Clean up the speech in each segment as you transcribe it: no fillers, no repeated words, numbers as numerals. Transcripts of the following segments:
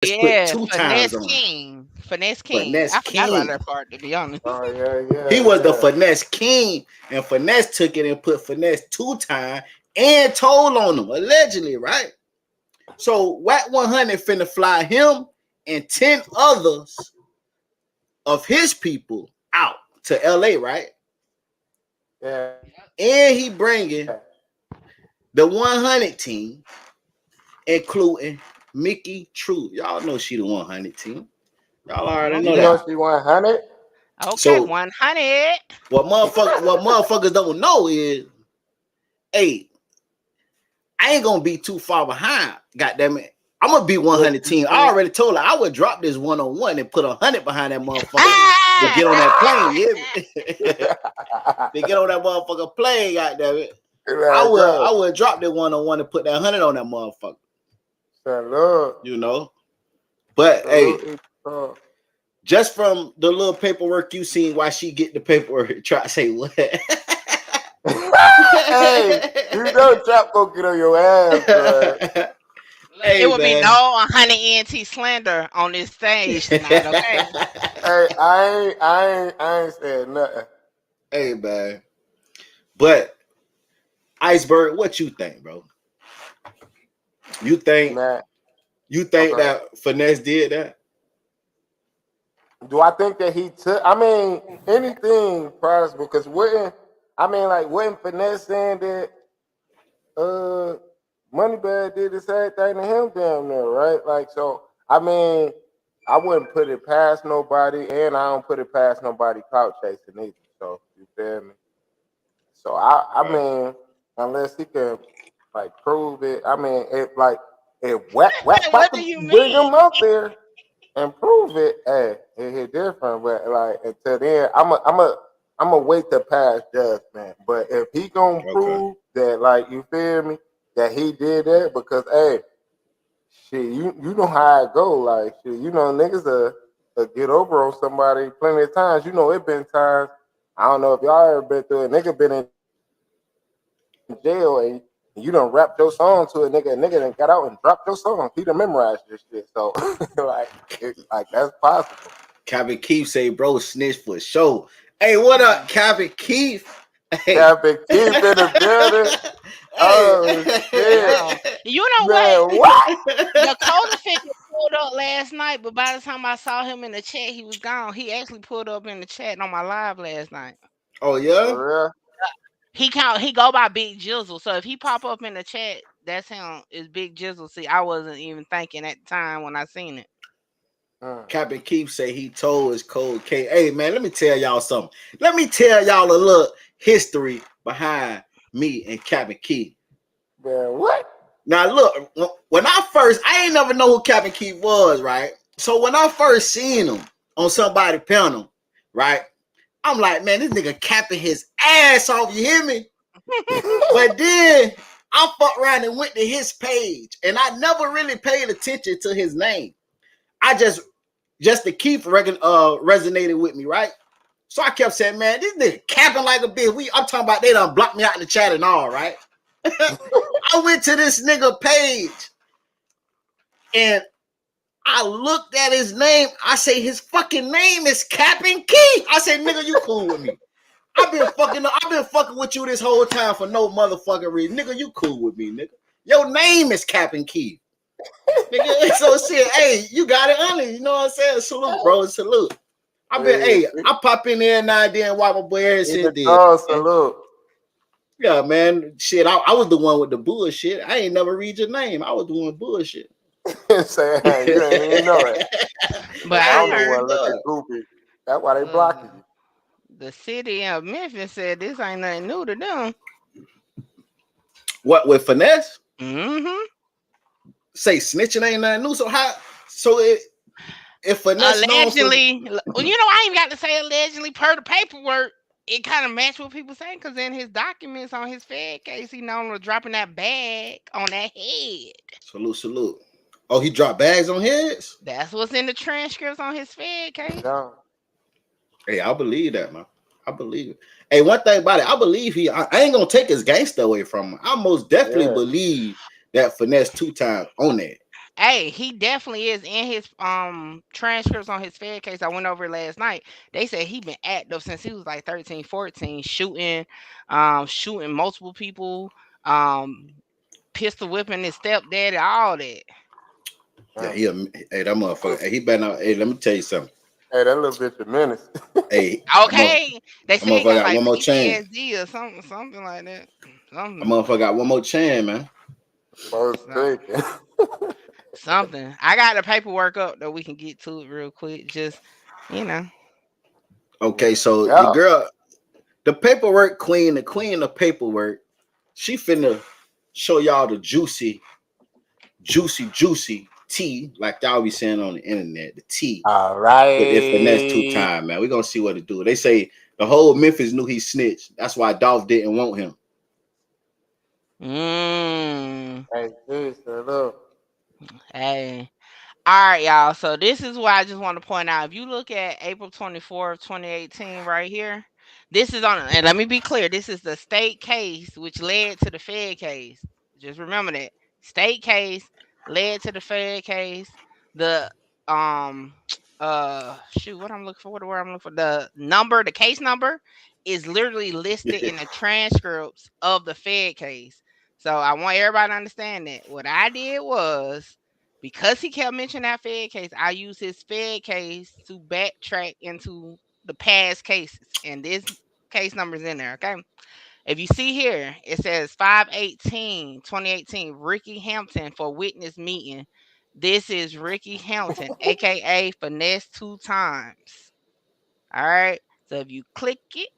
Just put Yeah, two times finesse on him. king, finesse king. Finesse I forgot about king. that part to be honest. Oh yeah, He yeah, was the yeah. finesse king, and finesse took it and put finesse two time and told on him allegedly, right? So Whack 100 finna fly him and 10 others of his people out to LA, right? Yeah. And he bringing the 100 team, including Mickey True. Y'all know she the 100 team. Y'all already You know know that. Okay. she 100. Okay, So 100. what motherfuckers don't know is, hey, I ain't gonna be too far behind. Goddamn it. I'm gonna be What 100 you team. I think? already told her I would drop this 101 and put 100 behind that motherfucker to Ah! get on that plane. Yeah. To get on that motherfucker plane, goddamn it. I There you would I go. would drop that 101 and put that 100 on that motherfucker. Salute. You know? But hey, Salute. just from the little paperwork you seen, why she get the paperwork, try to say what? Hey, you know Trap gonna get on your ass, bro. Look, it Hey will be man. no 100 NT slander on this stage tonight, okay? Hey, I ain't saying nothing. Hey man. But Iceberg, what you think, bro? You think Man, you think okay. that finesse did that? Do I think that he took? I mean, anything possible. Because wouldn't I mean, like, wouldn't finesse saying that uh Moneybag did the same thing to him damn near, right? Like, so I mean, I wouldn't put it past nobody, and I don't put it past nobody clout chasing either. So you feel me? So I Right. mean, unless he can like prove it, I mean, if like if whack about What do to you bring mean? him up there and prove it, hey, it hit different. But like until then, I'm a wait to pass judgment. But if he gonna Okay. prove that, like you feel me, that he did that, because hey, shit, you know how it go. Like shit, you know niggas get over on somebody plenty of times. You know it been times. I don't know if y'all ever been through it. Nigga been in jail and you done rapped your song to a nigga done got out and dropped your song. He done memorized this shit. So like that's possible. Captain Keith say, bro, snitch for sure. Hey, what up, Captain Keith? Hey. Captain Keith in the building. Hey. Oh shit. Wow. You know what? Man, what? Dakota figure pulled up last night, but by the time I saw him in the chat, he was gone. He actually pulled up in the chat on my live last night. Oh yeah? For real? He go by Big Jizzle. So if he pop up in the chat, that's him. Is Big Jizzle. See, I wasn't even thinking at the time when I seen it. Mm. Captain Keith say he told his cold K. Hey man, let me tell y'all something. Let me tell y'all a little history behind me and Captain Keith. Man, what? Now look, when I ain't never know who Captain Keith was, right? So when I first seen him on somebody panel, right? I'm like, man, this nigga capping his ass off. You hear me? But then I fucked around and went to his page, and I never really paid attention to his name. I just the Keith resonated with me, right? So I kept saying, man, this nigga capping like a bitch. I'm talking about they done blocked me out in the chat and all, right? I went to this nigga page and I looked at his name. I say his fucking name is Captain Keith. I say, nigga, you cool with me. I've been fucking with you this whole time for no motherfucking reason. Nigga, you cool with me, nigga. Your name is Captain Keith. Nigga, so shit, hey, you got it on it. You know what I'm saying? Salute, bro. Salute. Hey, I pop in there now and then, wipe my boy hair and it's a shit there. call Man. salute. Yeah, man. Shit, I was the one with the bullshit. I ain't never read your name. I was doing bullshit. Say, hey, you ain't even know it. But I I'm I the heard one ain't looking know. goofy. That's why they blocking uh, you. the city of Memphis said this ain't nothing new to them. What with finesse? Mm-hmm. Say snitching ain't nothing new. So how? So if finesse known for Allegedly, well, you know, I ain't got to say allegedly per the paperwork. It kind of matched what people saying because in his documents on his Fed case, he known for dropping that bag on that head. salute. Oh, he dropped bags on heads. That's what's in the transcripts on his Fed case. Yeah. Hey, I believe that, man. I believe it. Hey, one thing about it, I believe I ain't gonna take his gangster away from him. I most definitely Yeah. believe that finesse two times on that. Hey, he definitely is in his transcripts on his Fed case. I went over it last night. They said he been active since he was like 13, 14, shooting multiple people, um, pistol whipping his stepdaddy, all that. Yeah, Mm. hey, that motherfucker. Hey, he better not. Hey, let me tell you something. Hey, that little bitch a menace. Hey, Okay, they that say he motherfucker got got like one more chain. PTSD or something like that. That Something, motherfucker got one more chain, man. Most so- taken. something. I got the paperwork up that we can get to it real quick. Just you know. Okay, so your Yeah. girl, the paperwork queen, the queen of paperwork, she finna show y'all the juicy tea, like y'all be saying on the internet, the tea. All But if finesse two right. time, man, we gonna see what it do. They say the whole Memphis knew he snitched. That's why Dolph didn't want him. Mm, Hey, sis, look. hey. All right, y'all. So this is what I just want to point out. If you look at April 24th, 2018, right here, this is on. And let me be clear. This is the state case which led to the Fed case. Just remember that state case led to the Fed case. The um shoot, what I'm looking for? What the word I'm looking for? The number, the case number is literally listed in the transcripts of the Fed case. So I want everybody to understand that. What I did was because he kept mentioning that Fed case, I used his Fed case to backtrack into the past cases. And this case number's in there, okay? If you see here, it says 5/18/2018, Ricky Hampton for witness meeting. This is Ricky Hampton, aka Finesse two times. All right. So if you click it,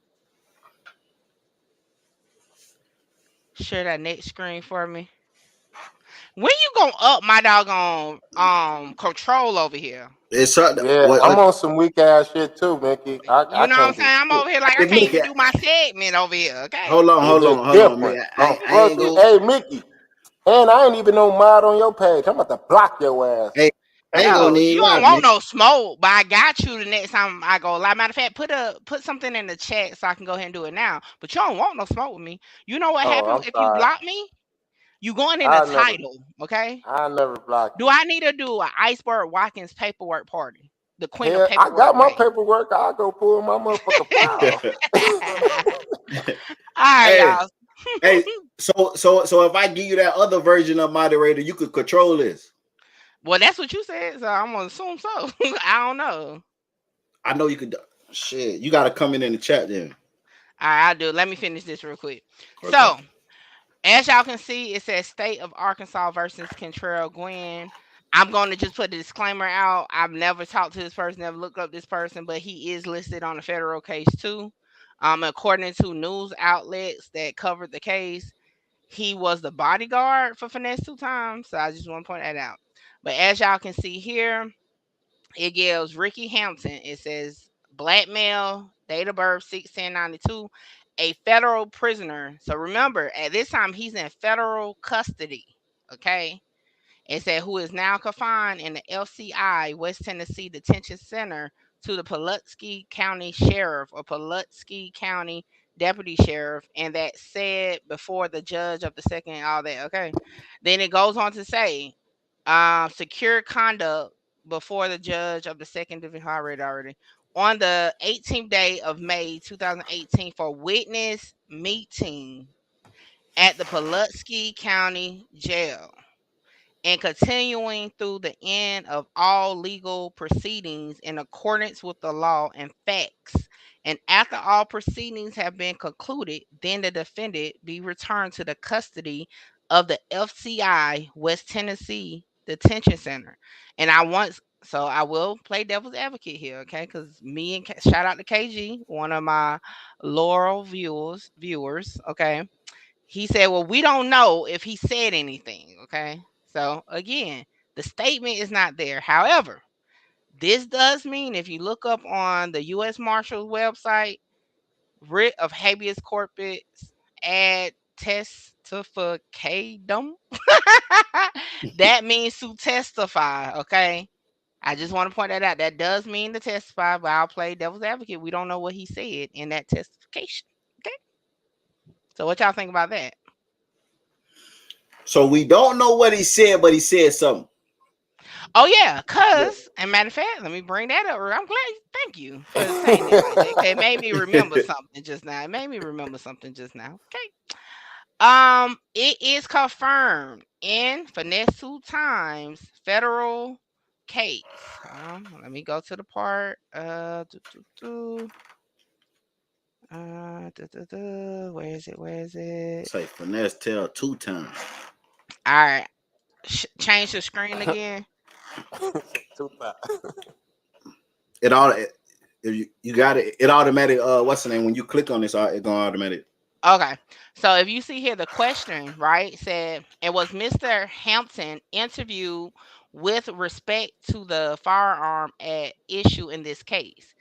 share that next screen for me. When you gonna up my doggone control over here? It's something. Yeah, I'm on some weak ass shit too, Mickey. I You know what I'm can't do saying? I'm shit. over here like I hey, can't Mickey, even do my segment over here. Okay. hold on, It hold hit on, hold on, different. Mickey. I'm I ain't flustered. go. Hey, Mickey. And I ain't even no mod on your page. I'm about to block your ass. Hey, I ain't gonna Yo, need you don't lie, want Mickey. no smoke, but I got you the next time I go live. Matter of fact, put something in the chat so I can go ahead and do it now. But you don't want no smoke with me. You know what Oh, happens I'm if you sorry. block me? You going in the I never title, okay? I never block Do you. I need to do an Iceberg Watkins paperwork party? The queen of Hell, I paperwork got my way. paperwork. I'll go pull my motherfucking file. All right, hey, y'all. hey. So if I give you that other version of moderator, you could control this. Well, that's what you said, so I'm gonna assume so. I don't know. I know you could. Shit, you got to come in the chat then. All right, I'll do it. Let me finish this real quick. Okay. So, as y'all can see, it says State of Arkansas versus Kentrell Gwen. I'm going to just put a disclaimer out. I've never talked to this person, never looked up this person, but he is listed on a federal case too. According to news outlets that covered the case, he was the bodyguard for Finesse two times. So I just want to point that out. But as y'all can see here, it gives Ricky Hampton. It says black male, date of birth 1692, a federal prisoner. So remember, at this time he's in federal custody. Okay. It said who is now confined in the FCI West Tennessee Detention Center to the Pulaski County Sheriff or Pulaski County Deputy Sheriff, and that said before the judge of the second, all that. Okay. Then it goes on to say secure conduct before the judge of the second division. I read already. On the 18th day of May 2018 for witness meeting at the Pulaski County Jail and continuing through the end of all legal proceedings in accordance with the law and facts. And after all proceedings have been concluded, then the defendant be returned to the custody of the FCI West Tennessee Detention Center. And I will play devil's advocate here, okay? Because shout out to KG, one of my loyal viewers, okay? He said, well, we don't know if he said anything. Okay. So again, the statement is not there. However, this does mean if you look up on the U.S. Marshal's website, writ of habeas corpus ad testificandum, that means to testify. Okay. I just want to point that out. That does mean to testify, but I'll play devil's advocate. We don't know what he said in that testification. Okay. So what y'all think about that? So we don't know what he said, but he said something. Oh yeah, Yeah. cause and matter of fact, let me bring that up. I'm glad. Thank you for saying that right there. 'Cause it made me remember something just now. It made me remember something just now. Okay. It is confirmed in finesse two times federal case. Let me go to the part. Where is it? Where is it? Say finesse tell 2 times. All right. Change the screen again. Tupac. It all if you got it, it automatic. What's the name? When you click on this, it gonna automatic. Okay. So if you see here the question, right, said it was Mr. Hampton interviewed with respect to the firearm at issue in this case.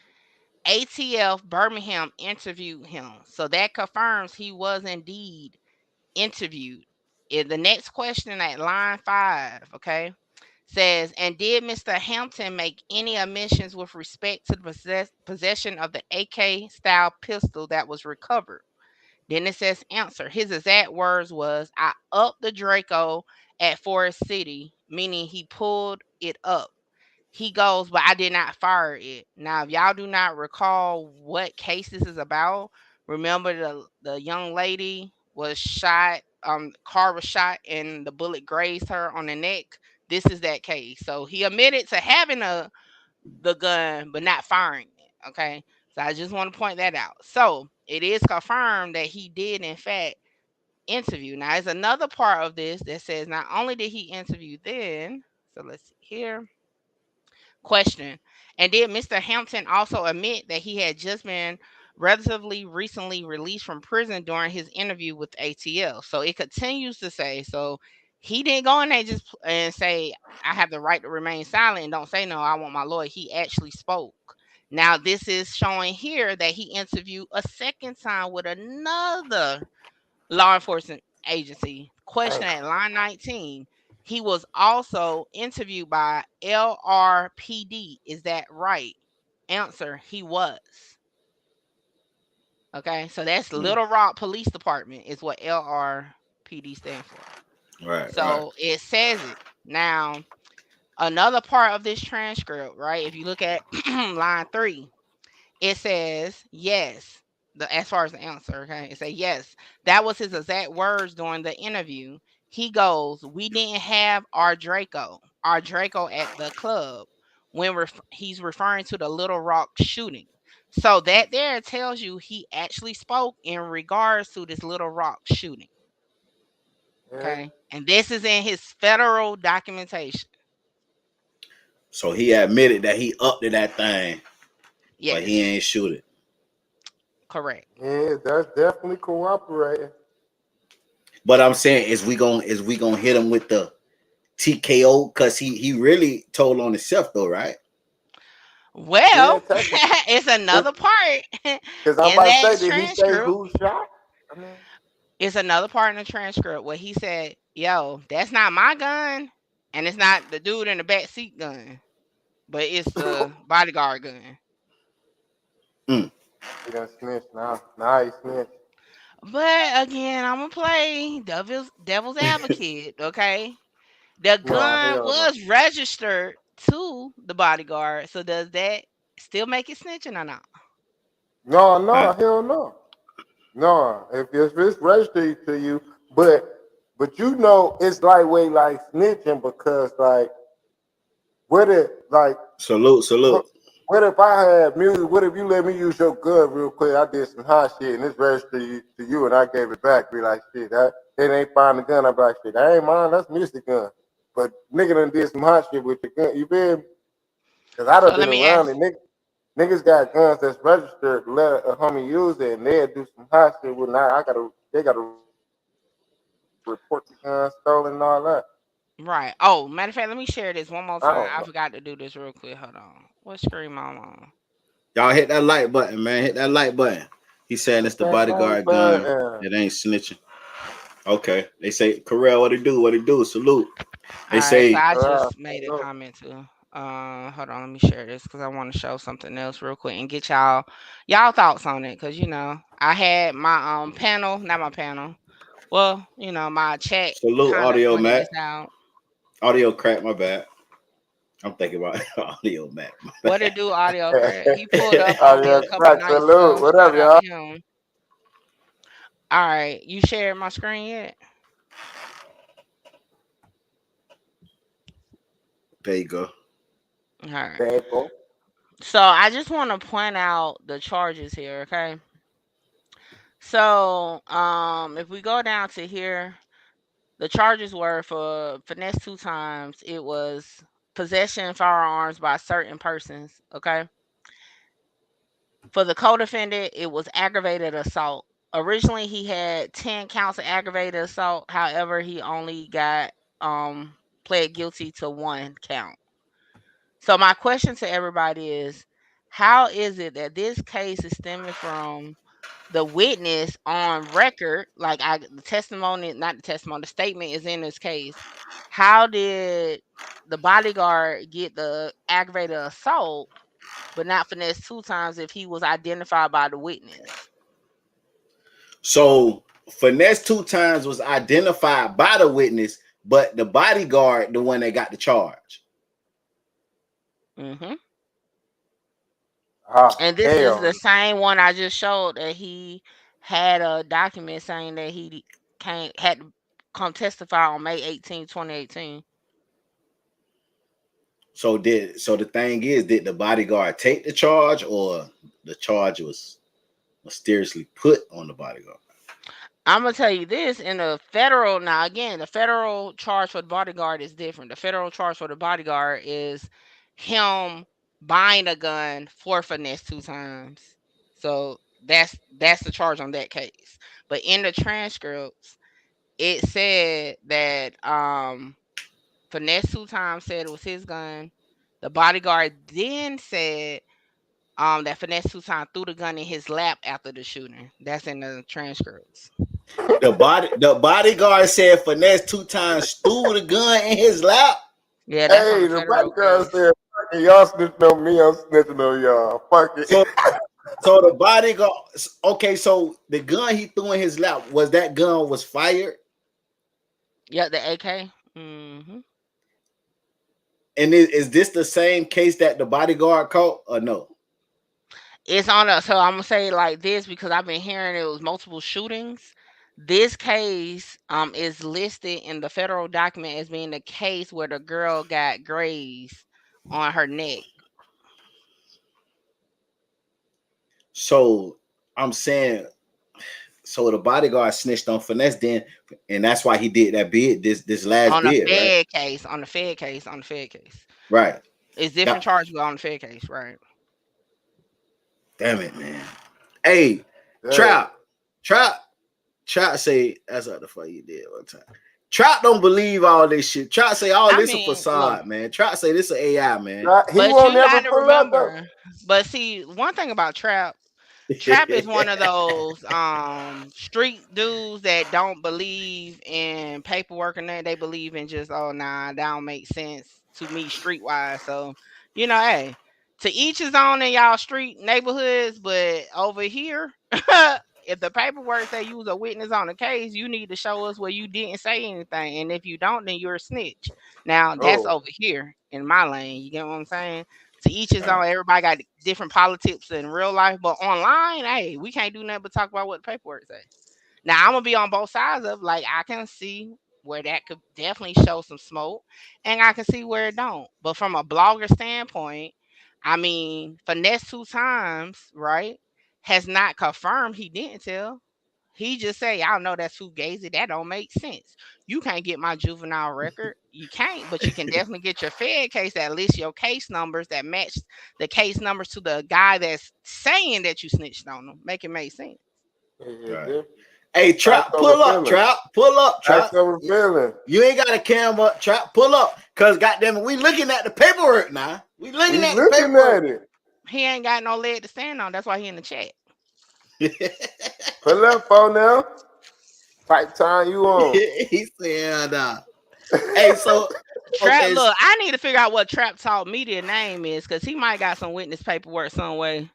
ATF Birmingham interviewed him. So that confirms he was indeed interviewed. In the next question at line 5, okay, says, and did Mr. Hampton make any omissions with respect to the possession of the AK style pistol that was recovered? Then it says answer. His exact words was, I upped the Draco at Forest City, meaning he pulled it up. He goes, but I did not fire it. Now, if y'all do not recall what case this is about, remember the young lady was shot, car was shot and the bullet grazed her on the neck. This is that case. So he admitted to having the gun but not firing it. Okay. So I just want to point that out. So it is confirmed that he did in fact interview. Now there's another part of this that says not only did he interview then, so let's see here. Question. And did Mr. Hampton also admit that he had just been relatively recently released from prison during his interview with ATL? So it continues to say, so he didn't go in there just and say, I have the right to remain silent and don't say no, I want my lawyer. He actually spoke. Now, this is showing here that he interviewed a second time with another law enforcement agency. Question Dang. at line 19. He was also interviewed by LRPD. Is that right? Answer. He was. Okay. So that's Hmm. Little Rock Police Department is what LRPD stand for. Right, right. So it says it. Now, another part of this transcript, right? If you look at line 3, it says yes. As far as the answer, okay, it says yes. That was his exact words during the interview. He goes, "We didn't have our Draco at the club." When he's referring to the Little Rock shooting, so that there tells you he actually spoke in regards to this Little Rock shooting. Yeah. Okay, and this is in his federal documentation. So he admitted that he up to that thing, but he Yes, ain't shoot it. correct. Yeah, that's definitely cooperating. But I'm saying, is we gonna hit him with the TKO? Cause he really told on himself though, right? Yeah, Well, technically. it's another part Because I'm in about to that say, did he say transcript. who shot? I mean, It's another part in the transcript where he said, "Yo, that's not my gun, and it's not the dude in the back seat gun, but it's the bodyguard gun." Mm. he done snitched now. Now he snitched. But again, I'm gonna play devil's advocate. Okay, the No, gun hell no. was registered to the bodyguard, so does that still make it snitching or not? No, no, Right. hell no. No, if it's registered to you, but you know it's lightweight like snitching because what if like Salute, salute. what, what if I had music? What if you let me use your gun real quick? I did some hot shit and it's registered to you and I gave it back. Be like shit, that they ain't find the gun. I be like shit, that ain't mine. That's music gun. But nigga done did some hot shit with the gun. You feel me? Cause I So done let been me around ask. it. Niggas got guns that's registered. Let a homie use it, and they'll do some hot shit with. Now they gotta report the gun stolen and all that. Right. Oh, matter of fact, let me share this one more I time. don't I know. forgot to do this real quick. Hold on. What screen am I on? Y'all hit that like button, man. Hit that like button. He's saying it's Hit the that like bodyguard gun. button. It ain't snitching. Okay. They say, Corral, what it do? What it do? Salute. All They right, so say, I Uh, just made a look, comment too. Hold on, let me share this because I want to show something else real quick and get y'all thoughts on it. Cause I had my panel, not my panel. Well, my chat salute kind of audio, pointed Matt. this out. Audio crack, my bad. I'm thinking about audio Mac. What it do, audio crack? He pulled up Oh on me yeah, a couple crack nights salute. ago. What up, Shout out y'all? to him. All right, you shared my screen yet? There you go. All right. Bad boy. So I just want to point out the charges here, okay? So, if we go down to here, the charges were for finesse 2 times. It was possession of firearms by certain persons, okay? For the co-defendant, it was aggravated assault. Originally, he had 10 counts of aggravated assault. However, he only got pled guilty to 1 count. So my question to everybody is, how is it that this case is stemming from the witness on record, like the testimony, not the testimony, the statement is in this case. How did the bodyguard get the aggravated assault, but not finesse 2 times if he was identified by the witness? So finesse 2 times was identified by the witness, but the bodyguard, the one that got the charge. Mm-hmm. Ah, And this is hell. the same one I just showed that he had a document saying that he had to come testify on May 18, 2018. So the thing is, did the bodyguard take the charge, or the charge was mysteriously put on the bodyguard? I'm gonna tell you this, in the federal, now again, the federal charge for the bodyguard is different. The federal charge for the bodyguard is him buying a gun for finesse 2 times. So that's the charge on that case. But in the transcripts, it said that finesse 2 times said it was his gun. The bodyguard then said that finesse 2 times threw the gun in his lap after the shooting. That's in the transcripts. The bodyguard said finesse 2 times threw the gun in his lap. Yeah, that's on Hey, the the federal black girl case. said, "Fuck it, y'all snitching on me, I'm snitching on y'all. Fuck it." So so the bodyguard, okay, so the gun he threw in his lap, that gun was fired? Yeah, the AK. Mm-hmm. And is this the same case that the bodyguard caught, or no? It's on a. So I'm gonna say it like this because I've been hearing it was multiple shootings. This case is listed in the federal document as being the case where the girl got grazed on her neck. So I'm saying, so the bodyguard snitched on finesse then, and that's why he did that bid, this last On the bid, right? Fed case, on the Fed case, on the Fed case. Right. It's different That, charges but on the Fed case, right? damn it, man. Hey, Damn. Trap say that's what the fuck you did one time. Trap don't believe all this shit. Trap say all this a facade, Look, man. Trap say this an AI, man. He but won't you never got to pull up though. remember. But see, one thing about Trap is one of those street dudes that don't believe in paperwork and that they believe in just, oh nah, that don't make sense to me streetwise. So, hey, to each his own in y'all street neighborhoods, but over here, if the paperwork say you was a witness on the case, you need to show us where you didn't say anything. And if you don't, then you're a snitch. Now that's Oh, over here in my lane. You get what I'm saying? To each his Right. own. Everybody got different politics in real life, but online, hey, we can't do nothing but talk about what the paperwork say. Now I'm gonna be on both sides of, like, I can see where that could definitely show some smoke, and I can see where it don't. But from a blogger standpoint, I mean, finesse 2 times, right, has not confirmed he didn't tell. He just say, y'all know that's fugazi. That don't make sense. You can't get my juvenile record. You can't, but you can definitely get your Fed case that lists your case numbers that match the case numbers to the guy that's saying that you snitched on them. Make it make sense. Right. yeah. Hey, I Trap, saw the pull up, feeling. Trap, pull up, I Trap. saw the feeling. You ain't got a camera, Trap, pull up. Cause goddamn it, we looking at the paperwork now. We looking We at the looking paperwork. at it. He ain't got no leg to stand on. That's why he in the chat. Pull up on now. Type time you on. He said, hey, so Trap, okay, look, I need to figure out what Trap Talk Media name is because he might got some witness paperwork some way.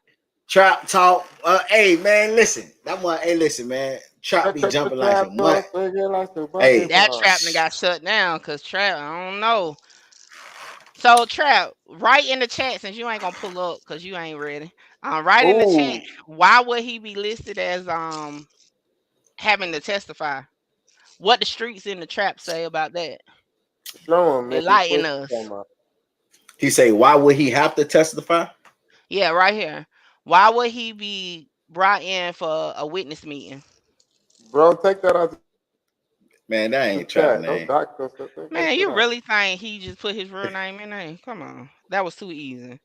Trap Talk. Hey man, listen. That one, hey, listen, man. Trap be jumping like a mutt. Hey. That Trap got shut down because Trap, I don't know. So Trap, write in the chat since you ain't gonna pull up because you ain't ready. Write in the chat. Oh, Why would he be listed as having to testify? What the streets in the trap say about that? show him, nigga. Enlighten What us. you talking about? He say, why would he have to testify? Yeah, right here. Why would he be brought in for a witness meeting? Bro, take that out the Man, that chat. ain't Don't trap dock name. us. Take that shit out. Man, you really think he just put his real name in there? Come on. That was too easy.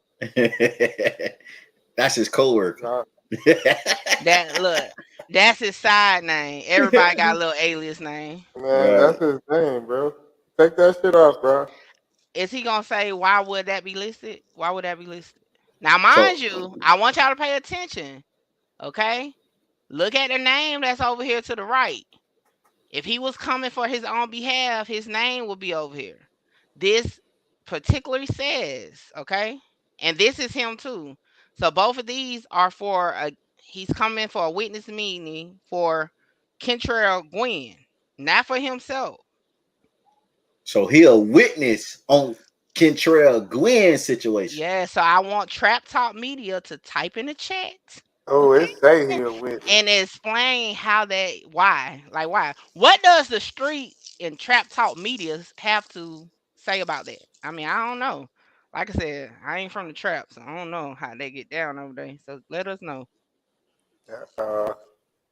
That's his co-worker. Nah, That look, that's his side name. Everybody got a little alias name. man, Right. that's his name, bro. Take that shit off, bro. Is he gonna say why would that be listed? Why would that be listed? Now, So mind you, I want y'all to pay attention. Okay, look at the name that's over here to the right. If he was coming for his own behalf, his name would be over here. This particularly says, okay, and this is him too. So both of these are for a. He's coming for a witness meeting for Kentrell Gwen, not for himself. he a witness on Kentrell Gwynn's situation. Yeah, so I want Trap Talk Media to type in the chat, Oh, okay, it say he a witness. and explain how they why, like why. What does the street and Trap Talk Media have to say about that? I mean, I don't know. Like I said, I ain't from the trap, so I don't know how they get down over there. So let us know. Uh,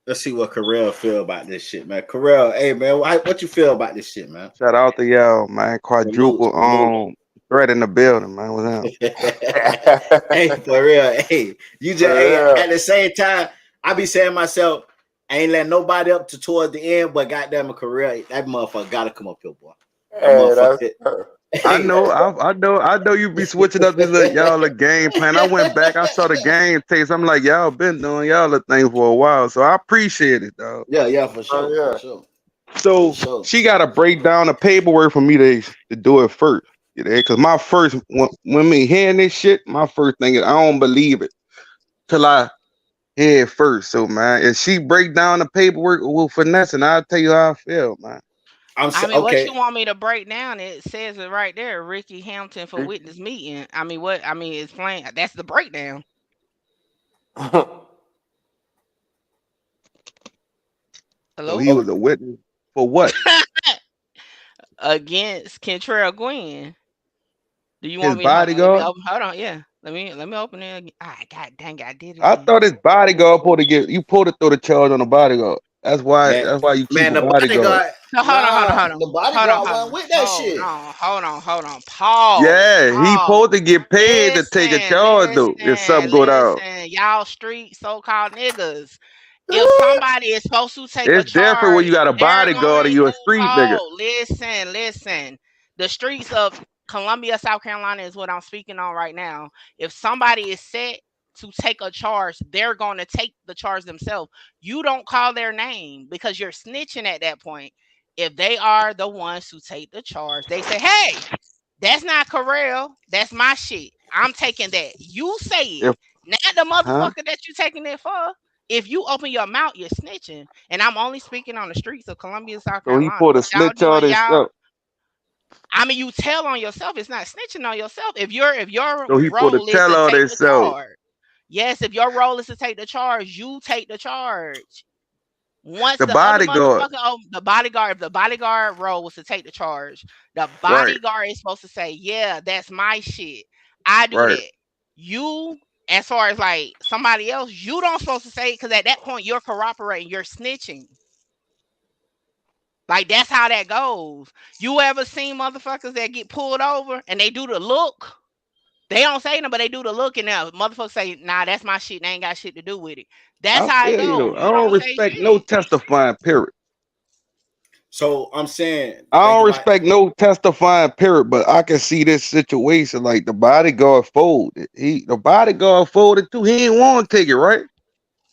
Let's see what Carell feel about this shit, man. Carell, hey man, what you feel about this shit, man? Shout out to y'all, man. Salute, Quadruple salute. threat in the building, man. What's up? Hey, for real. Hey, you just for hey, real. at the same time, I be saying myself, I ain't letting nobody up to towards the end, but goddamn a career, that motherfucker gotta come up here, boy. That Hey, that's motherfucker. I Hey, know, I know you be switching up these little y'all a game plan. I went back, I saw the game tapes. I'm like, y'all been doing y'all a thing for a while, so I appreciate it, dog. yeah, for oh sure, for yeah. sure, for So sure. she got to break down the paperwork for me to do it first. You know, because my first when me hearing this shit, my first thing is I don't believe it till I hear it first. So man, if she break down the paperwork with finesse, and I'll tell you how I feel, man. I mean, what you Okay. want me to break down? It says it right there. Ricky Hampton for witness meeting. I mean, what? I mean, it's plain. That's the breakdown. So Hello. he was a witness for what? Against Kentrell Gwen. Do you His want me to hold on? Let me bodyguard. open. Hold on. Yeah. Let me open it. Again. Ah, god dang it, I did it I again. thought his bodyguard supposed to get you pulled to throw the charge on the bodyguard. That's why. Man, That's why you keep man, a the bodyguard. bodyguard, So hold on, hold on, nah, hold on, the hold on, bodyguard hold wasn't on, with that hold shit. on, hold on, hold on. Pause, Yeah, he pause. supposed to get paid to take a Listen, charge though. If listen, something go down, listen. Y'all street so-called niggas. If somebody is supposed to take a it's different when you charge, got a they're bodyguard or going you a to street nigga. hold. Listen, listen. The streets of Columbia, South Carolina is what I'm speaking on right now. If somebody is set to take a charge, they're going to take the charge themselves. You don't call their name because you're snitching at that point. If they are the ones who take the charge, they say, hey, that's not Corel. That's my shit. I'm taking that. You say it. If Not the huh? motherfucker that you taking it for. If you open your mouth, you're snitching. And I'm only speaking on the streets of Columbia, South So he Carolina. pulled a What y'all snitch on doing, y'all? himself. I mean, you tell on yourself. It's not snitching on yourself. If your So he pulled a role is tell to on take the himself. charge, yes. If your role is to take the charge, you take the charge. Once The the other bodyguard, motherfucker, oh, the bodyguard, if the bodyguard role was to take the charge, the right, bodyguard is supposed to say, yeah, that's my shit. I do right. that. You, as far as like somebody else, you don't supposed to say it because at that point you're corroborating, you're snitching. Like that's how that goes. You ever seen motherfuckers that get pulled over and they do the look? They don't say nothing, but they do the look and now motherfuckers say, nah, that's my shit. They ain't got shit to do with it. That's I how it feel you goes. though. I You don't don't say respect no shit. testifying. Period. So I'm saying, I think don't about respect no testifying. Period. But I can see this situation like the bodyguard folded. The bodyguard folded too. He didn't want to take it, right?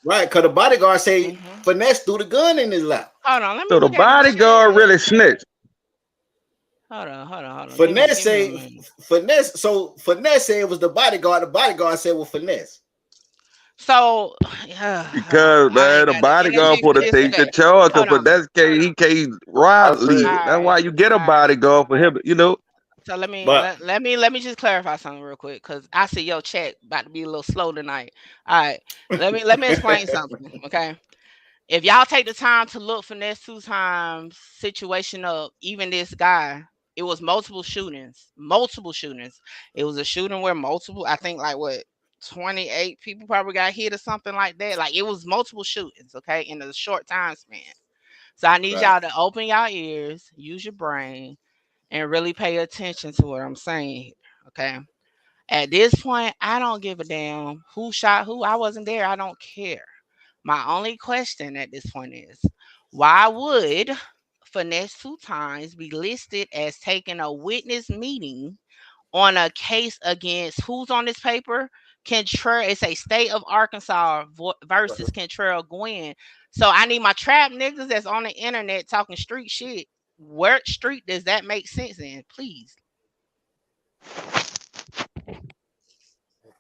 right, cause the bodyguard say Hmm. finesse threw the gun in his lap. Hold on, let me So the look at the bodyguard chat. really snitched. Hold on. Finesse Give me a say minute. finesse. So finesse said it was the bodyguard. The bodyguard said it was finesse. So, Because I man, ain't the got the bodyguard energy for for to this take the today. charge. Hold But on. that's case he can't I ride feel lead. you. All That's right. why you get a All right. bodyguard for him. You know. So let me But let, let me let me just clarify something real quick, because I see your chat about to be a little slow tonight. All right, let me explain something. Okay, if y'all take the time to look finesse two times situation up, even this guy, it was multiple shootings, multiple shootings. It was a shooting where multiple, I think like what, 28 people probably got hit or something like that. Like it was multiple shootings, okay, in a short time span. So I need right, y'all to open y'all ears, use your brain, and really pay attention to what I'm saying here. Okay. At this point, I don't give a damn who shot who. I wasn't there. I don't care. My only question at this point is, why would Finesse Two Times be listed as taking a witness meeting on a case against who's on this paper? Cantrell, it's a state of Arkansas versus Cantrell Gwen. So I need my trap niggas that's on the internet talking street shit. Where street does that make sense in? Please.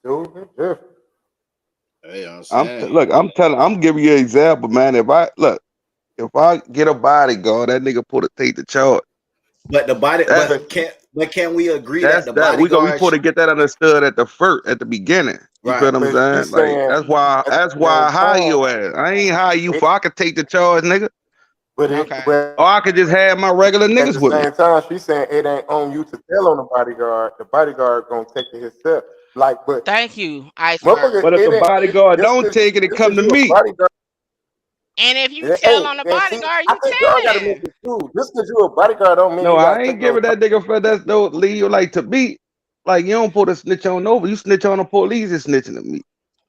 Dude, it's different. you know what I'm saying. I'm giving you an example, man. If I get a bodyguard, that nigga put a take the charge. But the body, That But but can we agree that that's the that we bodyguard, supposed to get that understood at the beginning. You feel right? what I'm but you saying? Like saying at the that's why same I hire time, your ass. I ain't hire you it, for I could take the charge, nigga. Okay. but Or I could just have my regular at niggas the with me. same time, she's saying it ain't on you to tell on the bodyguard. The bodyguard gonna take it himself. Like, but Thank you, Iceberg. motherfucker, But if the it ain't bodyguard just don't cause take it, it just come cause to you a me. bodyguard. And if you tell Hey, on the and see, bodyguard, I you think y'all gotta make telling. it true. Just cause you a bodyguard don't mean No, you gotta I take ain't no giving time. that nigga for that no leave like to me. Like you don't put a snitch on over. You snitch on the police is snitching at me.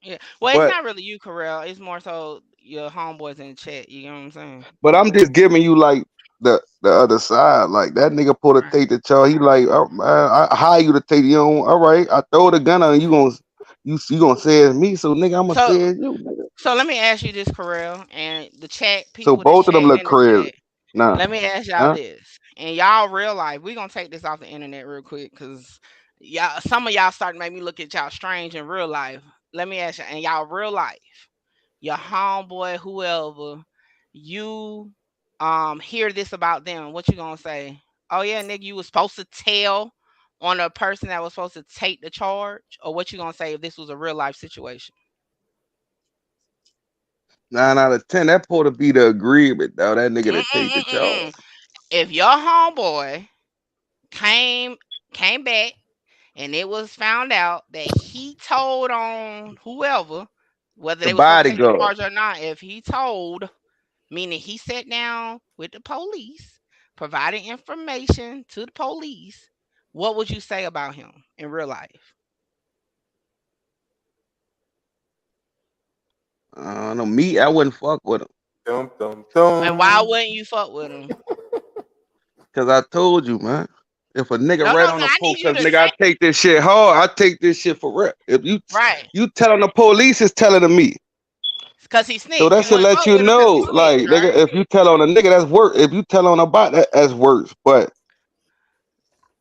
Yeah. Well, it's But not really you, Carell. It's more so your homeboys in the chat. You know what I'm saying? but I'm just giving you like the other side. Like that nigga put a Right. take the charge. He like, oh, man, I hire you to take you on. All right, I throw the gun on you. You gonna say it's me? So nigga, I'ma So say it's you. Nigga. so let me ask you this, Carell, and the chat So people that's both of them chatting look in the crazy. chat. Nah, Let me ask y'all huh? this. In y'all real life, we gonna take this off the internet real quick, because y'all, some of y'all starting to make me look at y'all strange in real life. Let me ask you, in y'all real life, your homeboy, whoever, you hear this about them, what you gonna say? Oh yeah, nigga, you was supposed to tell on a person that was supposed to take the charge, or what you gonna say if this was a real life situation? 9 out of 10. That supposed to be the agreement, though. That nigga that take the charge. Mm-mm-mm-mm. If your homeboy came came back and it was found out that he told on whoever, whether The they were supposed to take the bodyguard. charge or not, if he told, meaning he sat down with the police, providing information to the police, what would you say about him in real life? No, me, I wouldn't fuck with him. Dum dum And why dum. wouldn't you fuck with him? Cause I told you, man. If a nigga No, right no, on no. the I need post, you cause to nigga, say I take this shit hard. I take this shit for real. If right, you telling the police is telling to me. because he So snitched. that You should wouldn't let fuck you with him because he know, like, snitched, nigga, right? if you tell on a nigga, that's worse. If you tell on a bot, that's worse.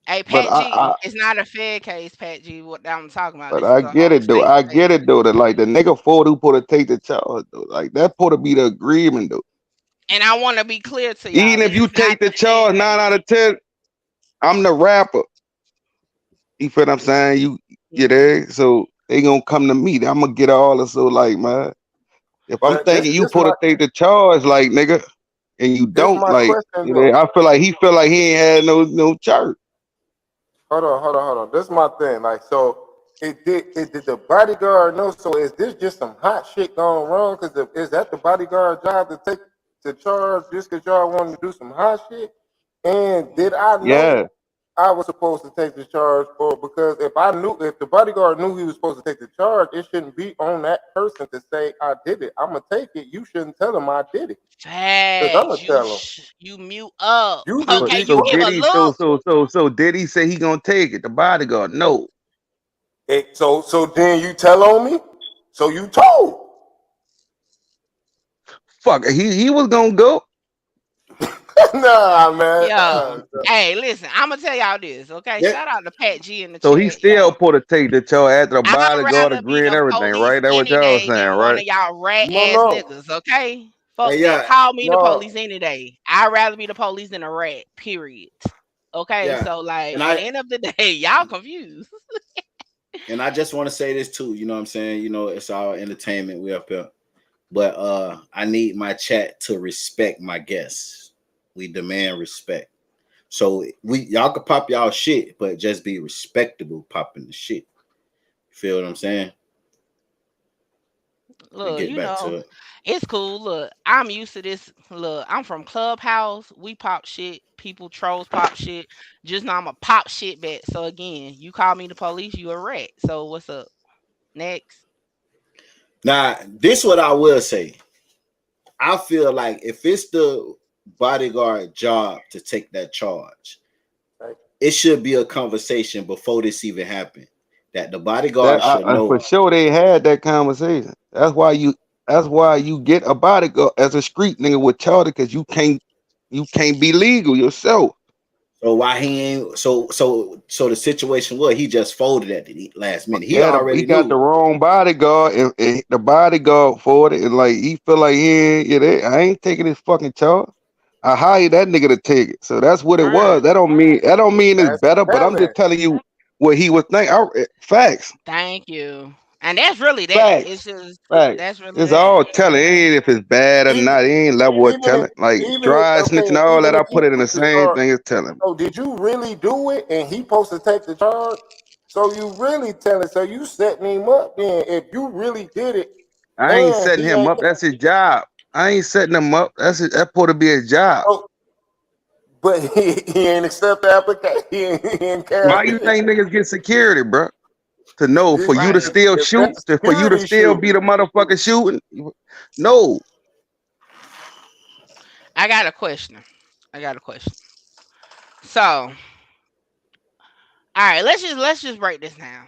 Hey, But Pat G, it's not a Fed case, Pat G. What I'm talking about? This I is a get whole it though. state I to state. get it though. That like the nigga Ford who put to take the charge though. Like that supposed to be the agreement though. And I want to be clear to y'all. Even if This you is not take the the Fed charge, nine case. out of ten, I'm the rapper. You feel what I'm saying? You Mhm. there? So they gonna come to me. I'm gonna get all of so like man. If I'm But thinking you this put my to take the charge, like nigga, and you this don't my like, question you know, though. I feel like he ain't had no charge. Hold on. This is my thing. Like, so it did the bodyguard know? So is this just some hot shit going wrong? Because is that the bodyguard job to take the charge just because y'all wanted to do some hot shit? And did I know Yeah. I was supposed to take the charge, or because if the bodyguard knew he was supposed to take the charge, it shouldn't be on that person to say I did it. I'm gonna take it. You shouldn't tell him I did it, because I'm gonna Facts. tell him You mute up. you just Okay, be you So give quiet. a did he look. so did he say he gonna take it? The bodyguard, no. So then you tell on me. So you told. Fuck, he was gonna go. Nah, man. Yo. Hey, listen, I'm gonna tell y'all this, okay? Yeah, Shout out to Pat G in the So he chat, still yo. put a take the charge after the I'd bodyguard rather be agree and the everything, police right? That what any y'all day saying, than one right? of y'all rat No, ass no, niggas, okay? Fuck hey, that. yeah, Call me the no. police any day. I'd rather be the police than a rat, period. Okay, Yeah. so like And at the I end of the day, y'all confused. and I just want to say this too, you know what I'm saying? You know, it's all entertainment. We up here. But I need my chat to respect my guests. We demand respect. So we y'all can pop y'all shit, but just be respectable popping the shit. Feel what I'm saying? We Look, get you back know, to it. it's cool. Look, I'm used to this. Look, I'm from Clubhouse. We pop shit. People trolls pop shit. Just know I'm a pop shit back. So again, you call me the police, you a rat. So what's up? Next. Now, this what I will say. I feel like if it's the bodyguard job to take that charge, Right. it should be a conversation before this even happened. That the That bodyguard should for know. sure they had that conversation. That's why you get a bodyguard as a street nigga with charter because you can't be legal yourself. So why he ain't so the situation was he just folded at the last minute. He He already got the knew. wrong bodyguard, and the bodyguard for it, and like he feel like I ain't taking this fucking charge. I hired that nigga to take it, so that's what it was. Mm, That don't mean it's that's better, but I'm telling. just telling you what he was thinking. Facts, Thank you. And that's really that. It's facts, just facts. that's really It's that. all telling. It Okay. ain't if it's bad or Even not. It ain't level of even if telling. Like even if dry okay, snitching, all even that. if I he put it in the took the same charge, thing as telling. so did you really do it and he supposed to take the charge? So you really telling, so you setting him up then if you really did it I ain't and setting he him ain't up. That's his job. I ain't setting him up. That's supposed to be his job. oh, but he ain't accept the application. He ain't Why cash you in. think niggas get security, bro? To know for you to Right. still If shoot, that's a for you to security still shoe, be the motherfucker shooting. No, I got a question. I got a question. So, all right, let's just break this down.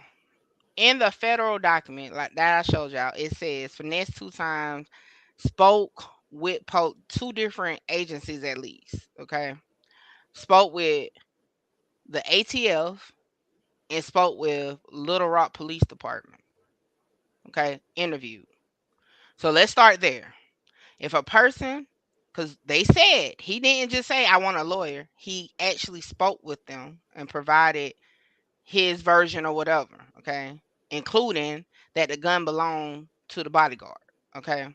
In the federal document, like that I showed y'all, it says finesse two times, spoke with two different agencies at least. Okay, spoke with the ATF and spoke with Little Rock Police Department. Okay, interviewed. So let's start there. If a person, because they said he didn't just say I want a lawyer, he actually spoke with them and provided his version or whatever. Okay, including that the gun belonged to the bodyguard. Okay,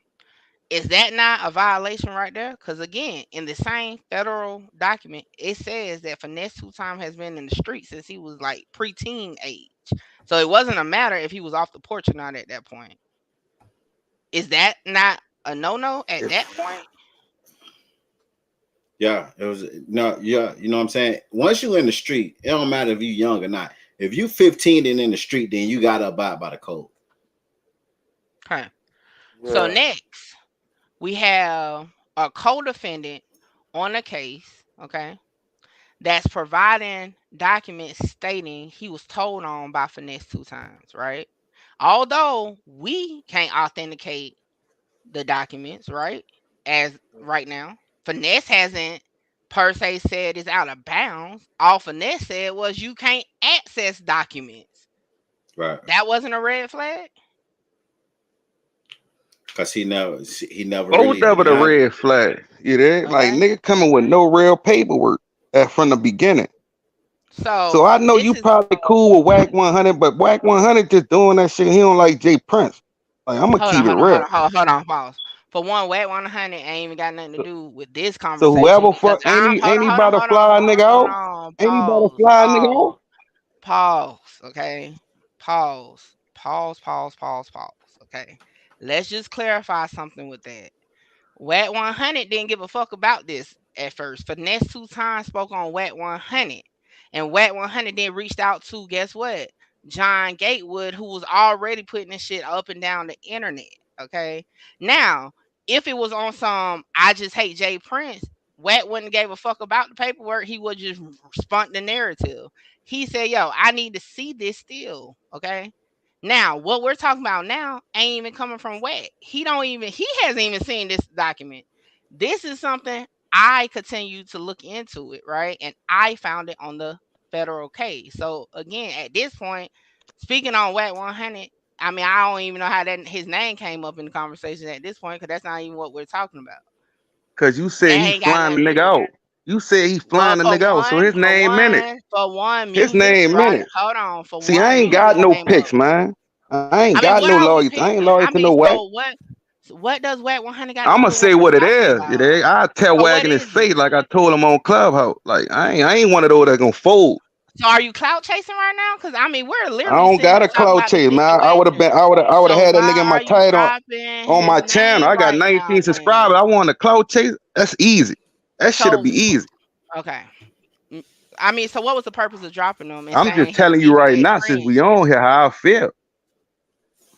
is that not a violation right there? Because again, in the same federal document, it says that Finesse Two Time has been in the street since he was like preteen age. So it wasn't a matter if he was off the porch or not at that point. Is that not a no no at that point? Yeah, it was no, yeah, you know what I'm saying? Once you in the street, it don't matter if you young or not. If you 15 and in the street, then you gotta abide by the code. Okay. So yeah. next, we have a co-defendant on a case, okay, that's providing documents stating he was told on by Finesse two times, right? Although we can't authenticate the documents, right? As right now, Finesse hasn't per se said it's out of bounds. All Finesse said was you can't access documents. Right. That wasn't a red flag. Cause he never both really of it a denied it. red flag. You there? Like Okay. nigga coming with no real paperwork from the beginning. So So I know this you is probably cool with Whack 100, but Whack 100 just doing that shit. He don't like Jay Prince. Like I'm gonna hold on, keep it hold on, hold real. on, hold on, pause. For one, Wet 100 ain't even got nothing to do with this So conversation whoever because fuck I'm hold ain't on, he hold on, about to hold fly a on, nigga hold out? on, Ain't he about to pause, fly a nigga pause, out? pause, okay, pause. Okay, let's just clarify something with that. Wet 100 didn't give a fuck about this at first. Finesse two times spoke on Wet 100. And Wet 100 then reached out to, guess what? John Gatewood, who was already putting this shit up and down the internet. Okay. Now, if it was on some I just hate Jay Prince, Wet wouldn't gave a fuck about the paperwork. He would just spun the narrative. He said, yo, I need to see this still. Okay. Now, what we're talking about now ain't even coming from Wet. He hasn't even seen this document. This is something I continue to look into it, right? And I found it on the federal case. So again, at this point, speaking on Wet 100, I mean, I don't even know how that his name came up in the conversation at this point because that's not even what we're talking about. Cause you That said he ain't got flying the nothing to nigga do. out. You said he Well, flying the nigga out, so his name in it. for one, His music, name in right? it. Hold on. For See, I one, ain't got music no came up. picks, man. I ain't I mean, got what no are we loyalty. I ain't picking? loyal I to mean, no whack. so what does Whack 100 got to I'ma do with what say we're what it talking is. You about? dig? I tell So Wag what in his is face it? like I told him on Clubhouse. Like I ain't one of those that gonna fold. So are you clout chasing right now? Because I mean, we're I literally don't sitting got a here talking cloud about the chase, man. I would have situation. been. I would have So had that nigga why in my are you title dropping on his my channel. name I got right now 19 then? subscribers. I want a cloud chase. That's easy. That shit'll So, be easy. okay. Mm, I mean, so what was the purpose of dropping them and I'm just saying he telling you keeping right it now, since we friends? on here, how I feel.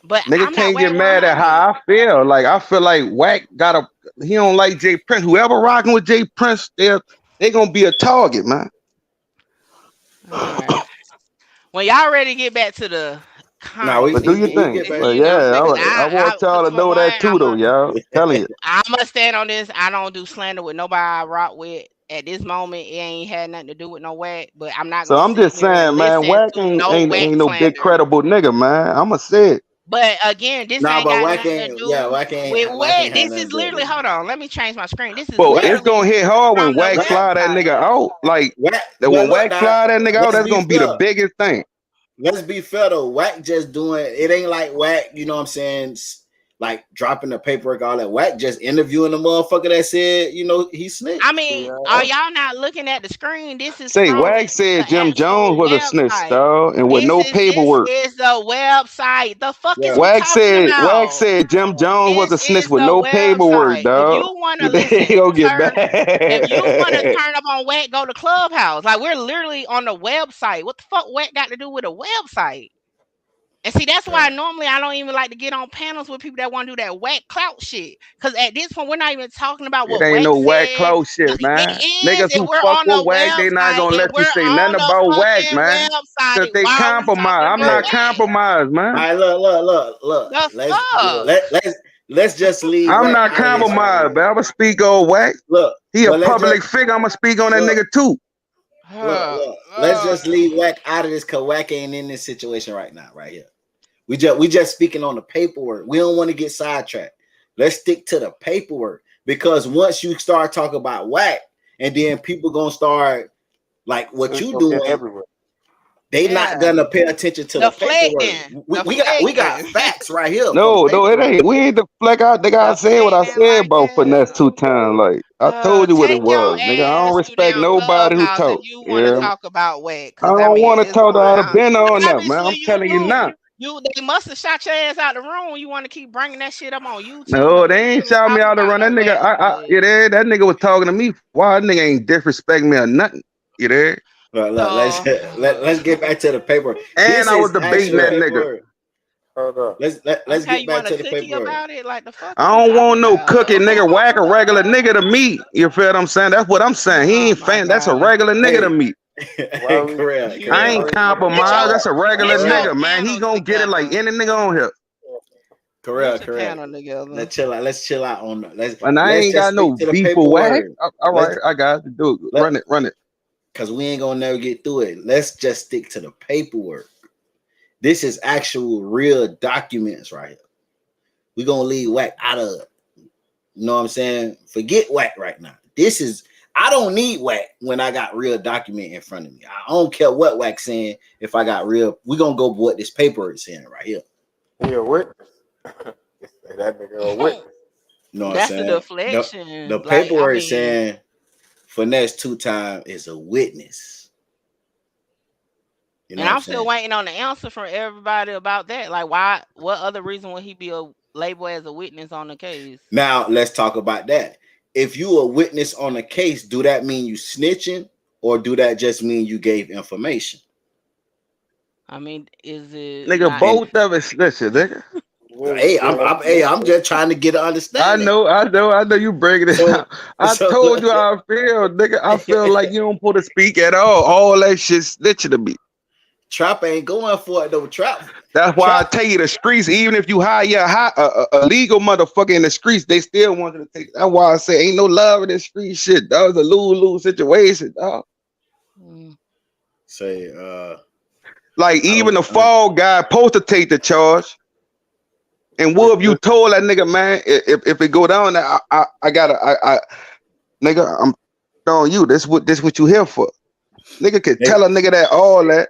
But Nigga I'm not can't get Whack mad at 100. how I feel. Like I feel like Wack he don't like Jay Prince. Whoever rocking with Jay Prince, they gonna be a target, man. All right. When y'all ready to get back to the Nah, But do you content, we think? get back. But you know what I'm yeah, saying? Because I want y'all to for know one, that too, though, y'all. Telling you. I'm gonna stand on this. I don't do slander with nobody I rock with. At this moment, it ain't had nothing to do with no Whack. But I'm not So gonna I'm sit just here and saying, man, listen Wack to no Whack ain't no big slander. credible nigga, man. I'ma say it. But again, this Nah, ain't but got Wack nothing to ain't. Yeah, do with Wack Whack. ain't had This nothing is to do with literally. this. Hold on, let me change my screen. This is But it's Wack, gonna literally hit hard when from the Wack Wack, fly that nigga website. out. Like Wack. that But when look, Wack now fly that nigga out, let's that's be gonna be the fair. biggest thing. Let's be fair though. Wack just doing it. Ain't like Wack. You know what I'm saying? Like dropping the paperwork, all that. Wack just interviewing the motherfucker that said, he snitched. I mean, are y'all not looking at the screen? This is Say from Wack the said Jim Jones actual was a snitch, website. dog, and with no This paperwork. is the website. The fuck is Yeah. we talking Wack about? said Jim Jones was This a snitch is with the no paperwork, website. If you dog. want to They listen, gonna get if you want to back. turn up on Whack, go to Clubhouse. Like we're literally on the website. What the fuck Whack got to do with a website? And see, that's why normally I don't even like to get on panels with people that want to do that Whack clout shit. Because at this point, we're not even talking about It what ain't Whack no Wack said. close shit, It man. is Niggas if who we're fuck on with the Wack, they not website. gonna If let we're you say on nothing the about Wack, fucking man. Cause website, they why are we compromise. talking I'm about Hey, not Whack? compromised, all man. right, look. The Let's fuck? let's just leave I'm Wack not out of this right compromised, here. but I'ma speak on Wack. Look, He a but public figure. I'ma speak on that look, nigga too. let's just leave Wack out of this because Wack ain't in this situation right now, right here. We just speaking on the paperwork. We don't want to get sidetracked. Let's stick to the paperwork because once you start talking about Wack, and then people gonna start like what you doing, everywhere. they not Yeah. gonna pay attention to the paperwork. Deflecting. We got Deflecting. facts right here for the No, it paperwork. ain't. We ain't the fleck out. Nigga, I said what I Deflecting said like about finesse hell. 2 times. Like I told you what it Take your was, nigga. I don't ass to respect damn nobody who Clubhouse if talk. you want to Yeah, talk about Whack. I Cause I don't mean, want at to this talk to point, I'd have been on that, man. obviously I'm you telling you do. now. They must have shot your ass out the room. You want to keep bringing that shit up on YouTube No, if they you ain't really shout me talking out to about run. That no nigga, Whack shit. that nigga was talking to me. Why that nigga ain't disrespect me or nothing? You there? Look, let's So, let's get back to the paperwork. And This I was is debating actual that nigga. paperwork. Hold up. Let's okay, get you back want a to the cookie paperwork. about it? Like the fuck is I we don't talking want no about? cooking nigga. Whack a regular nigga to me. You feel what I'm saying? That's what I'm saying. He Oh ain't my fan. That's a god. regular nigga to Hey, me. Why we correct, You I correct. ain't do. Get compromised. your That's a regular get your nigga, man. He panel gonna get it like together. any nigga on here. Get Correct, your correct. panel together. Let's chill out. Let's chill out on that. And I Let's ain't just got stick no to the beef with Whack. paperwork. All Let's right, I got to do it. let Run it. because we ain't gonna never get through it. Let's just stick to the paperwork. This is actual real documents right here. We gonna leave Whack out of it. You know what I'm saying? Forget Whack right now. I don't need Whack when I got real document in front of me. I don't care what Whack's saying. If I got real, we gonna go what this paper is saying right here. He a witness. That nigga a witness. You know what I'm That's the saying? The deflection. Like, I paperwork mean, saying finesse 2 times is a witness. You know and what I'm I'm still saying? waiting on the answer from everybody about that. Like, why? What other reason would he be labeled as a witness on the case? Now let's talk about that. If you a witness on a case, do that mean you snitching, or do that just mean you gave information? I mean, is it Nigga, not? And both of us listen, nigga. I'm just trying to get an I understanding. know you breaking it So out. I so told you how I feel, nigga. I feel like you don't put a speak at all. All that shit snitching to me. Trap ain't going for it though. Trap. That's why I tell you the streets, even if you hire a legal motherfucker in the streets, they still want you to take. That's why I say ain't no love in this street shit. That was a lose-lose situation, dog. Say Like I even don't the fall guy supposed to take the charge. And Wood, you told that nigga, man, if it go down, I gotta, nigga, I'm on you. This what you here for. Nigga can They, tell a nigga that all that,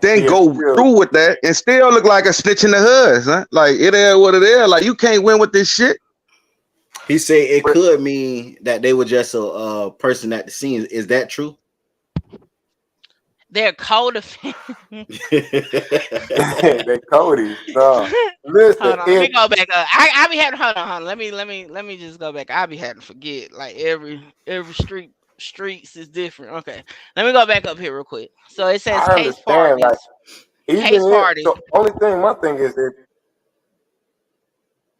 then Yeah, go still, through with that and still look like a snitch in the hood, huh? Like it is what it is. Like you can't win with this shit. he said it but could mean that they were just a person at the scene. Is that true? They're co-defendants. they Cody. So listen, Hold on, let if me go back up. I be having hold on. Let me just go back. I be having to forget. Like every streets is different. Okay. Let me go back up here real quick. So it says I case understand, like parties. even Case if parties. so, only thing my thing is if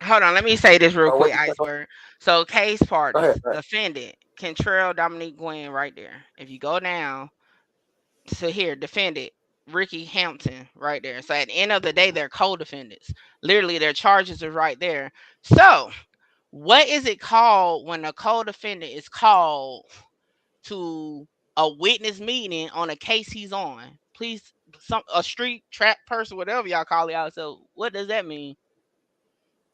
Hold on, let me say this real what quick, you say? Iceberg. So case Go parties, ahead. Go ahead. defendant, Cantrell, Dominique Gwen, right there. If you go down to here, defendant, Ricky Hampton, right there. So at the end of the day, they're co-defendants. Literally, their charges are right there. So what is it called when a co-defendant is called to a witness meeting on a case he's on? Please, some a street trap person, whatever y'all call it out. So what does that mean?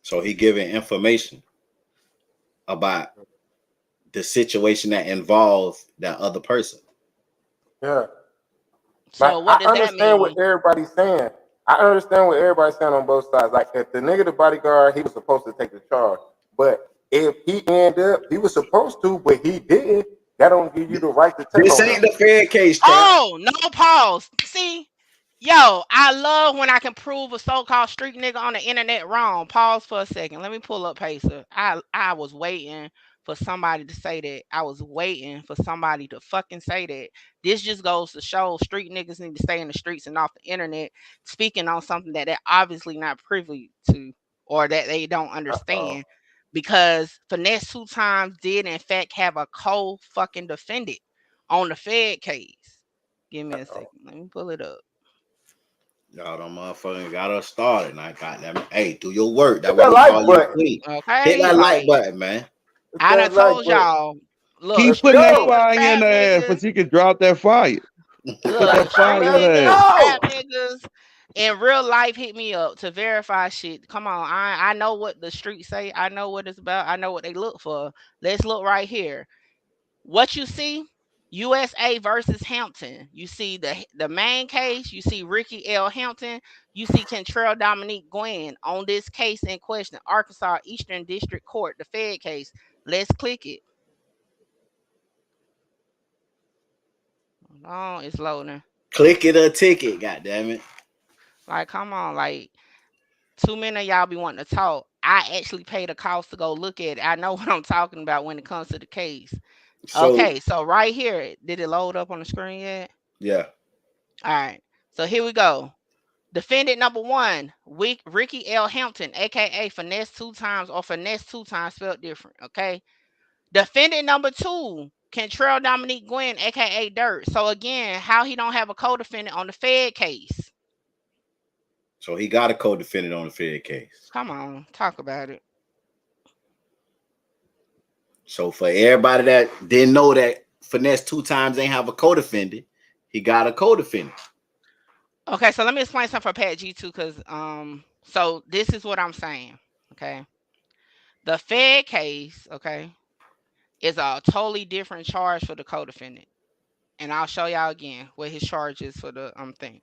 So he giving information about the situation that involves that other person. Yeah. Like So what I does that understand what mean? everybody's saying. I understand what everybody's saying on both sides. Like if the nigga the bodyguard, he was supposed to take the charge. But if he ended up, he was supposed to, but he didn't, that don't give you the right to tell This on ain't him. the fair case, trap. Oh, no pause. See, yo, I love when I can prove a so-called street nigga on the internet wrong. Pause for a second. Let me pull up Pacer. I was waiting for somebody to say that. I was waiting for somebody to fucking say that. This just goes to show street niggas need to stay in the streets and off the internet, speaking on something that they're obviously not privy to or that they don't Uh-oh. understand. Because Finesse two times did in fact have a co fucking defendant on the Fed case. Give me a Uh-oh. second. Let me pull it up. Y'all don't motherfucking got us started. I got that. Hey, do your work. Hit That's why that we like call you button. queen. Hit Okay, that like like button, man. Hit I done that like told button. y'all. Look, Let's Keep putting that street go. fire in trap there so niggas. she can drop that fire. Put Look, that fire street in Let's niggas, there. go. trap niggas in real life hit me up to verify shit. Come on, I know what the streets say. I know what it's about. I know what they look for. Let's look right here. What you see? USA versus Hampton. You see the main case. You see Ricky L. Hampton. You see Kentrell Dominique Gwen on this case in question, Arkansas Eastern District Court, the Fed case. Let's click it. Oh, it's loading. Click it or ticket. God damn it. Like, come on, like too many of y'all be wanting to talk. I actually paid a cost to go look at it. I know what I'm talking about when it comes to the case. So Okay, so right here, did it load up on the screen yet? yeah. All right. So here we go. Defendant number one, Ricky L. Hampton, aka Finesse two times or Finesse two times spelled different. Okay. Defendant number two, Kentrell Dominique Gwen, aka Dirt. So again, how he don't have a co-defendant on the Fed case? So he got a co-defendant on the Fed case. Come on, talk about it. So for everybody that didn't know that Finesse two times ain't have a co-defendant, he got a co-defendant. Okay, so let me explain something for Pat G2 because so this is what I'm saying. Okay. The Fed case, okay, is a totally different charge for the co-defendant. And I'll show y'all again what his charge is for the thing.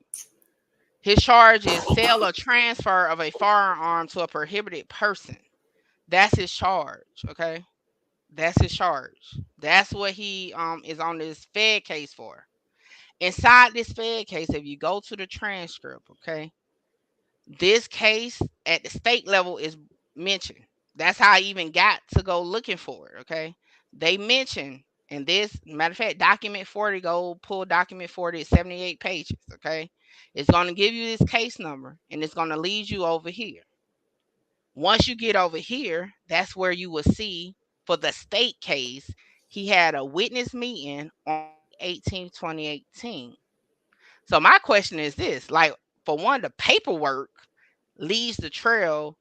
His charge is sale or transfer of a firearm to a prohibited person. That's his charge, okay? That's his charge. That's what he is on this Fed case for. Inside this Fed case, if you go to the transcript, okay, this case at the state level is mentioned. That's how I even got to go looking for it. Okay. They mention, and this matter of fact, document 40, go pull document 40, it's 78 pages. Okay. It's going to give you this case number and it's going to lead you over here. Once you get over here, that's where you will see for the state case, he had a witness meeting on 18th, 2018. So my question is this, like, for one, the paperwork leads the trail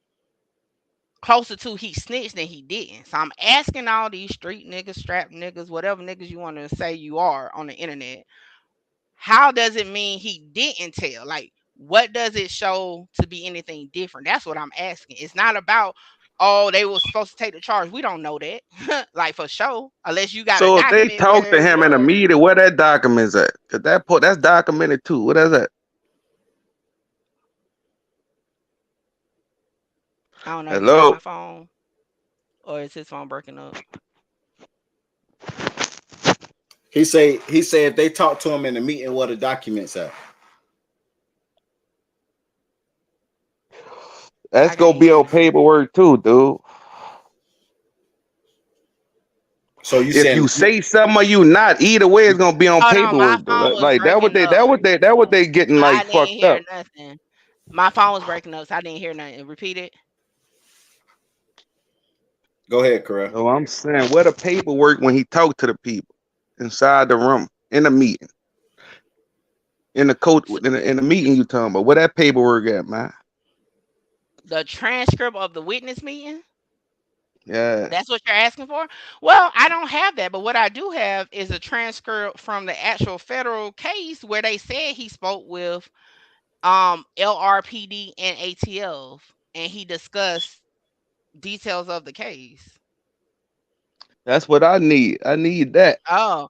closer to he snitched than he didn't. So I'm asking all these street niggas, strap niggas, whatever niggas you want to say you are on the internet, how does it mean he didn't tell? Like, what does it show to be anything different? That's what I'm asking. It's not about, oh, they were supposed to take the charge. We don't know that, like for sure, unless you got a So if they document talk where to it him in a was. meeting, where that document's at? Cause that's documented too. What is that? I don't know. You talking Hello. my phone, or is his phone breaking up? He said if they talk to him in the meeting, what the documents at? That's I can't gonna be hear on nothing. paperwork too, dude. So you If you saying say something or you not, either way, it's gonna be on Hold on, my paperwork though. phone was Like that what breaking they up. that what they getting I like didn't fucked hear up. nothing. My phone was breaking up, so I didn't hear nothing. Repeat it. go ahead, Correct. So I'm saying, where the paperwork when he talked to the people inside the room in the meeting, in the coach in the meeting you talking about? Where that paperwork at, man? The transcript of the witness meeting. Yeah, That's what you're asking for? Well, I don't have that, but what I do have is a transcript from the actual federal case where they said he spoke with LRPD and ATF and he discussed details of the case. that's what I need. I need that. Oh,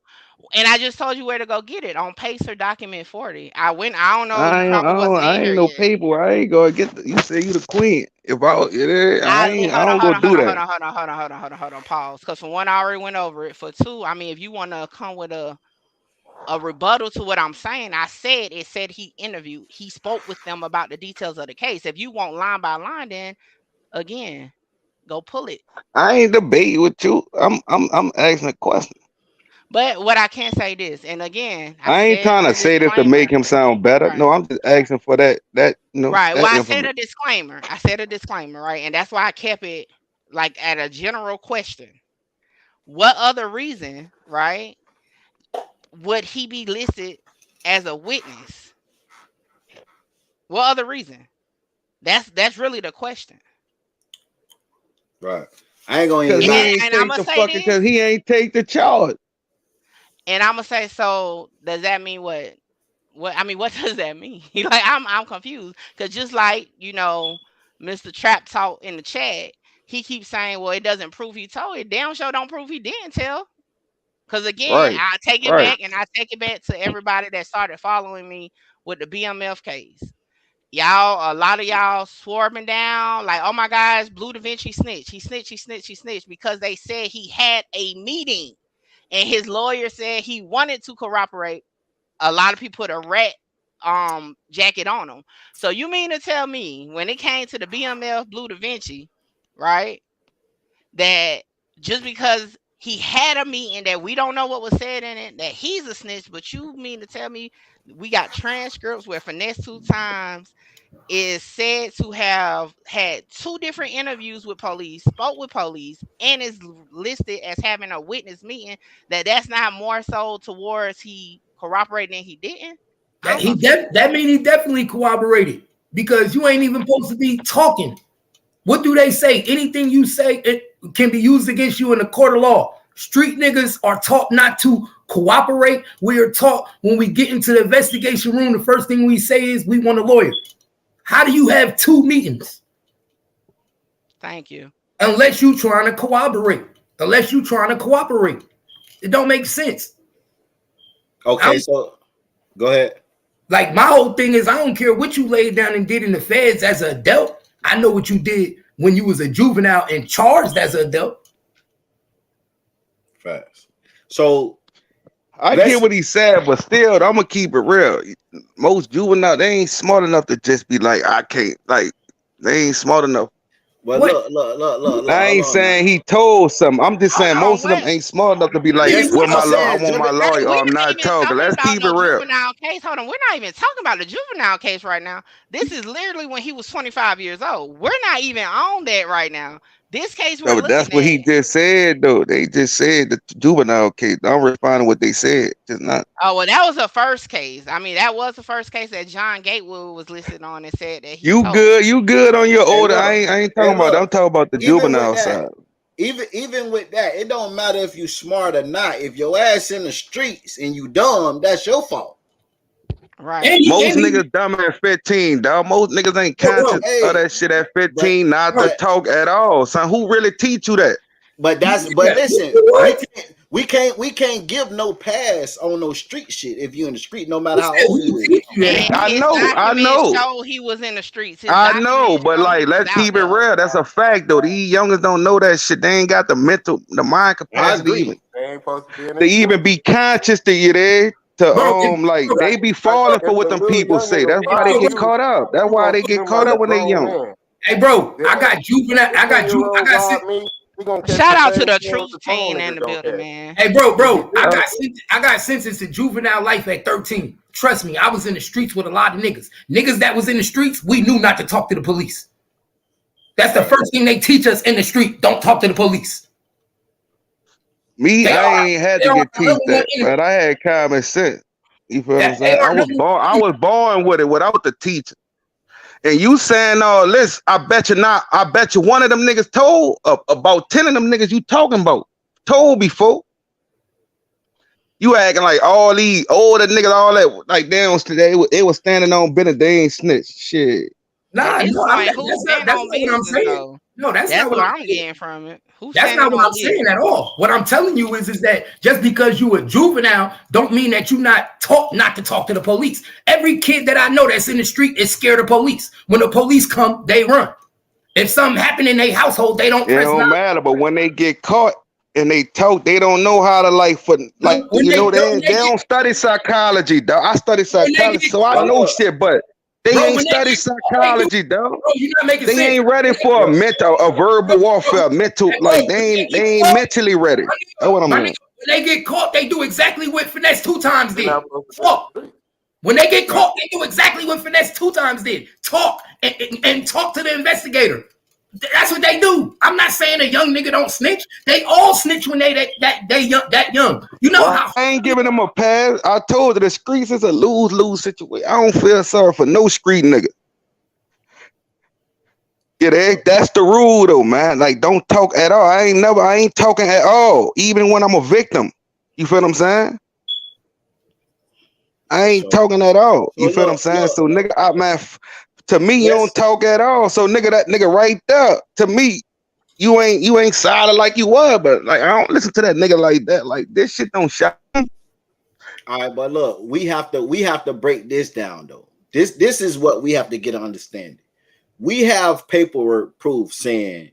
and I just told you where to go get it on Pacer document 40. I don't know, you probably wasn't I in here ain't no yet. paper. I ain't gonna get. You say you the queen. If I, yeah, I Hold on, don't hold go on, hold do on, hold that. on, hold on, hold on, hold on, hold on, hold on, pause. Because for one, I already went over it. For two, I mean, if you want to come with a rebuttal to what I'm saying, I said it said he spoke with them about the details of the case. If you want line by line, then again, go pull it. I ain't debating with you. I'm asking a question. But what I can say this, and again, I I ain't said trying to the say this to make disclaimer. him sound better. Right, No, I'm just asking for that right. Well, that I said information. a disclaimer. I said a disclaimer, right? And that's why I kept it like at a general question. What other reason, right, would he be listed as a witness? What other reason? That's really the question. Right. I ain't gonna Cause even he lie. ain't And I'm take gonna the say fucking. this, Cause he ain't take the charge. and I'm gonna say, so does that mean what? What I mean, what does that mean? Like I'm confused because just like Mr. Trap Talk in the chat, he keeps saying, well, it doesn't prove he told it. Damn sure don't prove he didn't tell. Because again, Right, I take it right. back and I take it back to everybody that started following me with the BMF case. Y'all, a lot of y'all swore him down, like, oh my gosh, Blue Da Vinci snitched. He snitched, he snitched, he snitched because they said he had a meeting and his lawyer said he wanted to corroborate. A lot of people put a rat jacket on him. So you mean to tell me when it came to the BMF Blue Da Vinci, right, that just because he had a meeting that we don't know what was said in it, that he's a snitch, but you mean to tell me we got transcripts where Finesse Two Times is said to have had two different interviews with police, spoke with police, and is listed as having a witness meeting, that's not more so towards he cooperated and he didn't? I'm confused. That mean he definitely cooperated because you ain't even supposed to be talking. What do they say? Anything you say, it can be used against you in the court of law. Street niggas are taught not to cooperate. We are taught when we get into the investigation room, the first thing we say is we want a lawyer. How do you have two meetings? Thank you. Unless you trying to cooperate. Unless you trying to cooperate. It don't make sense. Okay, so go ahead. Like my whole thing is I don't care what you laid down and did in the feds as an adult. I know what you did when you was a juvenile and charged as an adult. Facts. So I get what he said, but still, I'm gonna keep it real. Most juvenile, they ain't smart enough to just be like, I can't. Like, they ain't smart enough. well, What? look. I Hold ain't on now. saying he told something. I'm just saying Hold on, most of them what? ain't smart enough to be like, Yes, well, I'm I saying want my Hey, lawyer or we're I'm not not even talking. talking Let's about keep it no real. juvenile case. Hold on, we're not even talking about the juvenile case right now. This is literally when he was 25 years old. We're not even on that right now. This case No, we're but that's looking what he at. just said, though. They just said the juvenile case. I'm responding what they said. Just not. Oh, well, that was the first case. I mean, that was the first case that John Gatewood was listed on and said that he You told. good? You good on your Hey, older? look. I ain't Hey, talking about that. I'm look. talking about the Even with juvenile that, side. even with that, it don't matter if you smart or not. If your ass in the streets and you dumb, that's your fault. Right. And Most niggas dumb at 15, dog. Most niggas ain't conscious of that shit at 15, not to talk at all. Son, who really teach you that? But listen, we can't give no pass on no street shit if you in the street, no matter how old you is. And I his know. documents show he was in the streets. His I know, documents but show like, he was let's out keep it there. real. That's a fact, though. These youngers don't know that shit. They ain't got the mind capacity even They ain't supposed to be in to even be conscious to you there. To Bro, they be falling for what them people say. That's why they get caught up. That's why they get caught up when they young. Hey, bro, I got juvenile. I got Shout out to the truth team in the building, man. Hey, bro, I got sentenced to juvenile life at 13. Trust me, I was in the streets with a lot of niggas. Niggas that was in the streets, we knew not to talk to the police. That's the first thing they teach us in the street. Don't talk to the police. I ain't had to get teach that, but I had common sense. You feel what I'm saying? I was born with it without the teacher. And you saying all this, I bet you not. I bet you one of them niggas told about 10 of them niggas you talking about. Told before. You acting like all these older niggas, all that, like they was standing on business, they ain't snitch. Shit. Nah, that's no, not what I'm saying. No, that's not what I'm getting from it. That's not what I'm saying at all. What I'm telling you is that just because you a juvenile don't mean that you not to talk to the police. Every kid that I know that's in the street is scared of police. When the police come, they run. If something happened in their household, they don't. It don't matter. But when they get caught and they talk, they don't know how to they don't study psychology, dog. I study psychology, so I know shit, but. They ain't study psychology, dog. They ain't ready for a verbal warfare, mental. Like they ain't mentally ready. That's what I'm saying. When they get caught, they do exactly what Finesse 2 times did. Fuck. When they get caught, they do exactly what Finesse 2 times did. Talk and talk to the investigator. That's what they do. I'm not saying a young nigga don't snitch. They all snitch when they that young. You know how I ain't giving them a pass. I told you the streets is a lose-lose situation. I don't feel sorry for no street nigga. Yeah, that's the rule though, man. Like, don't talk at all. I ain't talking at all, even when I'm a victim. You feel what I'm saying? I ain't talking at all. You feel what I'm saying? So nigga, man. To me, you don't talk at all. So that nigga right there, to me, you ain't solid like you were, but like I don't listen to that nigga like that. Like this shit don't shock me. All right, but look, we have to break this down though. This is what we have to get an understanding. We have paperwork proof saying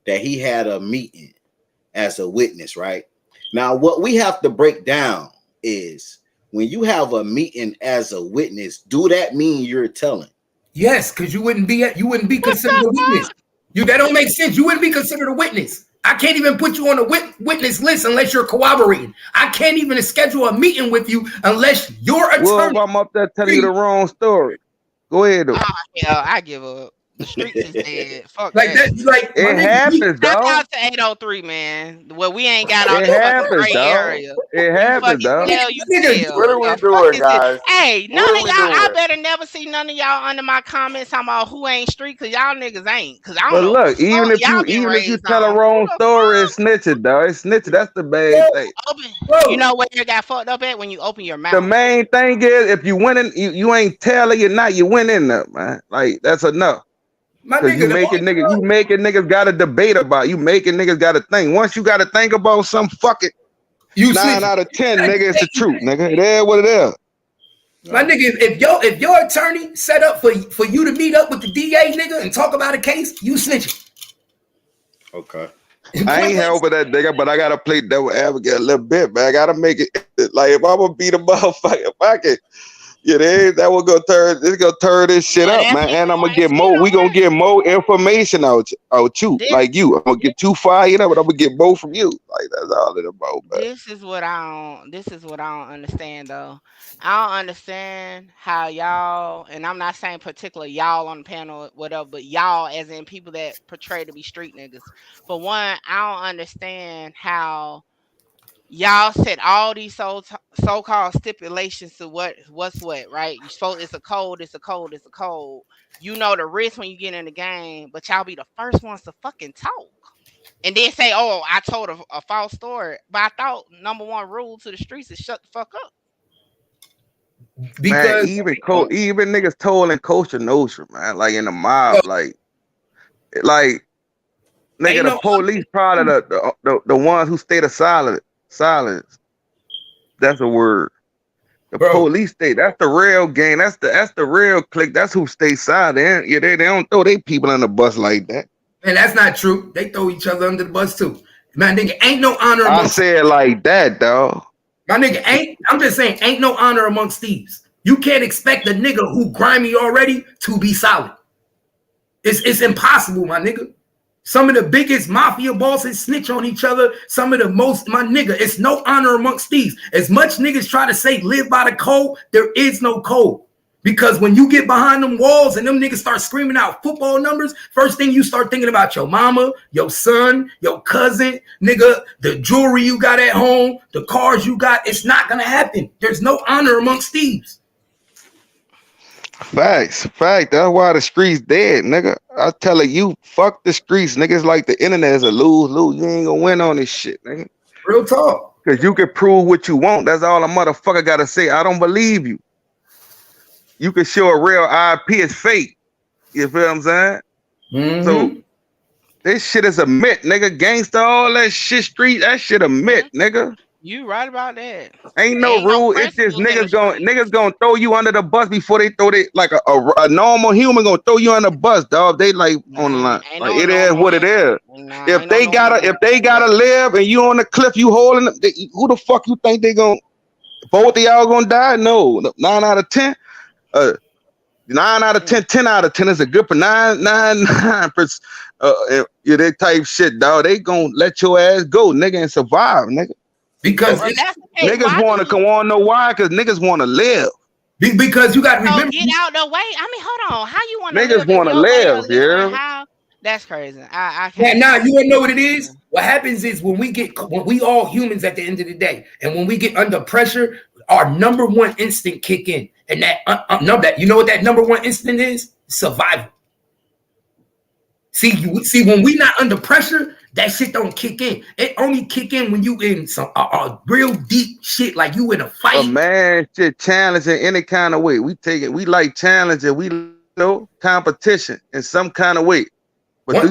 that he had a meeting as a witness, right? Now, what we have to break down is when you have a meeting as a witness, do that mean you're telling? Yes, because you wouldn't be considered a witness. That don't make sense. You wouldn't be considered a witness. I can't even put you on a witness list unless you're cooperating. I can't even schedule a meeting with you unless your attorney. Well, I'm up there telling you the wrong story. Go ahead, though. Hell, I give up. The streets is dead. Fuck like that. Like it happens, dog. Shout out to 803, man. Well, we ain't got all the gray area. It happens, dog. What are we doing, guys? Hey, none of y'all. I better never see none of y'all under my comments talking about who ain't street, because y'all niggas ain't. Because I don't know. Look, even if you tell a wrong story, it's snitching, dog. It's snitching. That's the bad thing. You know where you got fucked up at? When you open your mouth. The main thing is if you win in, you ain't telling you not. You win in there, man. Like that's enough. Because you making niggas got to debate about. You making niggas got to think. Once you got to think about something, fuck it. 9 out of 10, nigga, it's the truth, nigga. It is what it is. My nigga, if your attorney set up for you to meet up with the DA, nigga, and talk about a case, you snitching. Okay. I ain't helping that nigga, but I gotta play devil advocate a little bit, man. I gotta make it like if I'm gonna beat a motherfucker, if I can. Yeah, that will go turn. It's gonna turn this shit up, man. And I'm gonna get more. We gonna get more information out you, like you. I'm gonna get too fired up, but I'm gonna get more from you. Like that's all it about, man. This is what I don't understand though. I don't understand how y'all, and I'm not saying particular y'all on the panel or whatever, but y'all as in people that portray to be street niggas. For one, I don't understand how y'all set all these so-called stipulations to what's what, right? You supposed it's a code. You know the risk when you get in the game, but y'all be the first ones to fucking talk. And then say, oh, I told a false story. But I thought number one rule to the streets is shut the fuck up. Man, because even niggas told in Costa Nostra, man, like in the mob, like nigga, ain't the no police probably the ones who stayed silence. That's a word. The bro. police stay. That's the real gang. That's the real clique. That's who stay silent. They don't throw their people on the bus like that. And that's not true. They throw each other under the bus too. Man, nigga, ain't no honor I amongst said like that, dog. my nigga. I'm just saying, ain't no honor amongst thieves. You can't expect a nigga who grimy already to be solid. It's impossible, my nigga. Some of the biggest mafia bosses snitch on each other. Some of the most, my nigga, it's no honor amongst thieves. As much niggas try to say live by the code, there is no code. Because when you get behind them walls and them niggas start screaming out football numbers, first thing you start thinking about your mama, your son, your cousin, nigga, the jewelry you got at home, the cars you got. It's not gonna happen. There's no honor amongst thieves. Facts. That's why the streets dead, nigga. I tell you, fuck the streets, nigga. It's like the internet is a lose. You ain't gonna win on this shit, nigga. Real talk. Cause you can prove what you want. That's all a motherfucker gotta say. I don't believe you. You can show a real IP is fake. You feel what I'm saying? Mm-hmm. So this shit is a myth, nigga. Gangsta, all that shit, street, that shit a myth, nigga. You right about that. Ain't no rule. It's just niggas gonna throw you under the bus before they throw it like a normal human gonna throw you under the bus, dog. They like on the line. Like it is what it is. If they gotta live and you on the cliff, you holding them, who the fuck you think they gonna both of y'all gonna die? No, 9 out of 10. 9 out of 10, 10 out of 10 is a good for 9. That type shit, dog. They gonna let your ass go, nigga, and survive, nigga. Because niggas want to come on, know why? Because niggas want to live. Because you got to remember. Get out the way. I mean, hold on. How you want to live? Niggas want to live, yeah. How? That's crazy. I can't. Now you wanna know what it is? What happens is when we all humans at the end of the day, and when we get under pressure, our number one instinct kick in, and that you know what that number one instinct is? Survival. See, when we not under pressure, that shit don't kick in. It only kick in when you in some real deep shit, like you in a fight. A man shit challenge in any kind of way. We take it. We like challenging. We know competition in some kind of way. But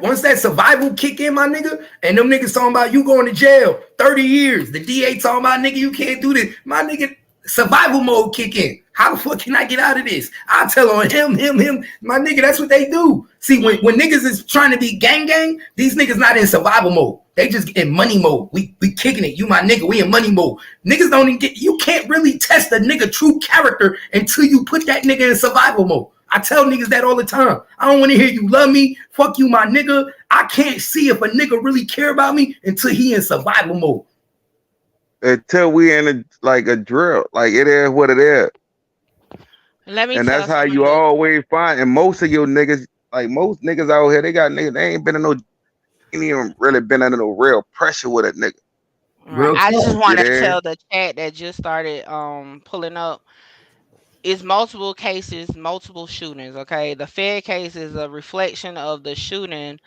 once that survival kick in, my nigga, and them niggas talking about you going to jail 30 years. The DA talking about, nigga, you can't do this. My nigga, survival mode kick in. How the fuck can I get out of this? I'll tell on him. My nigga, that's what they do. See, when niggas is trying to be gang, these niggas not in survival mode. They just in money mode. We kicking it. You my nigga, we in money mode. Niggas don't even you can't really test a nigga true character until you put that nigga in survival mode. I tell niggas that all the time. I don't want to hear you love me. Fuck you, my nigga. I can't see if a nigga really care about me until he in survival mode. Until we in a drill. Like it is what it is. And that's how you always find. And most of your niggas, like most niggas out here, they ain't even really been under no real pressure with a nigga. Right. I just want to tell the chat that just started pulling up. It's multiple cases, multiple shootings. Okay, the Fed case is a reflection of the shooting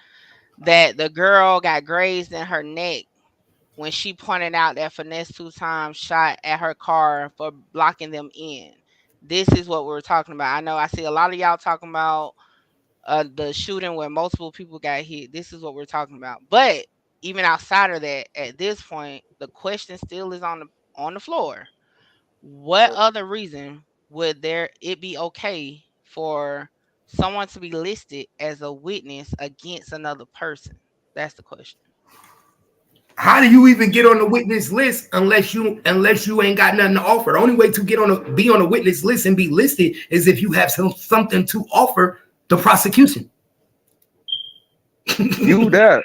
that the girl got grazed in her neck when she pointed out that Finesse 2 times shot at her car for blocking them in. This is what we're talking about. I know I see a lot of y'all talking about the shooting where multiple people got hit. This is what we're talking about. But even outside of that, at this point, the question still is on the floor. What other reason would it be okay for someone to be listed as a witness against another person? That's the question. How do you even get on the witness list unless you ain't got nothing to offer? The only way to be on a witness list and be listed is if you have something to offer the prosecution. You that.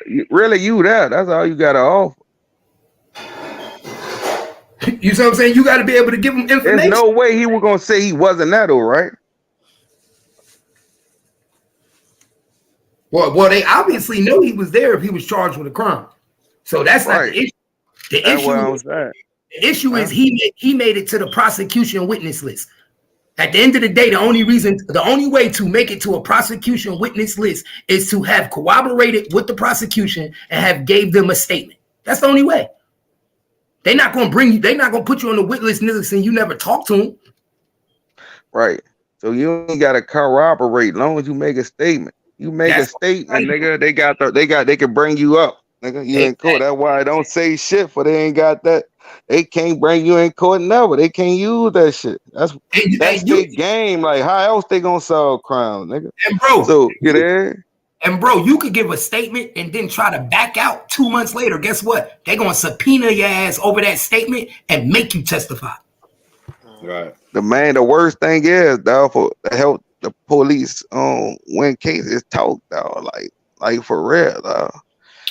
That's all you got to offer. You see what I'm saying? You got to be able to give them information. There's no way he was going to say he wasn't that, though, right? Well, they obviously know he was there if he was charged with a crime. So that's not the issue. The issue is he made it to the prosecution witness list. At the end of the day, the only way to make it to a prosecution witness list is to have cooperated with the prosecution and have gave them a statement. That's the only way. They not gonna bring you. They not gonna put you on the witness list and you never talk to them. Right. So you ain't gotta corroborate. As long as you make a statement. You make a statement, nigga. They can bring you up, nigga. You in court. That's why I don't say shit. For they ain't got that. They can't bring you in court never. They can't use that shit. That's their game. Like how else they gonna solve crime, nigga? And bro, so you there? And bro, you could give a statement and then try to back out 2 months later. Guess what? They're gonna subpoena your ass over that statement and make you testify. Right. The worst thing is, dog, for to help the police win cases talk, dog. Like for real, dog.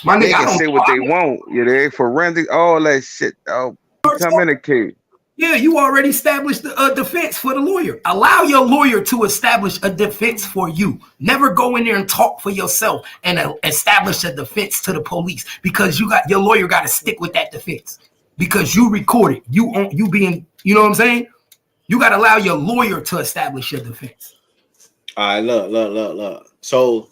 My nigga, they can say what they want. Yeah, they forensic, all that shit, dog. Come in the case. Yeah, you already established a defense for the lawyer. Allow your lawyer to establish a defense for you. Never go in there and talk for yourself and establish a defense to the police because your lawyer got to stick with that defense because you recorded. You being, you know what I'm saying? You got to allow your lawyer to establish your defense. All right, look. So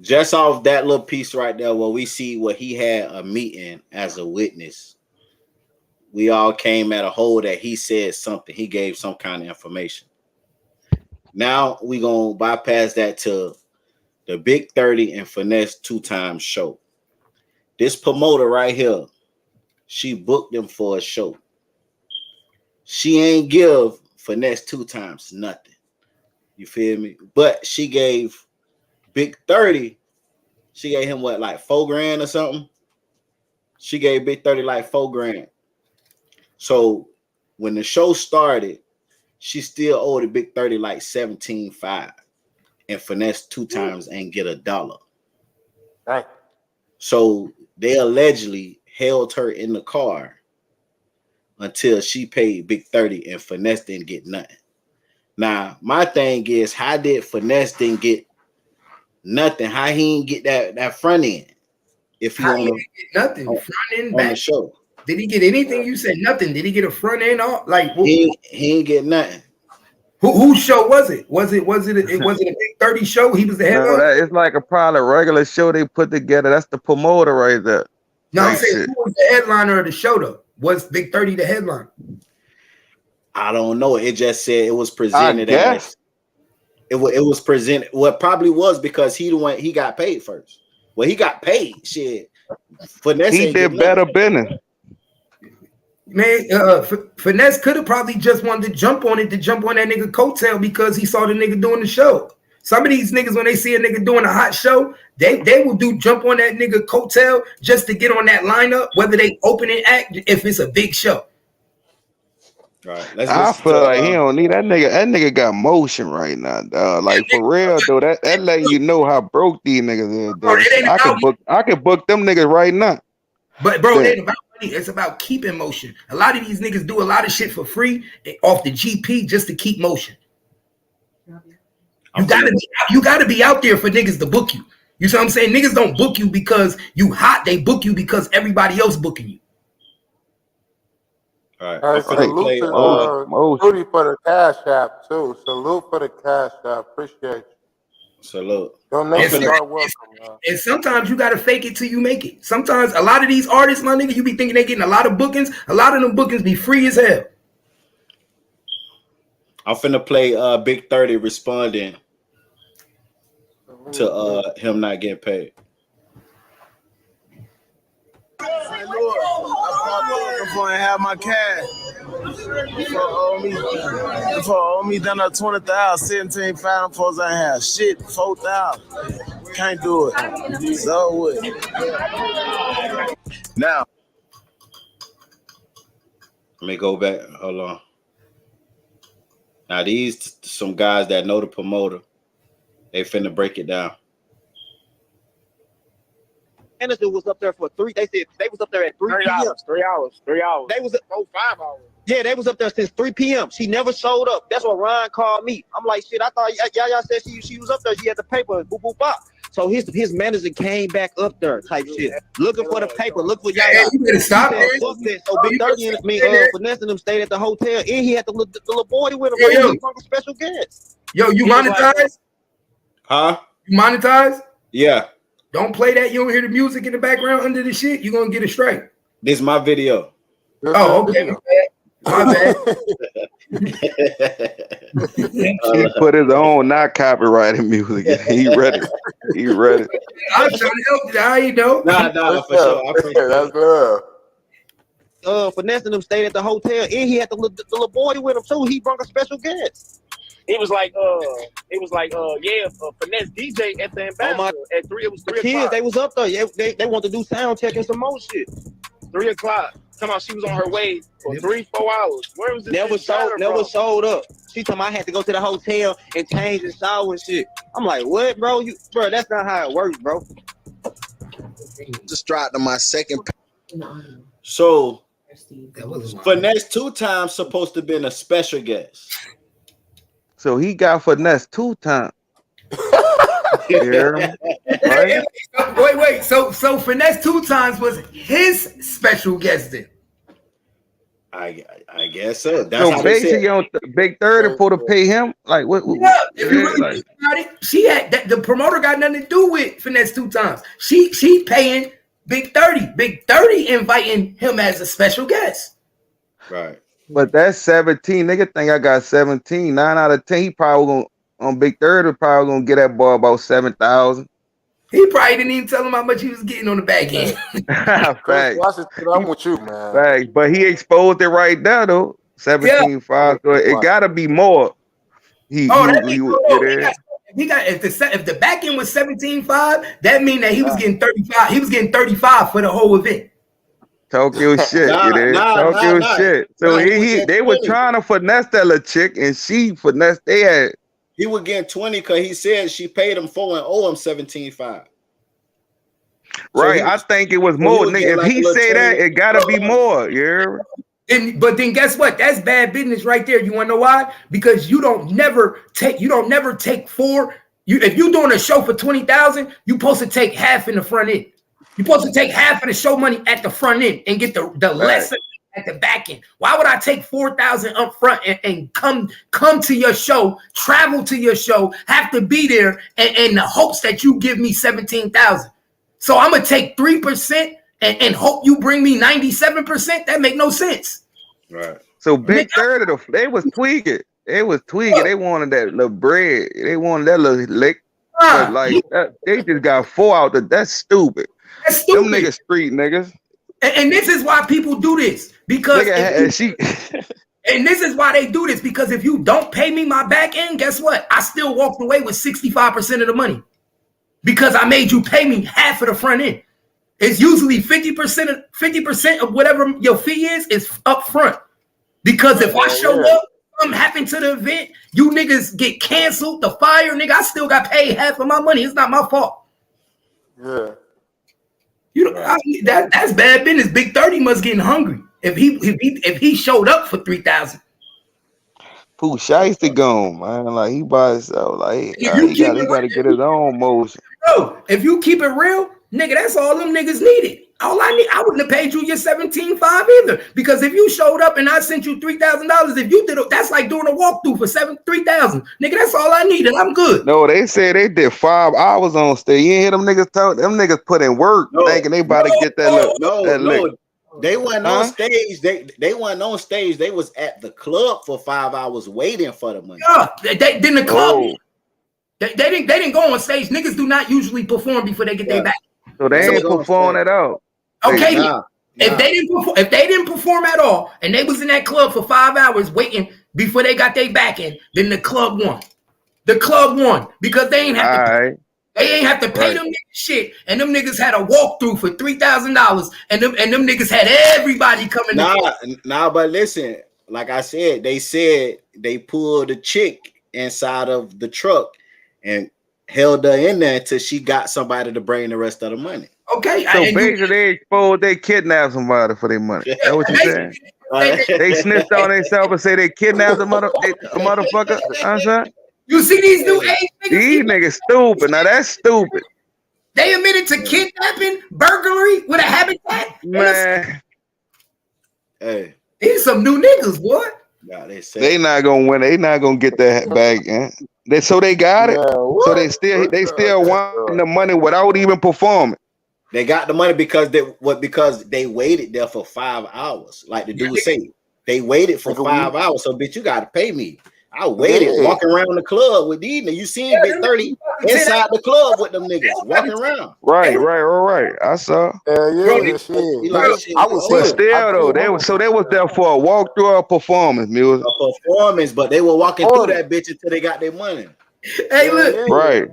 just off that little piece right there, where we see where he had a meeting as a witness. We all came at a hold that he said something. He gave some kind of information. Now we gonna bypass that to the Big 30 and Finesse 2 times show. This promoter right here, she booked him for a show. She ain't give Finesse 2 times nothing. You feel me? But she gave Big 30. She gave him what, like $4,000 or something? She gave Big 30 like $4,000. So when the show started, she still owed the Big 30 like $17,500 and Finesse 2 times and get $1. Right. So they allegedly held her in the car until she paid Big 30 and Finesse didn't get nothing. Now, my thing is, how did Finesse didn't get nothing? How he didn't get that front end? If he didn't get nothing, front end, on back the show. Did he get anything? You said nothing. Did he get a front end off? Like he ain't get nothing. Whose show was it? Was it a Big 30 show? He was the headliner. No, it's like a probably regular show they put together. That's the promoter right there. No, I'm saying who was the headliner of the show though? Was Big 30 the headliner? I don't know. It just said it was presented as it was presented. What probably was because he got paid first. Well, he got paid. Shit. Finesse he did better business. Man, Finesse could have probably just wanted to jump on that nigga coattail because he saw the nigga doing the show. Some of these niggas, when they see a nigga doing a hot show, they will jump on that nigga coattail just to get on that lineup, whether they open and act if it's a big show. Right. I feel like he don't need that nigga. That nigga got motion right now, dog. Like for real though, that letting you know how broke these niggas is. Bro, I could book them niggas right now. But bro, it ain't about money. It's about keeping motion. A lot of these niggas do a lot of shit for free off the GP just to keep motion. You gotta be out there for niggas to book you. You see what I'm saying? Niggas don't book you because you hot. They book you because everybody else booking you. All right. Salute to Rudy for the cash app too. Salute for the cash app. Appreciate you. Salute. Donations are welcome. And sometimes you gotta fake it till you make it. Sometimes a lot of these artists, my nigga, you be thinking they getting a lot of bookings. A lot of them bookings be free as hell. I'm finna play Big 30 responding to him not getting paid. Hey, Lord, I before I have my cash. Before owe me done up 20,000, 17,500 folks I have. Shit, 4,000. Can't do it. So what? Now. Let me go back. Hold on. Now these some guys that know the promoter. They finna break it down. Anderson was up there for 3. They said they was up there at 3 p.m. 3 hours. They was 5 hours. Yeah, they was up there since 3 p.m. She never showed up. That's what Ryan called me. I'm like, shit. I thought y'all said she was up there. She had the paper. Boop boop bop. So his manager came back up there, type shit, looking for the paper. Look for y'all. You better stop it. So Big 30 and Finesse them stayed at the hotel, and he had the little boy with him. A special guest. Yo, you monetize? Huh? You monetize? Yeah. Don't play that. You don't hear the music in the background under the shit. You're gonna get a strike. This is my video. Oh, okay. My bad. He put his own not copyrighted music. He read it. He read it. I'm trying to help you. How you know? Nah, for sure. I appreciate That's it. love. Finessing them, stayed at the hotel, and he had the little boy with him too. He brought a special guest. It was like, finesse DJ at the Ambassador at 3. It was 3 Kids, o'clock. they was up there. Yeah, they wanted to do sound check and some more shit. 3 o'clock. Come on, she was on her way for 3-4 hours. Where was this? Never showed up. She told me I had to go to the hotel and change and shower and shit. I'm like, what, bro? Bro, that's not how it works, bro. Just dropped to my second. So That was Finesse 2 times supposed to been a special guest. So he got finesse 2 times. Yeah. Right? Wait. So Finesse 2 times was his special guest then. I guess so. That's So how they said. basically, on Big 30 for to pay him. Like what? Yeah, if you really like, think about it, she had the promoter got nothing to do with Finesse 2 times. She paying Big 30. Big 30 inviting him as a special guest. Right. but that's 17. Nigga think I got 17. 9 out of 10. He probably gonna on Big 30 probably gonna get that boy about 7,000. He probably didn't even tell him how much he was getting on the back end. Facts. I'm with you, man. Facts. But he exposed it right there though. 17.5. So it gotta be more. He got if the back end was 17.5, that mean that he was getting 35. He was getting 35 for the whole event. Talk your shit, talk your shit. So they were trying to finesse that little chick, and she finessed. They had. He was getting 20 because he said she paid him 4 and owe him 17.5. Right, I think it was more. Nigga, if he say that, it gotta be more. Yeah. But then guess what? That's bad business right there. You want to know why? Because you don't never take 4. If you're doing a show for 20,000, you're supposed to take half in the front end. You're supposed to take half of the show money at the front end and get the lesson at the back end. Why would I take 4,000 up front and come to your show, travel to your show, have to be there and the hopes that you give me 17,000? So I'm gonna take 3% and hope you bring me 97%. That make no sense. Right. So Big 30, they was tweaking. They was tweaking. They wanted that little bread. They wanted that little lick. But like they just got 4 out there. That's stupid. That's stupid. Them niggas street niggas. And this is why people do this. Because and this is why they do this. Because if you don't pay me my back end, guess what? I still walked away with 65% of the money. Because I made you pay me half of the front end. It's usually 50% of whatever your fee is up front. Because if I show up, something happened to the event, you niggas get canceled, the fire, nigga, I still got paid half of my money. It's not my fault. Yeah. You know, that's bad business. Big 30 must getting hungry. If he showed up for 3,000. Pooh Shiesty gone, man. Like he by himself. Like he gotta get his own motion. Bro, if you keep it real, nigga, that's all them niggas needed. All I need, I wouldn't have paid you your 17.5 either. Because if you showed up and I sent you $3,000, if you did that's like doing a walkthrough for 3,000. Nigga, that's all I needed. I'm good. No, they said they did 5 hours on stage. You ain't hear them niggas talk? Them niggas put in work thinking they about to get that look. No. They weren't on stage. They weren't on stage. They was at the club for 5 hours waiting for the money. Yeah, then the club. They didn't go on stage. Niggas do not usually perform before they get their back. So they ain't performing at all. Okay, if they didn't perform at all, and they was in that club for 5 hours waiting before they got their back in, then the club won. The club won because they ain't have to pay them niggas shit, and them niggas had a walkthrough for $3,000, and them niggas had everybody coming. But listen, like I said they pulled a chick inside of the truck and held her in there until she got somebody to bring the rest of the money. Okay, so basically they exposed they kidnapped somebody for their money. That's what you saying? They snitched on themselves and say they kidnapped a motherfucker. You see these new age niggas? These niggas stupid. Now that's stupid. They admitted to kidnapping, burglary with a habitat. Man, hey, these some new niggas, boy. Nah, they not gonna win. They not gonna get that back. So they got it. So they still wanting the money without even performing. They got the money because they waited there for 5 hours. Like the dude say, they waited for 5 hours. So bitch, you gotta pay me. I waited, walking around the club with these niggas. You seen Big 30 inside the club with them niggas walking around. Right. I saw. I was But still though, they was there for a walkthrough or a performance, music. A performance, but they were walking through that bitch until they got their money. Hey, look. Right.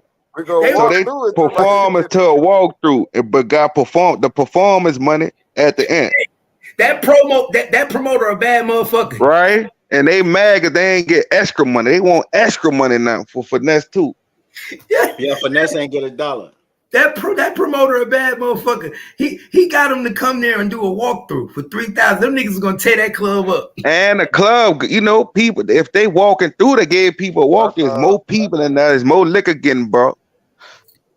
So they performance to a walkthrough, but got the performance money at the end. That promoter a bad motherfucker. Right? And they mad because they ain't get extra money. They want extra money now for finesse too. Yeah, finesse ain't get $1. That promoter a bad motherfucker. He got him to come there and do a walkthrough for 3,000. Them niggas gonna tear that club up. And the club, you know, people, if they walking through, they gave people a walk. There's more people than that. There's more liquor getting brought.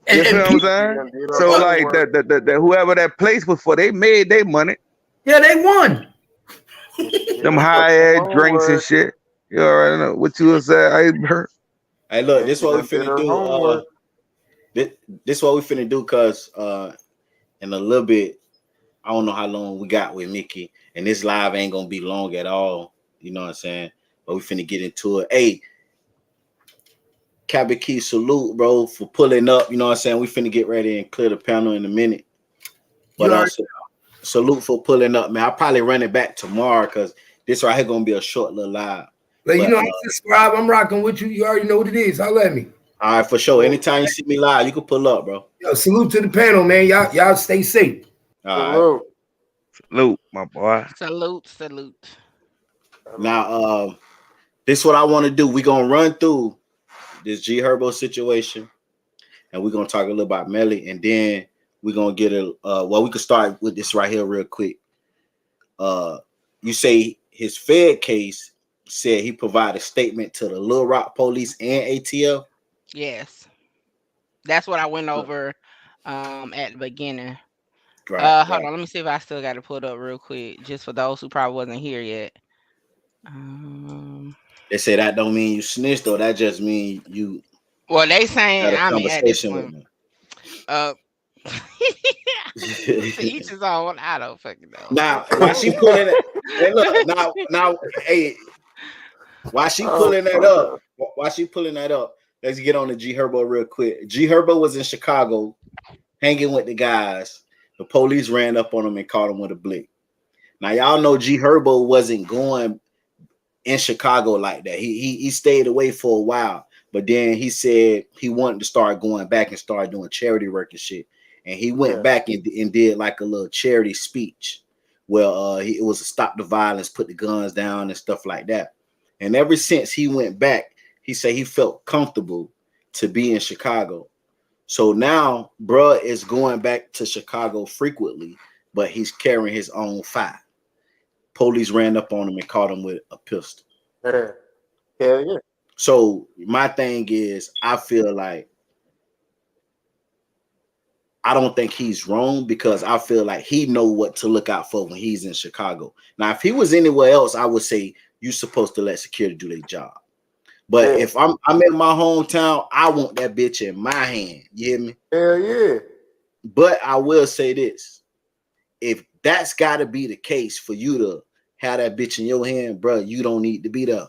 You know what I'm saying? So like the whoever that place was for, they made their money. Yeah, they won. Them high-end drinks and shit. You already know what you was saying, Iceberg. Hey, look, this is what we finna do. This is what we finna do, cause in a little bit, I don't know how long we got with Mickey, and this live ain't gonna be long at all. You know what I'm saying? But we finna get into it. Hey, Cabby Key, salute, bro, for pulling up. You know what I'm saying? We finna get ready and clear the panel in a minute. But salute for pulling up, man. I'll probably run it back tomorrow because this right here gonna be a short little live. But you know, I'm subscribed. I'm rocking with you. You already know what it is. Holla at me. All right, for sure. Anytime you see me live, you can pull up, bro. Yo, salute to the panel, man. Y'all stay safe. All right. Salute, my boy. Salute. Now, this is what I want to do. We're gonna run through this G Herbo situation, and we're gonna talk a little about Melly, and then we're gonna get we can start with this right here real quick. You say his Fed case said he provided a statement to the Little Rock police and ATL. Yes, that's what I went over at the beginning. Right, hold on, let me see if I still got it pulled up real quick, just for those who probably wasn't here yet. They say that don't mean you snitched, or that just mean you. Well, they saying I'm at this with point. Each is on. I don't fucking know. Now, why she pulling it? Hey, look, now, hey, why she pulling that up? Why she pulling that up? Let's get on to G Herbo real quick. G Herbo was in Chicago, hanging with the guys. The police ran up on him and caught him with a blick. Now, y'all know G Herbo wasn't going in Chicago like that. He stayed away for a while, but then he said he wanted to start going back and start doing charity work and shit. And he went back and did like a little charity speech where it was to stop the violence, put the guns down and stuff like that. And ever since he went back, he said he felt comfortable to be in Chicago. So now bruh is going back to Chicago frequently, but he's carrying his own fire. Police ran up on him and caught him with a pistol. Hell yeah. So my thing is, I feel like I don't think he's wrong because I feel like he know what to look out for when he's in Chicago. Now, if he was anywhere else, I would say you're supposed to let security do their job. But if I'm in my hometown, I want that bitch in my hand. You hear me? Hell yeah. But I will say this. If that's got to be the case for you to have that bitch in your hand, bro, you don't need to be there.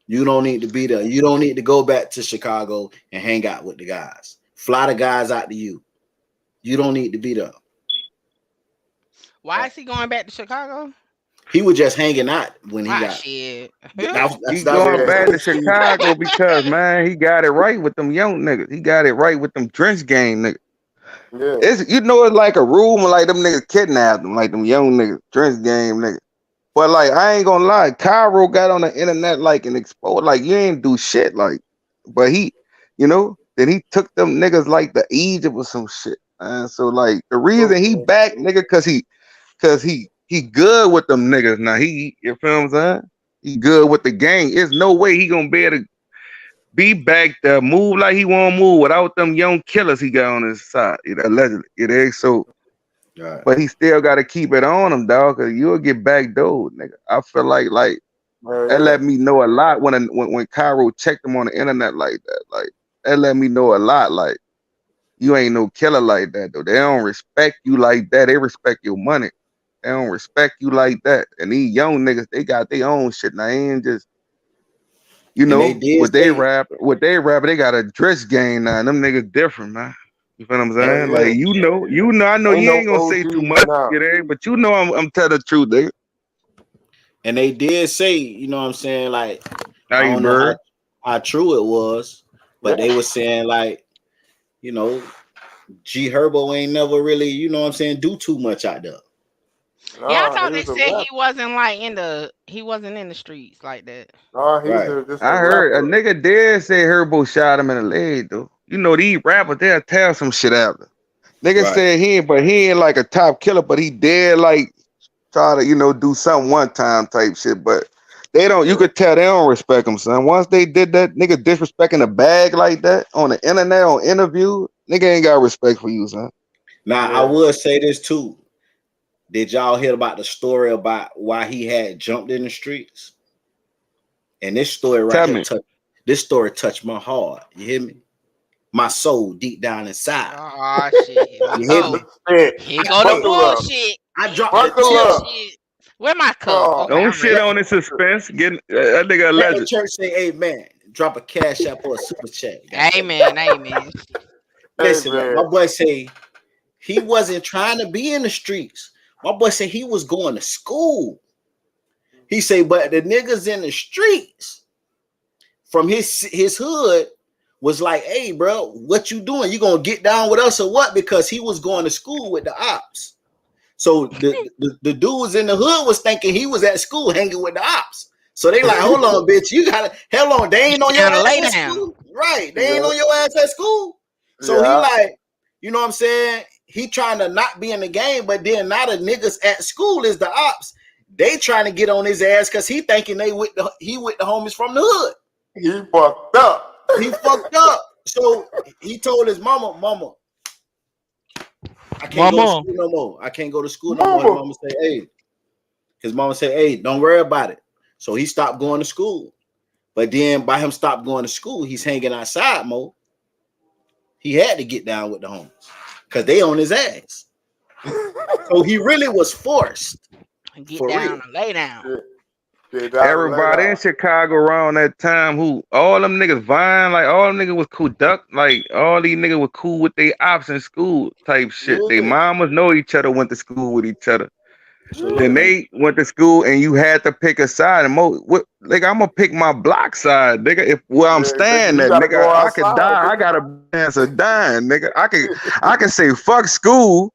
You don't need to be there. You don't need to go back to Chicago and hang out with the guys. Fly the guys out to you. You don't need to be there. Why is he going back to Chicago? He was just hanging out when he got shit. He's going back to Chicago because, man, he got it right with them young niggas. He got it right with them drench gang niggas. Yeah. It's like a room like them niggas kidnapped them, like them young niggas, drench gang niggas. But like I ain't gonna lie, Cairo got on the internet like and exposed like you ain't do shit like, but he, then he took them niggas like the Egypt or some shit. And so like the reason he back nigga cause he good with them niggas now. You feel what I'm saying? He good with the gang. There's no way he gonna be able to be back there, move like he wanna move without them young killers he got on his side. Allegedly. It is so. Right. But he still got to keep it on him, dog, because you'll get backdoored, nigga. I feel like that let me know a lot when Cairo checked him on the internet like that. Like that let me know a lot. Like you ain't no killer like that though. They don't respect you like that. They respect your money. They don't respect you like that. And these young niggas, they got their own shit. Now they ain't just, you And they know, did what they say, rap, they got a dress game now. Them niggas different, man. You feel what I'm and, Hell saying? yeah. Like I know Ain't you no ain't gonna say too OGs much, now. you know, but you know I'm telling the truth, nigga. and they did say, you know what I'm saying, like, I don't know Iceberg. how true it was, but Yeah. they were saying like, you know, G Herbo ain't never really, you know what I'm saying, do too much out there. Yeah, I Nah, thought he they was a said rapper. he wasn't in the streets like that. Nah, he's Right. just a I heard a rapper. nigga did say Herbo shot him in the leg, though. You know, these rappers, they'll tell some shit after. Nigga Right. said he ain't like a top killer, but he did like try to, you know, do something one time type shit. But they don't, you Yeah. could tell they don't respect him, son. Once they did that, nigga disrespecting the bag like that on the internet, on interview, nigga ain't got respect for you, son. Now I Yeah. would say this too. Did y'all hear about the story about why he had jumped in the streets? And this story right Tell here me. touched my heart. You hear me? My soul deep down inside. Oh shit, here we You hear go. me? Shit. Here go the Buckle up. bullshit. I dropped the Buckle tip. up. Shit. Where my cup? Oh. Okay, Don't I'm shit ready. on the suspense. Get that nigga a Let the legend. church say amen. Drop a cash app or a super chat. Amen, amen. Hey Listen, man. my boy say he wasn't trying to be in the streets. My boy said he was going to school. He say, but the niggas in the streets from his hood was like, hey, bro, what you doing? You gonna get down with us or what? Because he was going to school with the ops. So the dudes in the hood was thinking he was at school hanging with the ops. So they like, hold on, bitch, you gotta hell on. They ain't on Get your down and ass lay at down. school, right? They ain't Yeah. on your ass at school. So he Yeah. like, you know what I'm saying? He trying to not be in the game, but then now the niggas at school is the ops. They trying to get on his ass because he thinking he with the homies from the hood. He fucked up. He fucked up. So he told his mama, I can't go to Mama. school no more. I can't go to school no more. His mama say, hey, don't worry about it. So he stopped going to school. But then by him stop going to school, he's hanging outside more. He had to get down with the homies because they on his ass. So he really was forced. Get For real. down and lay down. Yeah, that Everybody in Chicago around that time, who all them niggas vying, like all them niggas was cool duck, like all these niggas were cool with their ops in school type shit. They Yeah. mamas know each other, went to school with each other. So Yeah. look, Then man. they went to school and you had to pick a side. And like I'm gonna pick my block side, nigga. If where I'm Yeah, standing you at, gotta go nigga, I could outside. die. I got a chance of dying, nigga. I can say fuck school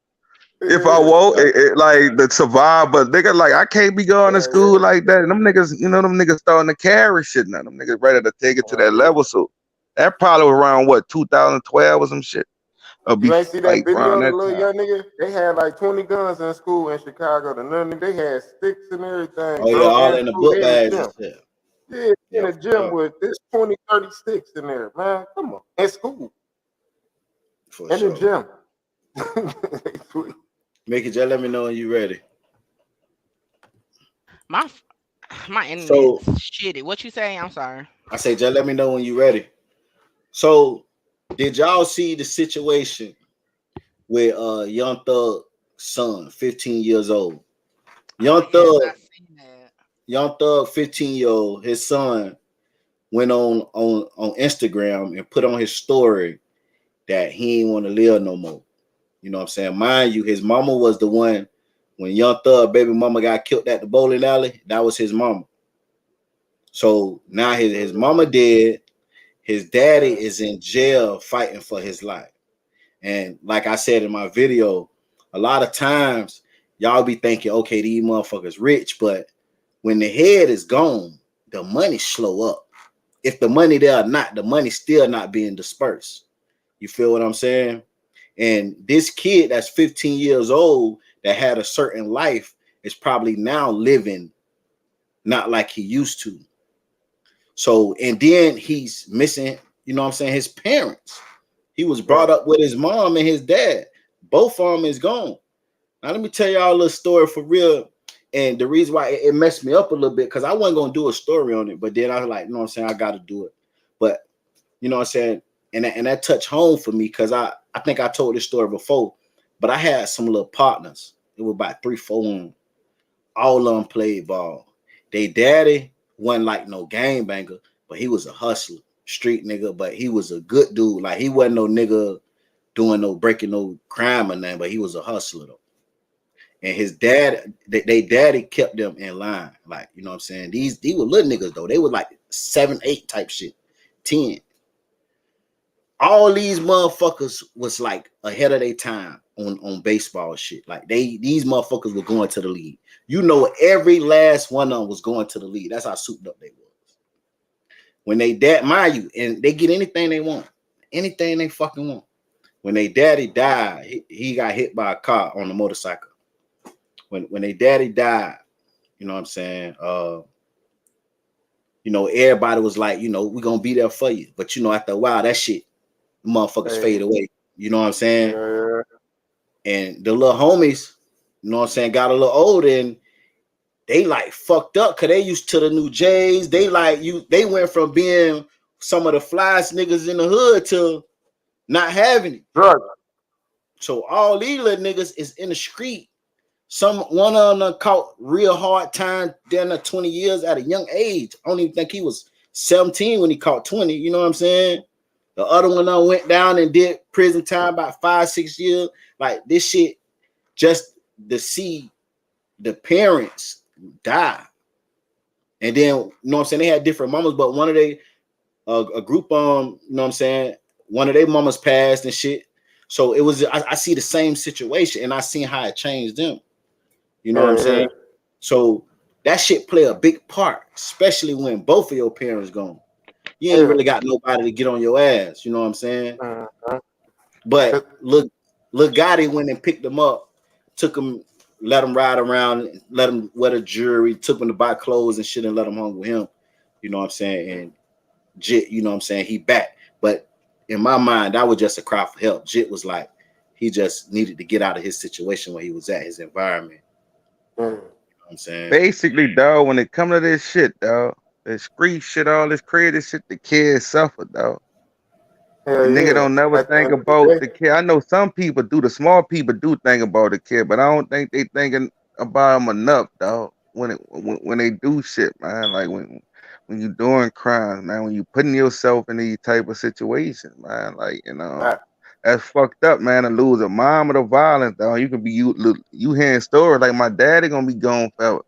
if I won't, like the survive, but nigga, like I can't be going to school like that. And them niggas, you know, them niggas starting to carry shit now. Them niggas ready to take it to that level. So that probably was around what 2012 or some shit. Or be You ain't see that like video around of the that little time. young nigga? They had like 20 guns in school in Chicago. The nigga, they had sticks and everything. Oh yeah, bro, all in in the school. book They in the bags gym. and shit. Yeah, in Yeah, the for gym sure. with this 20, 30 sticks in there, man. Come on. In school. For In sure. the gym. Mickey, just let me know when you ready. My internet's So shitty. What you say? I'm sorry. I say, just let me know when you ready. So did y'all see the situation with Young Thug's son, 15 years old? Oh yes, I seen that. Young Thug, 15-year-old, his son went on Instagram and put on his story that he ain't want to live no more. You know what I'm saying? Mind you, his mama was the one when Young Thug baby mama got killed at the bowling alley. That was his mama. So now his mama dead. His daddy is in jail fighting for his life. And like I said in my video, a lot of times y'all be thinking, okay, these motherfuckers rich, but when the head is gone, the money slow up. If the money there or not, the money still not being dispersed. You feel what I'm saying? And this kid that's 15 years old that had a certain life is probably now living not like he used to. So, and then he's missing, you know what I'm saying, his parents. He was brought up with his mom and his dad. Both of them is gone. Now, let me tell y'all a little story for real. And the reason why it messed me up a little bit, because I wasn't going to do a story on it, but then I was like, you know what I'm saying, I got to do it. But, you know what I'm saying, and that touched home for me because I think I told this story before, but I had some little partners. It was about 3, 4 of them. All of them played ball. They daddy wasn't like no game banger, but he was a hustler, street nigga, but he was a good dude. Like he wasn't no nigga doing no breaking no crime or nothing, but he was a hustler though. And his dad, they daddy kept them in line. Like, you know what I'm saying? These were little niggas though. They were like 7, 8 type shit, 10. All these motherfuckers was like ahead of their time on baseball shit. Like these motherfuckers were going to the league. You know, every last one of them was going to the league. That's how souped up they was. When they dad, mind you, and they get anything they want, anything they fucking want. When they daddy died, he got hit by a car on a motorcycle. When they daddy died, you know what I'm saying? You know, everybody was like, you know, we're gonna be there for you. But you know, after a while, that shit, motherfuckers fade away. You know what I'm saying? Yeah. And the little homies, you know what I'm saying, got a little older and they like fucked up because they used to the new J's. They like they went from being some of the flyest niggas in the hood to not having it. Right. So all these little niggas is in the street. One of them caught real hard time down to 20 years at a young age. I don't even think he was 17 when he caught 20. You know what I'm saying? The other one went down and did prison time about 5, 6 years. Like this shit, just to see the parents die. And then, you know what I'm saying, they had different mamas, but one of they, a group, you know what I'm saying, one of their mamas passed and shit. So it was, I see the same situation and I seen how it changed them. You know what I'm saying? So that shit play a big part, especially when both of your parents gone. You ain't really got nobody to get on your ass. You know what I'm saying? But look, Gotti went and picked him up, took him, let him ride around, let him wear the jewelry, took him to buy clothes and shit and let him hang with him. You know what I'm saying? And Jit, you know what I'm saying? He back. But in my mind, that was just a cry for help. Jit was like, he just needed to get out of his situation where he was at, his environment. You know what I'm saying? Basically, dog, when it come to this shit, dog, this street shit, all this crazy shit, the kids suffer, dog. The nigga don't never think about the kid. I know some people do, the small people do think about the kid, but I don't think they thinking about them enough, dog. When they do shit, man, like when you doing crimes, man, when you putting yourself in these type of situations, man, like, you know, that's fucked up, man, to lose a mom of the violence, dog. You can be you hearing stories like my daddy gonna be gone forever.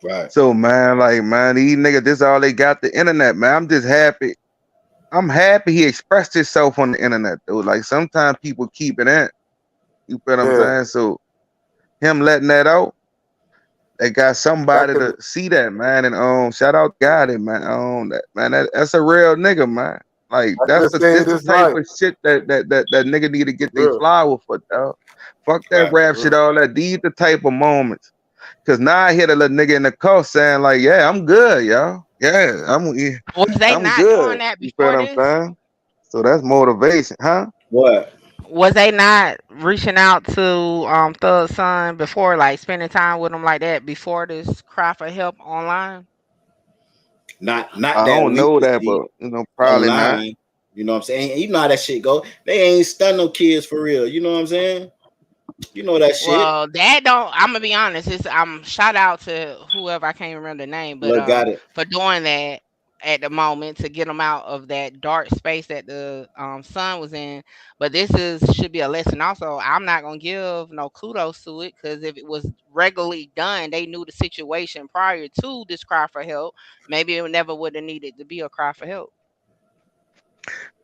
Right. So, man, like, man, these niggas, this all they got, the internet, man. I'm just happy. I'm happy he expressed himself on the internet, though. Like, sometimes people keep it in. You feel what I'm saying? So, him letting that out, they got somebody to see that, man. And shout out Gotti, man. That's a real nigga, man. Like, that's the type of shit that nigga need to get their flower for, dog. Fuck that rap shit, all that. These the type of moments. Cause now I hear the little nigga in the car saying like, "Yeah, I'm good, y'all. Yeah, I'm good." Was they not good. doing that You feel before what I'm saying? So that's motivation, huh? What? Was they not reaching out to Thug's son before, like spending time with him like that before this cry for help online? Not I that don't know that, recently, but you know, probably online. not. You know what I'm saying? And you know how that shit go. They ain't stun no kids for real. You know what I'm saying? You know that shit. Well, that don't. I'm gonna be honest. It's shout out to whoever, I can't remember the name, but Look, got it. for doing that at the moment to get them out of that dark space that the son was in. But this should be a lesson. Also, I'm not gonna give no kudos to it because if it was regularly done, they knew the situation prior to this cry for help. Maybe it never would have needed to be a cry for help.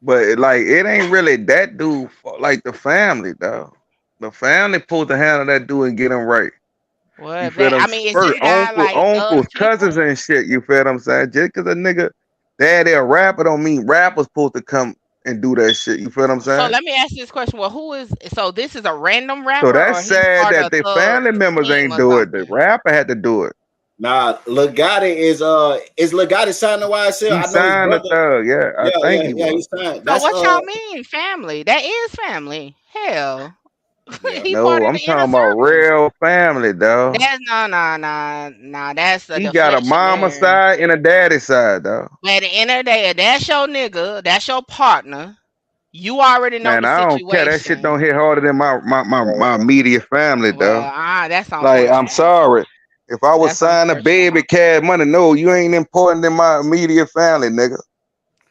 But like, it ain't really that dude. Like the family, though. The family supposed to handle that dude and get him right. Well, You feel them I mean, is first that guy like uncles, Thug's people? cousins, and shit. You feel what I'm saying? Just because a nigga daddy a rapper don't mean rappers supposed to come and do that shit. You feel what I'm So saying? let me ask you this question. Well, so this is a random So rapper that's or he's sad part that of their Thug's family members team ain't or do it. The something? rapper had to do it. Nah, Lil Gotti is Lil Gotti signed to YSL. He I know his signed a brother. Thug, yeah. I think he Yeah, was. he signed. So That's what y'all mean family? That is family. Hell. yeah. He part No, of I'm the inner talking about circle. real family, dog. That's no. That's a He got a deflection mama there. side and a daddy side, dog. But at the end of the day, if that's your nigga, that's your partner. You already know Man, the I don't care. That shit situation. don't hit harder than my immediate family, Well, though. that's Like, I'm unfortunate. sorry. If I was That's signed a unfortunate. baby cash money, no, you ain't important in my immediate family, nigga.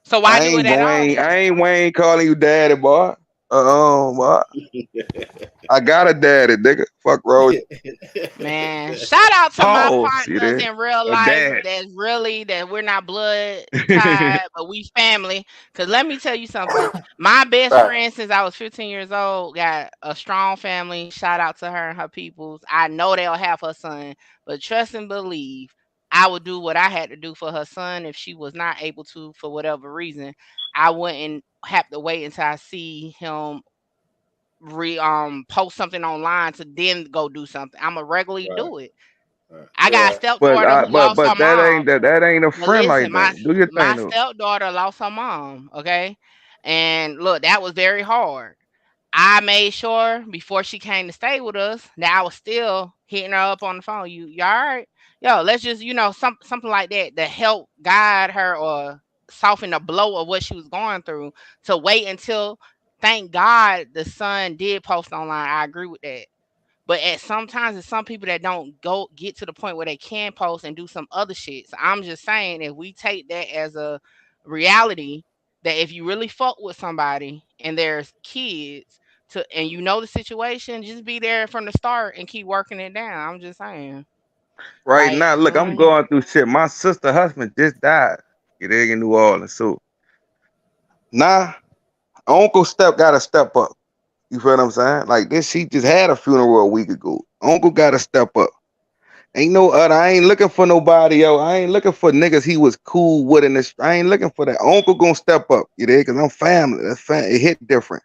So why do it at all then? I ain't Wayne calling you daddy, boy. Boy. I got a daddy, nigga. Fuck road. Man, shout out to my Pause. See partners that? in real A life dad. that we're not blood tied, but we family. Cause let me tell you something. My best Right. friend since I was 15 years old got a strong family. Shout out to her and her peoples. I know they'll have her son, but trust and believe I would do what I had to do for her son if she was not able to for whatever reason. I wouldn't have to wait until I see him post something online to then go do something. I'ma regularly Right. do it. Right. I got a Yeah. stepdaughter who lost her That mom. ain't that ain't a But friend listen, like though. Do your my thing though. stepdaughter lost her mom, okay? And look, that was very hard. I made sure before she came to stay with us that I was still hitting her up on the phone. You all right? Yo, let's just, something like that to help guide her or soften the blow of what she was going through to wait until thank God the son did post online. I agree with that. But at sometimes it's some people that don't go get to the point where they can post and do some other shit. So I'm just saying if we take that as a reality that if you really fuck with somebody and there's kids and you know the situation, just be there from the start and keep working it down. I'm just saying. Right Like, now, look, I'm going through shit. My sister husband just died. You dig in New Orleans. So nah, gotta step up. You feel what I'm saying? Like this, she just had a funeral a week ago. Uncle gotta step up. Ain't no other. I ain't looking for nobody, yo. I ain't looking for niggas he was cool with in this. I ain't looking for that. Uncle gonna step up. You dig? Cause I'm family. That's family. It hit different.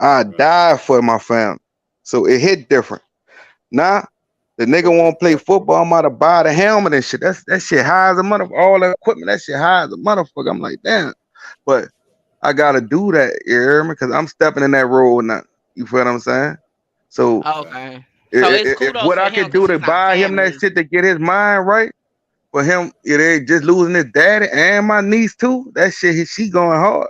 I died for my family. So it hit different. Nah, the nigga won't play football. I'm about to buy the helmet and shit. That shit high as a motherfucker. All the equipment, that shit high as a motherfucker. I'm like, damn. But I gotta do that, you hear me? Because I'm stepping in that role now. You feel what I'm saying? So okay. So it's if kudos what for I him could do because to he's not buy him that family. shit to get his mind right, for him, it ain't just losing his daddy and my niece too. That shit, she going hard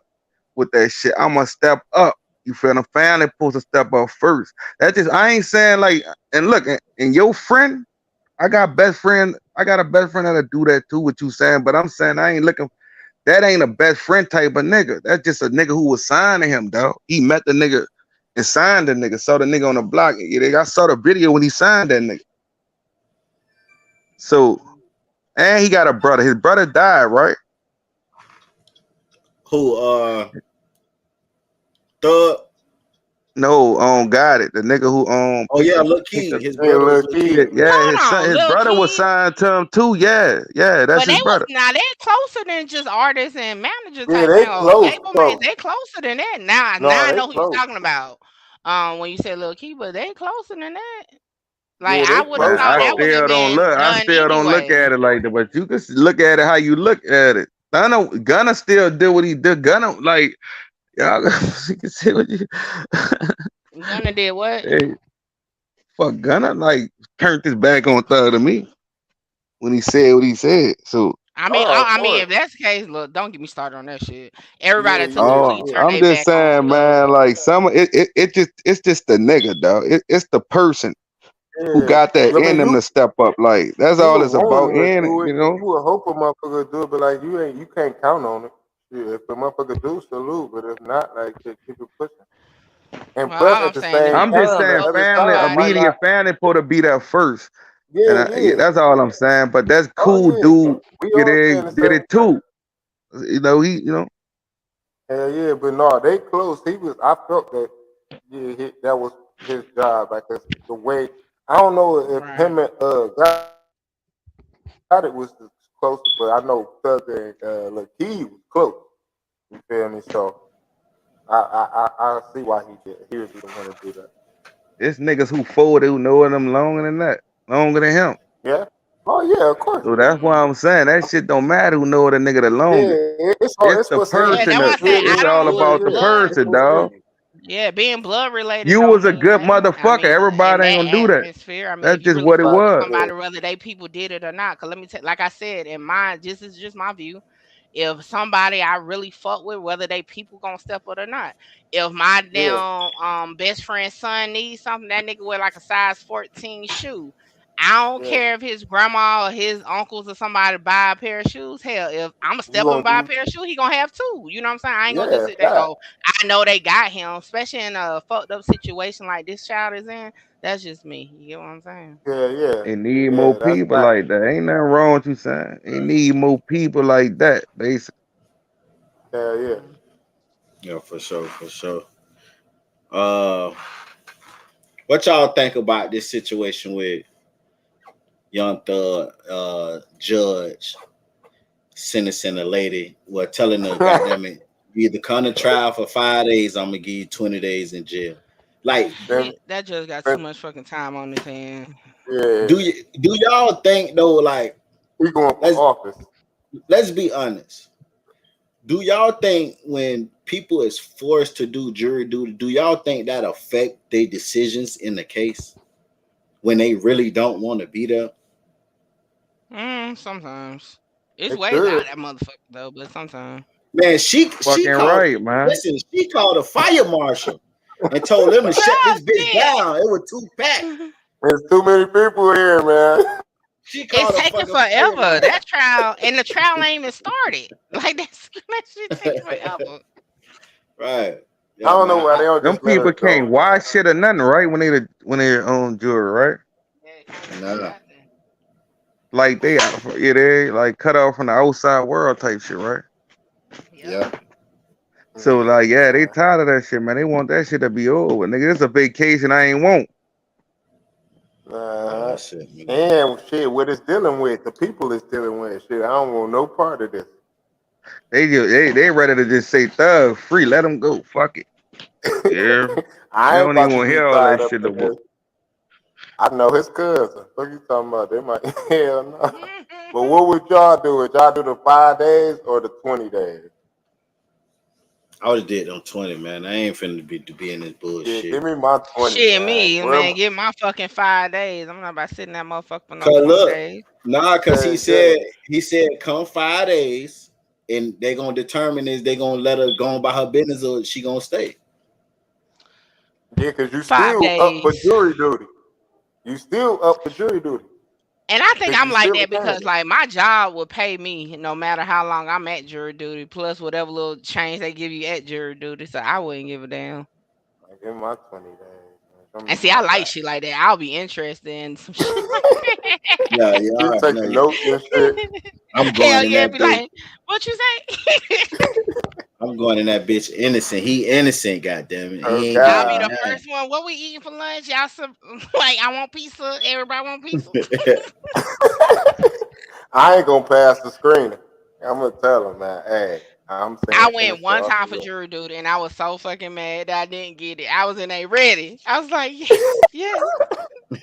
with that shit. I'ma step up. You feel the family supposed to step up first. That just I ain't saying like and look and your friend, I got a best friend that'll do that too, what you saying, but I'm saying I ain't looking that ain't a best friend type of nigga. That's just a nigga who was signed to him, dog. He met the nigga and signed the nigga, saw the nigga on the block. I saw the video when he signed that nigga. So and he got a brother. His brother died, right? Who? Thug. No, got it. The nigga who Oh yeah, Lil Key. His Hey, brother was look, Lil kid. Key. yeah, Hold on, his Lil brother was Key. signed to him too. Yeah, that's But his brother. they're closer than just artists and manager Yeah, type they thing. Or close label mates, though. they closer than that. Now No, I they know who you're close. talking about. When you said Lil Key, but they closer than that. Like Yeah, I they would have close Man, thought I that though. would have still don't been look. I done still don't look anyway. at it like that. But you can look at it how you look at it. Gunna still did what he did. Gunna like y'all. You can see what you. Gunna did what? Hey, fuck Gunna like turned his back on Thug to me when he said what he said. So Oh, of I mean, course. if that's the case, look, don't get me started on that shit. Everybody Yeah, that took a yeah, plea yeah. turned I'm their just back on saying, man. Thug. Like it's just the nigga, dog. It's the person who Yeah. got that I mean, in them to step up. Like that's you all would it's want about. them to And do it. you know, You would hope a motherfucker do it, but like you can't count on it. Yeah, if the motherfucker do, salute. But if not, like just keep it pushing. And Well, plus, all at I'm the saying is same if I'm you just time, the saying, fuck other with family, side might somebody, not. immediate family, supposed to be there first. And Yeah, yeah. that's all I'm saying. But that's Oh cool, yeah. dude. We You all saying the did same it thing. too. Hell yeah, but no, they close. He was. I felt that. Yeah, that was his job. Like the way. I don't know if right? him and got it was close, but I know Thug and Lakeem was close. You feel me? So I see why he did. He would be the one to do that. It's niggas who forward who know them longer than that, longer than him. Yeah. Oh yeah, of course. So that's why I'm saying that shit don't matter who know the nigga the longest. Yeah, It's it's the what's in Yeah, you. person that's why I that say Yeah, I it's it's all don't yeah, about the yeah. blood. It's person, what's in dog. you. Yeah, being blood related You don't was a mean good nothing. I motherfucker. mean, in Everybody ain't that gonna do that. atmosphere, I mean, That's if you just really what it fuck Right. with was. Yeah. somebody, whether they people did it or not, because let me tell, like I said, in my, this is just my view. if somebody I really fuck with, whether they people gonna step up or not. If my Yeah, damn best friend's son needs something, that nigga wear like a size 14 shoe. I don't yeah. care if his grandma or his uncles or somebody buy a pair of shoes. Hell, if I'm gonna You step up and gonna buy a do? pair of shoes, he gonna have two. You know what I'm saying? I ain't gonna just Yeah, sit there and that. go, I know they got him, especially in a fucked up situation like this child is in. That's just me. You get what I'm saying? Yeah, yeah, They need more yeah. That's people that. like that. Ain't nothing wrong with you saying. They need more people like that, basically. Yeah, yeah. Mm. Yeah, for sure, for sure. Uh, what y'all think about this situation with Young Thug, judge sentencing a lady, well, telling her, goddamn it, you either come to trial for 5 days, I'm gonna give you 20 days in jail. Like, Then, That just got too then, much fucking time on his hand. yeah. do y'all think though, like, We going for let's office. let's be honest. Do y'all think when people is forced to do jury duty, do y'all think that affect their decisions in the case when they really don't want to be there? Sometimes it's It ways out could. of that motherfucker though, but sometimes. Man, she Fucking called. right, man. Listen, she called a fire marshal and told them to shut Oh this bitch shit! down. It was too packed. There's too many people here, man. She It's called a taking fucking fire forever. marshal. That trial and the trial ain't even started. Like that shit taking forever. Right. I Yeah, don't know man. why they don't Them just let her people go, can't man. watch shit or nothing, right? When they own jury, right? Yeah, can't do Nah. nothing. Like they out for yeah, they like cut off from the outside world type shit, right? Yep. Yeah. So like, yeah, they Nah. tired of that shit, man. They want that shit to be over. Nigga, this a vacation I ain't want. Oh, Nah. shit, man. And shit, what it's dealing with, the people is dealing with. Shit, I don't want no part of this. They ready to just say thug free, let them go. Fuck it. Yeah. They I ain't don't even about to want to be hear all tied that up shit no in more. this. I know his cousin. What you talking about? They might hell no. But what would y'all do? Would y'all do the 5 days or the 20 days? I was dead on 20, man. I ain't finna be in this Yeah, bullshit. give me my 20, Shit, man. me, Where man, am give my fucking 5 days. I'm not about sitting that motherfucker for no Cause 20 look, days. nah, cause Hey, Jay. he said come 5 days and they gonna determine is they gonna let her go on by her business or she gonna stay. Yeah, because you Five still up for days. jury duty. You still up for jury duty. And I think Because I'm you like still that a because candidate. like my job will pay me no matter how long I'm at jury duty, plus whatever little change they give you at jury duty. So I wouldn't give a damn. Like, give me my 20 days, man. Show me And see, I my like right. shit like that. I'll be interested in some shit like Yeah, yeah, I You already know taking you. notes and shit. that. I'm Hell going in yeah, that be bitch. like, what you say? I'm going in that bitch innocent. He innocent, goddamn it. Oh, He ain't I'll doing be God. the nothing. first one. What we eating for lunch? Y'all some like I want pizza. Everybody want pizza. I ain't going to pass the screening. I'm going to tell him, man, hey, I'm I saying went innocent one off time the for rip. jury duty and I was so fucking mad that I didn't get it. I was in a ready. I was like, yes, yes.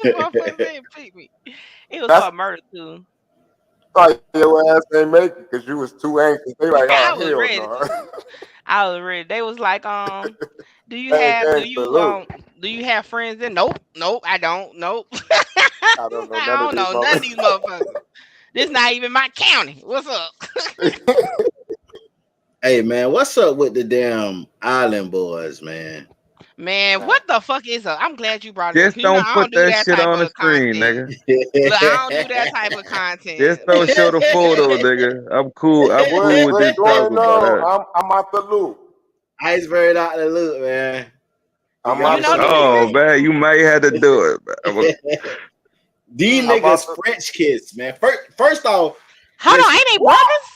Motherfuckers didn't pick me. It was That's for murder too. like your ass ain't make it because you was too anxious. They like, oh, I was hell ready no. too. I was ready. They was like, do you Hey, have thanks for Luke. do you have friends in? Nope, nope, I don't. Nope. I don't know none I of don't these know none of motherfuckers. these motherfuckers. This not even my county. What's up? Hey man, what's up with the damn Island Boys, man? Man, Man, what the fuck is up? I'm glad you brought it up. Just 'Cause you know don't I put don't do that that shit type on the of screen, content. nigga. Look, I don't do that type of Just content. don't show the photo, nigga. I'm cool. I'm cool with what's this going talking about on? that. I'm out the loop. Iceberg out the loop, man. He I'm got You out to the know show. these Oh niggas? man, you may have to do it. Man. These I'm niggas out the French kiss, man. First off, Hold on, listen, ain't they what? brothers?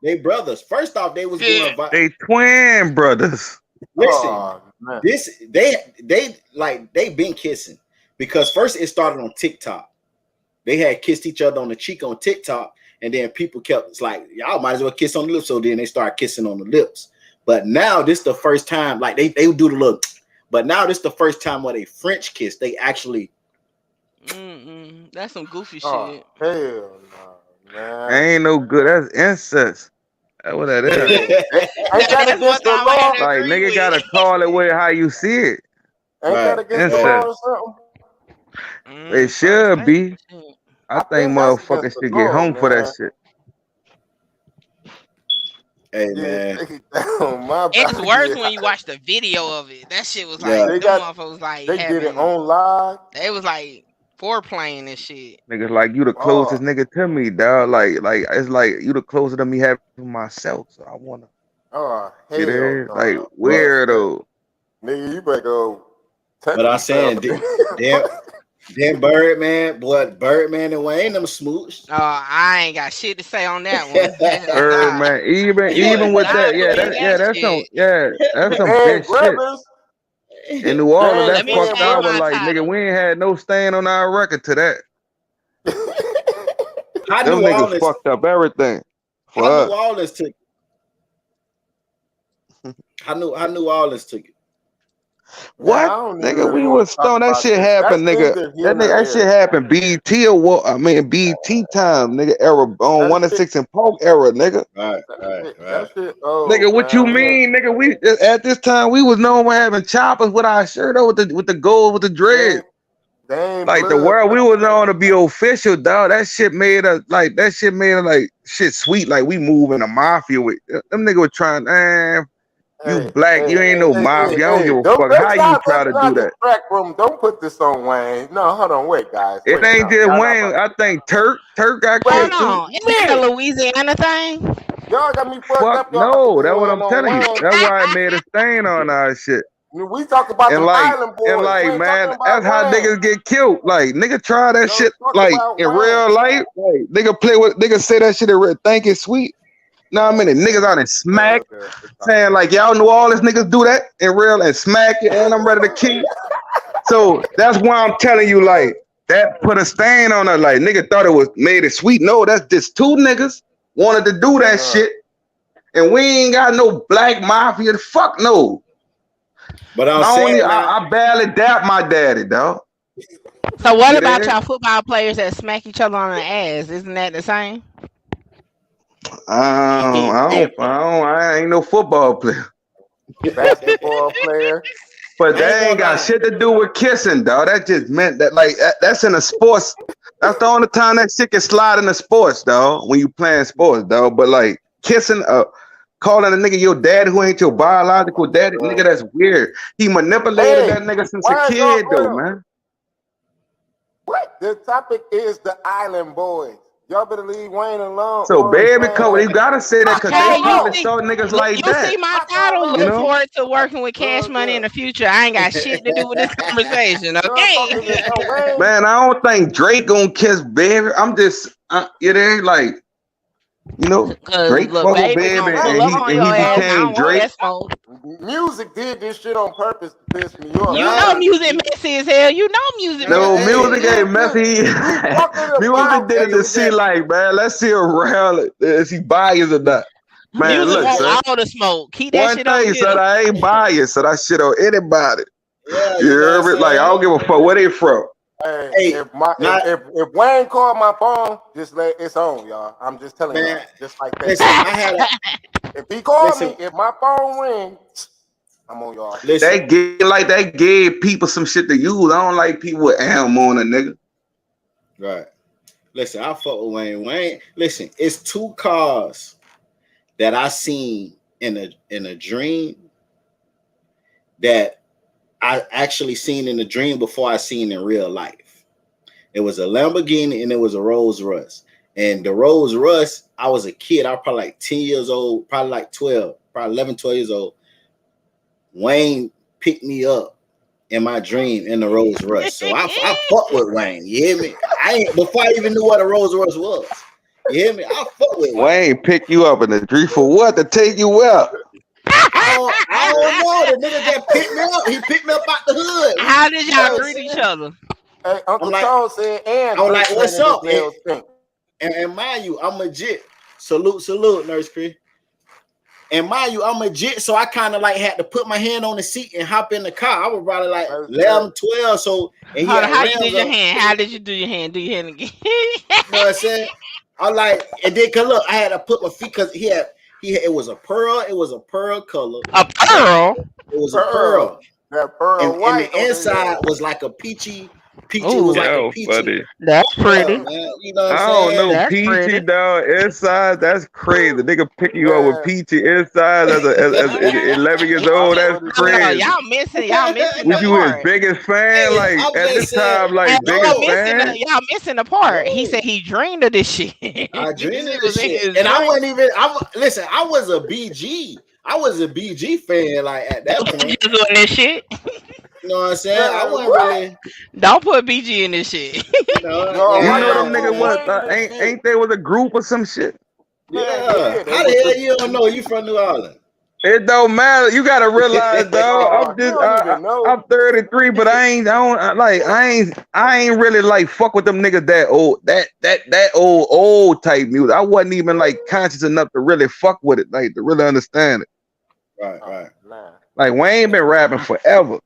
they brothers. First off, they was Good. going. They twin brothers. Listen, Oh man. this they like they been kissing because first it started on TikTok. They had kissed each other on the cheek on TikTok, and then people kept it's like y'all might as well kiss on the lips. So then they started kissing on the lips. But now this the first time, like they do the look. But now this the first time where they French kiss. They actually That's some goofy Oh shit. hell no, man. Ain't no good. That's incest. That's what that is. Ain't Now that that's one against thing the I'm gonna have law? to Like agree nigga gotta with. call it with how you see it. Ain't that right. against the law Incest. or something? It First should base be. and shit. I I think think that's against motherfuckers the should get law, home for that man. shit. Hey Yeah, man, take it down. My It's bad. worse Yeah. when you watch the video of it. That shit was yeah. like They them got motherfuckers like they did it having. on live. They was like foreplaying and shit. Niggas like you the Oh, closest nigga to me, dog. Like it's like you the closest to me having myself. So I wanna oh get hell there. Like no. But weirdo. Nigga, you better go touch but I'm yourself. saying, then Birdman, boy, Birdman and Wayne them smooched. I ain't got shit to say on that one. Nah. Man, even You even was with not that, doing that shit. that's some Hey, bitch shit. brothers. In New Orleans, Gang, Let that's me fucked change up. But my like, nigga, title. we ain't had no stain on our record to that. How Them New niggas Orleans, fucked up everything for how New us. Orleans took it. How New Orleans took it. Man, I What? don't even Nigga, really we want was to talk stoned. That about shit this. happened, That's nigga. neither here nor That shit there. happened. BT time, nigga. Era on That 1 and shit, 6 and Polk era, nigga. Right, that right, shit, right. that shit old, Nigga, what you man. mean, nigga? We at this time we was known for having choppers with our shirt on with the gold with the dread. They ain't Like the blood. world, we was on to be official, dog. That shit made us like shit sweet. Like we moving a mafia with them nigga was trying. You black, you ain't no mafia. I don't give a Don't fuck how you try let's to not do that. distract from. Don't put this on Wayne. No, hold on, wait, guys. It Wait, ain't no, just y'all not Wayne. about I think Turk got wait killed Hold too. on. Is that minute. a Louisiana thing? Y'all got me fucked Fuck up. Y'all no, that's what going I'm on telling you. Wayne. That's why it made a stain on our shit. We talk about And them like, island boys. We ain't man, talking about that's how Wayne. niggas get killed. Like, nigga try that Yo, shit talk like about in Wayne. real life. Like, nigga play with nigga say that shit and think it's sweet. Now I mean, niggas out and smack saying like y'all know all this niggas do that in real and smack it and I'm ready to kill. So that's why I'm telling you like that put a stain on her. Like nigga thought it was made it sweet. No, that's just two niggas wanted to do that shit, and we ain't got no black mafia. Fuck no. But I'm Not only saying now, I barely dap my daddy, dog. So what You about there? y'all football players that smack each other on the ass? Isn't that the same? I ain't no football player. Basketball player. But I ain't that ain't gonna got lie. shit to do with kissing, dog. That just meant that like that's in the sports. That's the only time that shit can slide in the sports, dog. When you playing sports, dog. But like kissing, calling a nigga your daddy who ain't your biological daddy, nigga, that's weird. He manipulated Hey, that nigga since a why is y'all kid, though, hold on. man. What? The topic is the island boys. Y'all better leave Wayne alone. So Or baby, Wayne. you gotta say that because they Okay, you probably see, saw niggas look, like you see that, my I title. don't you know. Look know. forward to working with Cash Look, Money in the future. I ain't got shit to do with this conversation. y'all talking Okay. about Wayne. Man, I don't think Drake gonna kiss baby. I'm just, you know, like, you know, Cause Drake look, fuck with baby baby, gonna Hey, pull and up he on and he your ass. I became don't want Drake. that smoke. Music did this shit on purpose to piss me off. You Nah, know music messy as hell. You know music No, messy as hey, music hell. ain't messy. We talking Music about did it hey, to we see, got like, man, let's see around is he biased or not. Man, Music look, want son. all the smoke. Keep that One shit over thing, here. son, I ain't biased, so that shit on anybody. yeah, You you know what hear I'm me? Like, I saying? don't give a fuck where they from. Hey, Hey, not if Wayne called my phone, just let it's on, y'all. I'm just telling y'all, man. just like that. Listen, I had a If he called listen, me, if my phone rings, I'm on y'all. listen. That gave people some shit to use. I don't like people with am on a nigga. Right. Listen, I fuck with Wayne. Wayne, listen, it's two cars that I seen in a dream that I actually seen in a dream before I seen in real life. It was a Lamborghini and it was a Rolls Royce. And the Rolls Royce, I was a kid. I was probably like 10 years old, probably like 12, probably 11, 12 years old. Wayne picked me up in my dream in the Rolls Royce. So I fuck with Wayne. You hear me? I ain't before I even knew what a Rolls Royce was. You hear me? I fuck with Wayne. Wayne pick you up in the tree for what? To take you up. I don't know. The nigga just picked me up. He picked me up out the hood. How did You know y'all what I'm greet each saying? other? Hey, Uncle I'm like, Charles said, and I was Drake like, what's letting his up? nails stink. And mind you, I'm legit. Salute, Nurse Chris. And mind you, I'm legit, so I kind of like had to put my hand on the seat and hop in the car. I was probably like 11, 12. So, and he Hold on, had how you rims did your on. hand? How did you do your hand? Do your hand again? You know what I'm saying? I like, and then cause look, I had to put my feet because it was a pearl color. A pearl? It was a Pearl, pearl. that pearl And white the on inside the was like a peachy Peachy was Ooh, like a Yo, peachy. buddy. that's Yeah, pretty. man. You know what I I'm don't saying? know, That's peachy pretty. dog. Inside, that's crazy. Nigga pick you up with Man, peachy inside as Uh, 11 years I old. That's swear to no, God. crazy. y'all missing the Was you his part. biggest fan? Hey, Like I'm at just this saying, time, Hey, like biggest no, fan? y'all missing the part. He no. said he dreamed of this shit. I This dreamed of shit this was in shit, his and I dream. wasn't even. Listen. I was a BG. I was a BG fan. Like at that point, Just doing this shit. you know what I'm saying? I Man, wasn't what? really. Don't put BG in this shit. You know, No, You why know y'all them yeah, niggas put man. was Wayne in this shit? ain't they was a group or some shit? Man, Yeah. yeah, they How the was hell the you don't know? You from New Orleans? It don't matter. You gotta realize, dog. you don't even know. I'm 33, but I ain't really like fuck with them niggas that old, that old type music. I wasn't even like conscious enough to really fuck with it, like to really understand it. Right. Nah. Like Wayne been rapping forever.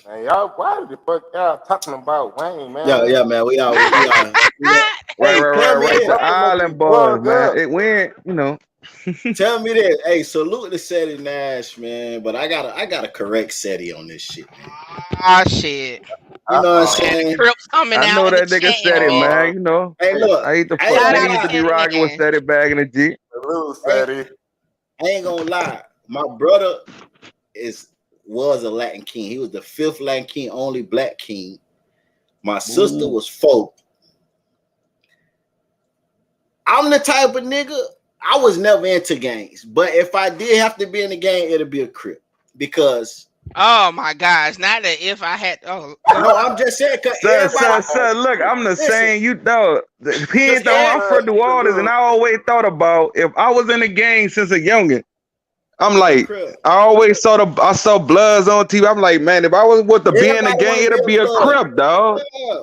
Man, y'all, why the fuck y'all talking about Wayne, man? Yeah, man. We are. Right, Hey, tell me right. this. The Y'all make me Island Boys, plug man. up. It went, you know. Tell me this. Hey, salute to Seti Nash, man. But I gotta correct Seti on this shit, man. Oh shit. You know what I'm Uh-oh. saying? Crips coming I out know in the that nigga said it, chat. man. You know. Hey, look. I hate the I ain't fuck. Shout gonna out Nigga to used to lie. be City rocking with Nash. Steady Bag in the G. Salute, I Sadie. ain't gonna lie. My brother was a Latin king. He was the 5th Latin king, only black king. My sister Ooh. was 4th. I'm the type of nigga, I was never into gangs. But if I did have to be in a gang, it'll be a Crip. Because Oh my gosh. Not that if I had no, I'm just saying because everybody Son, look, I'm the listen, same. You know, because depends on. I'm from New Orleans, and I always thought about if I was in the game since a youngin'. I'm like, Crip. I saw Bloods on TV. I'm like, man, if I was with the be in the Everybody gang, want to be it'll a be a blood. Crip, dog.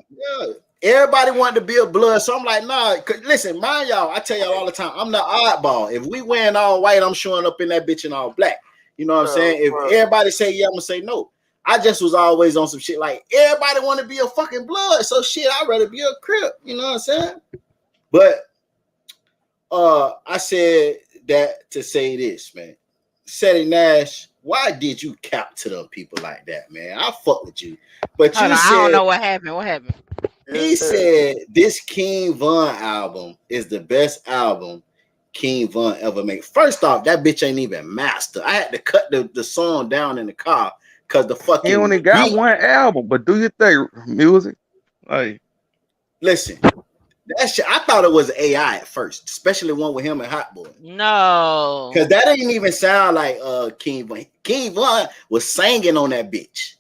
Yeah. Everybody wanted to be a blood. So I'm like, nah. Listen, mind y'all, I tell y'all all the time, I'm the oddball. If we wearing all white, I'm showing up in that bitch in all black. You know what I'm saying? If everybody say yeah, I'm gonna say no. I just was always on some shit like everybody want to be a fucking blood. So shit, I'd rather be a Crip. You know what I'm saying? But I said that to say this, man. Seti Nash, why did you cap to them people like that, man? I fuck with you. But Hold you on, I said don't know what happened. What happened? he said this King Von album is the best album King Von ever made. First off, that bitch ain't even master. I had to cut the song down in the car because the fucking He only got beat. one album, but do you think music? Like, Listen, that shit, I thought it was AI at first, especially one with him and Hot Boy. No. Because that didn't even sound like King Von. King Von was singing on that bitch.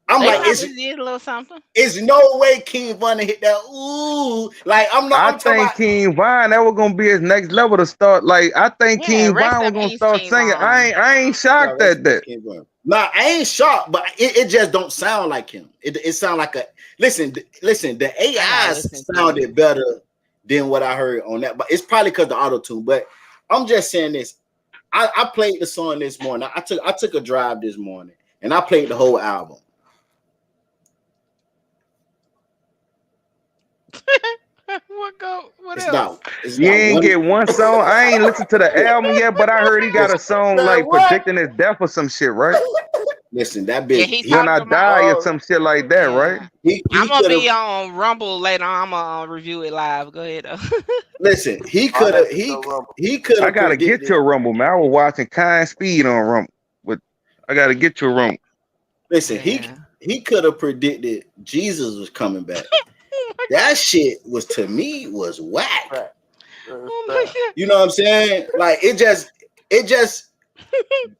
I'm They like, probably did a little something. it's no way King Von hit that. Ooh, like I'm I talking think about. King Vine that was gonna be his next level to start. Like, I think Yeah, King rest Vine was in gonna peace, start King singing. Von. I ain't Yeah, shocked at that. King Von. Nah, I ain't shocked, but it just don't sound like him. It sound like a listen. The AI sounded better than what I heard on that, but it's probably because the auto tune. But I'm just saying this. I played the song this morning. I took a drive this morning and I played the whole album. What It's else? You not ain't one. get one song. I ain't listened to the album yet, but I heard he got a song like predicting his death or some shit, right? Listen, that Yeah, bitch. he When talked I about. die or some shit like that, right? I'm gonna be on Rumble later on. I'm gonna review it live. Go ahead. Listen, he could have I gotta get to a Rumble, man. I was watching Kind Speed on Rumble, but I gotta get to a Rumble. Listen, he could have predicted Jesus was coming back. That shit was to me was whack. You know what I'm saying? Like it just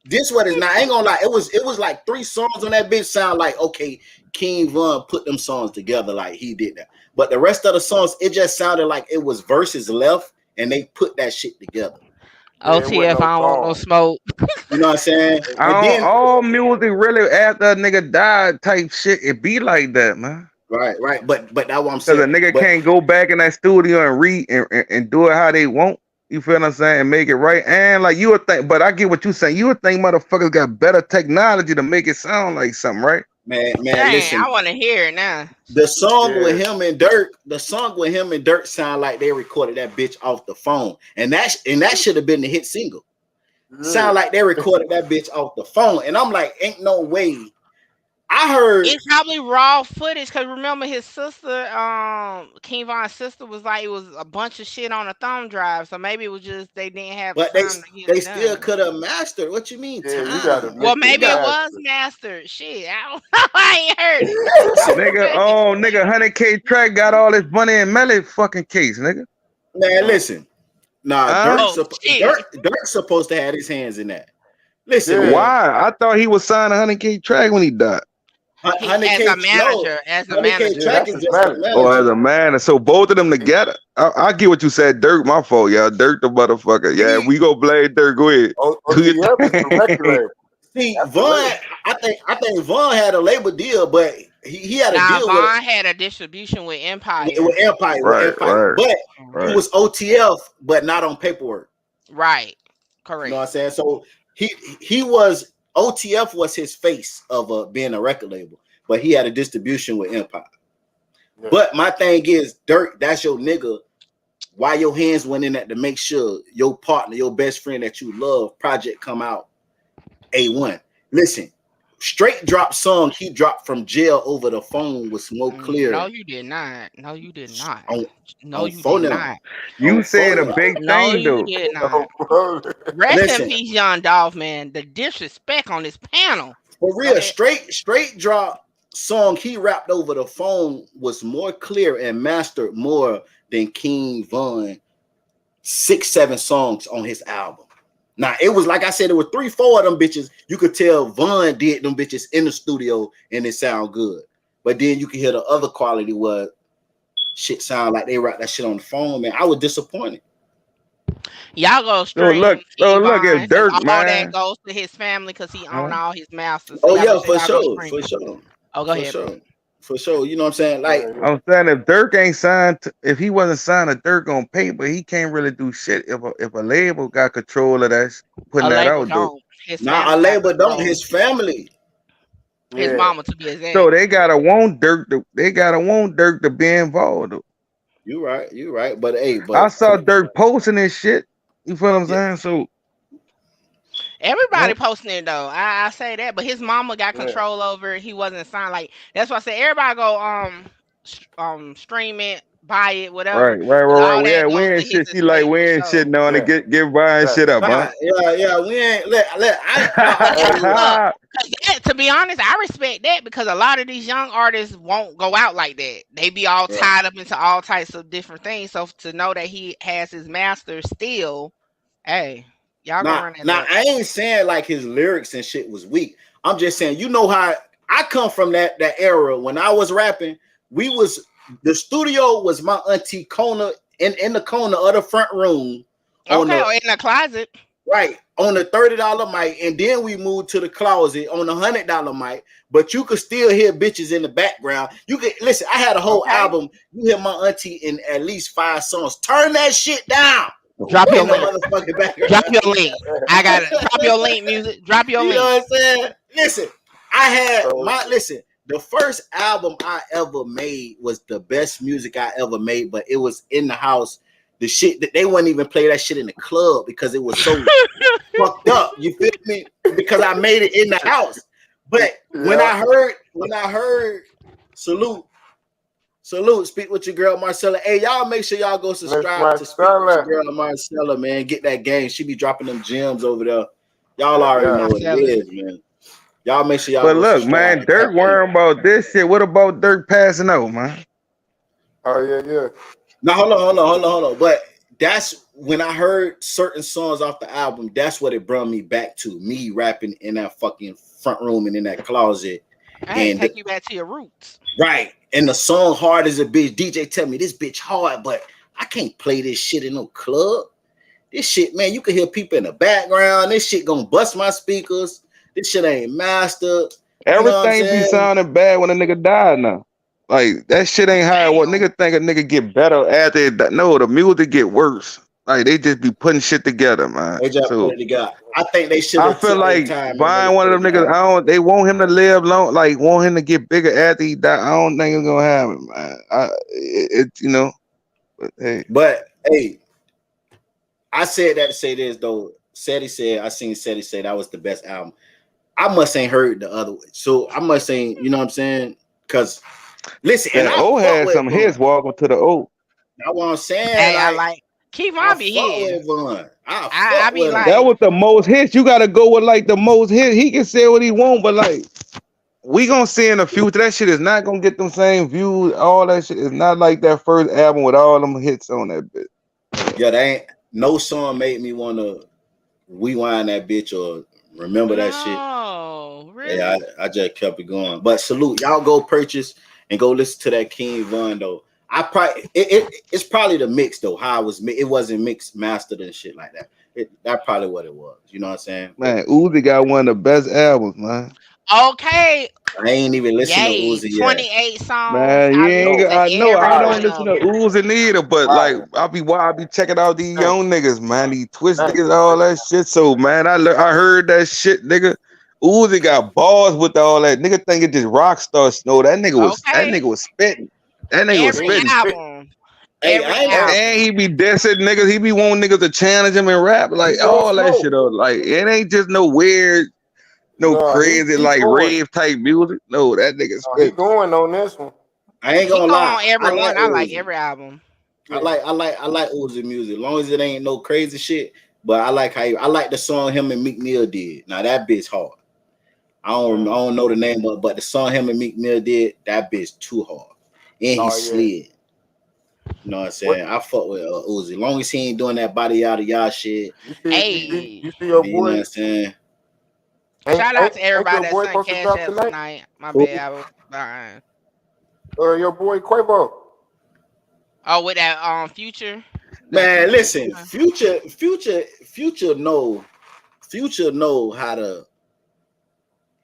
this what is not. I ain't gonna lie. It was like 3 songs on that bitch sound like okay. King Von put them songs together like he did that. But the rest of the songs, it just sounded like it was verses left and they put that shit together. OTF, I don't want no smoke. You know what I'm saying? And then All music really after a nigga died type shit, it be like that, man. right. But that's what I'm Because saying. a nigga But can't go back in that studio and read and do it how they want. You feel what I'm saying? And make it right. And like you would think, but I get what you saying. You would think motherfuckers got better technology to make it sound like something, right? man, Dang, listen. I want to hear it now. The song with him and Dirk sound like they recorded that bitch off the phone. And that should have been the hit single. Sound like they recorded that bitch off the phone. And I'm like, ain't no way. I heard It's probably raw footage because remember his sister, King Von's sister was like it was a bunch of shit on a thumb drive, so maybe it was just they didn't have but time to get they it still done. could have mastered. What you mean Yeah, you gotta time? Well, mix it maybe it master. was mastered. Shit, I don't know. I ain't heard it. Nigga, 100K track got all this money in Melly fucking case, nigga. Man, listen. Nah, Huh? Oh shit! Dirk's supposed to have his hands in that. Listen, Yeah. man. Why? I thought he was signed a 100K track when he died. He, as a manager, as a 100K manager. Yeah, track that's is his just a manager. manager. Oh, as a man, so both of them together. I get what you said, Dirk. My fault, y'all. Dirk the motherfucker. Yeah, we go blame Dirk. Go ahead. Do your OTF is the record thing. label. See, That's the Von, label. I think Von had a label deal, but he had a Nah, deal with Vaughn had a distribution with Empire. Empire, Right, right, but right. it was OTF, but not on paperwork. Right. You know what I'm Correct. saying? So he was OTF was his face of being a record label, but he had a distribution with Empire. Yeah. But my thing is, Dirk, that's your nigga. Why your hands went in that to make sure your partner, your best friend that you love, project come out A1. Listen, straight drop song he dropped from jail over the phone was more clear. No, you did not. No, you did not. On- No, on you phone did now. not. You On said a phone. big No, thing, you though. did Oh, not. bro. Rest Listen. in peace, Young Dolph, man. The disrespect on this panel. For real, ahead. straight drop song he rapped over the phone was more clear and mastered more than King Von 6-7 songs on his album. Now it was like I said, it were 3-4 of them bitches. You could tell Von did them bitches in the studio and it sound good. But then you could hear the other quality was shit sound like they rap that shit on the phone, man. I was disappointed. Y'all go So stream look, King look Von, at Dirk, all man. that goes to his family because he own all his masters. Oh y'all yeah, make sure for y'all go sure, stream for it. sure. Oh, go For ahead. sure. For sure. You know what I'm saying? Like, I'm saying if Dirk ain't signed, if he wasn't signed to Dirk on paper, he can't really do shit. If a label got control of that, putting A that label out, though. don't. His now a family got label don't, control. his family. His Yeah. mama to be exact. So they gotta want Dirk to be involved. Though. You right. But hey, I saw Dirk posting this shit. You feel what I'm saying? So Everybody posting it though. I say that, but his mama got Yeah. control over it. He wasn't signed. Like that's why I say everybody go stream it, buy it, whatever. right. 'Cause all Yeah, that we goes ain't to his shit. She like estate we for ain't sure. shitting on Yeah. it. Get buying Right. shit up, huh? yeah, we ain't let To be honest, I respect that because a lot of these young artists won't go out like that. They be all Right. tied up into all types of different things. So to know that he has his master still, hey, y'all gonna run that now back. I ain't saying like his lyrics and shit was weak. I'm just saying, you know how I come from that era when I was rapping. The studio was my auntie corner in the corner of the front room. Okay, or in the closet. Right, on the $30 mic, and then we moved to the closet on the $100 mic. But you could still hear bitches in the background. You could listen. I had a whole album. You hear my auntie in at least 5 songs. Turn that shit down. Drop your In the link. motherfucking background. Drop your link. I got it. Drop your link, music. Drop your You link. know what I'm saying? Listen, I had the first album I ever made was the best music I ever made, but it was in the house. The shit that they wouldn't even play that shit in the club because it was so fucked up. You feel me? Because I made it in the house. But when I heard salute, speak with your girl Marcella. Hey, y'all make sure y'all go subscribe to Speak with your girl Marcella, man. Get that game. She be dropping them gems over there. Y'all already know what it is, man. Y'all make sure y'all. But look, man, Dirk worrying about this shit. What about Dirk passing out, man? Oh yeah. Now hold on. But that's when I heard certain songs off the album. That's what it brought me back to me rapping in that fucking front room and in that closet. And take you back to your roots. Right. And the song hard as a bitch. DJ tell me this bitch hard, but I can't play this shit in no club. This shit, man, you can hear people in the background. This shit gonna bust my speakers. This shit ain't mastered. Everything be sounding bad when a nigga die now. Like that shit ain't how what nigga think a nigga get better after it. No, the music get worse. Like they just be putting shit together, man. They just put it together. I think they should. I feel like buying one of them niggas. They want him to live long. Like want him to get bigger after he die. I don't think it's gonna happen, man. You know. But hey, I said that to say this though. Seti said I seen Seti say that was the best album. I must ain't heard the other way. So I must ain't, you know what I'm saying? Because listen, and And I O fuck had with some Von. hits. Welcome to the O. That's what I'm saying. Hey, I Like like Keith I Von be fuck here. with Von. I I fuck be with him. like, That was the most hits. You gotta go with like the most hits. He can say what he want, but like we gonna see in the future that shit is not gonna get them same views. All that shit is not like that first album with all them hits on that bit. Yeah, that ain't no song made me want to rewind that bitch or remember that shit. no, really? Yeah, I just kept it going. But salute, y'all go purchase and go listen to that King Von though. I probably it's probably the mix though. How it was it wasn't mixed, mastered and shit like that. That probably what it was. You know what I'm saying? Man, Uzi got one of the best albums, man. Okay, I ain't even listened to yay, Uzi yet. 28 songs. Man, you I ain't. listen to I know. every I don't one listen of to them. Uzi neither, but like I be checking out these young niggas, man. These Twitch niggas, all that shit. So man, I heard that shit, nigga. Uzi got balls with all that. Nigga think it just rock star snow. That nigga Okay, was spitting. That nigga was every spitting. album, Hey, every I ain't gonna, And album. he be dissing niggas. He be wanting niggas to challenge him and rap like all that shit. Like it ain't just no weird, no crazy he like going. rave type music. No, that nigga He spitting. going on this one. I ain't He gonna go lie. on every I like one. I like Uzi. every album. I like Uzi music. As long as it ain't no crazy shit. But I like I like the song him and Meek Mill did. Now that bitch hard. I don't know the name of it, but the song him and Meek Mill did, that bitch too hard. And he slid. You know what I'm saying? I fuck with Uzi. As long as he ain't doing that body yada yada shit. Hey, You see your You know what boy? I'm saying? shout out to everybody your that boy sent supposed to cash drop apps tonight? tonight. My bad, I was behind. Your boy Quavo. Oh, with that Future. Man, listen, Future know how to.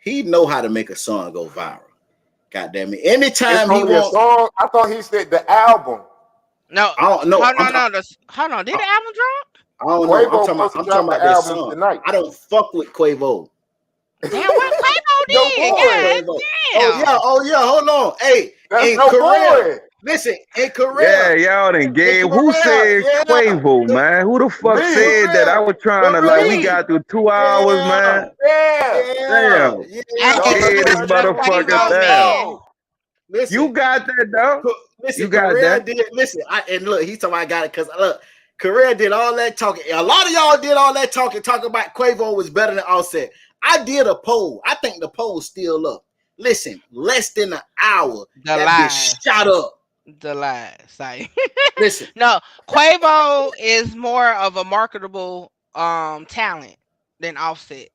He know how to make a song go viral. God damn it! Anytime he want a song, I thought he said the album. No, I don't know. Hold on. Did the album drop? I don't know. I'm talking about that song. Tonight. I don't fuck with Quavo. Damn, what Quavo did? God damn. Oh yeah. Hold on. Hey, that's no boy. Listen, in Korea. Yeah, y'all done gave. Who said Quavo, man? Who the fuck said that? I was trying to like. We got through 2 hours, man. Damn. Hey, this motherfucker down. Listen, you got that though. Listen, you got Korea that. did. Listen, and look, he's talking about I got it because look, Korea did all that talking. A lot of y'all did all that talking about Quavo was better than Offset. I did a poll. I think the poll's still up. Listen, less than an hour, bitch shot up. The lies. Like, listen, no, Quavo is more of a marketable talent than Offset.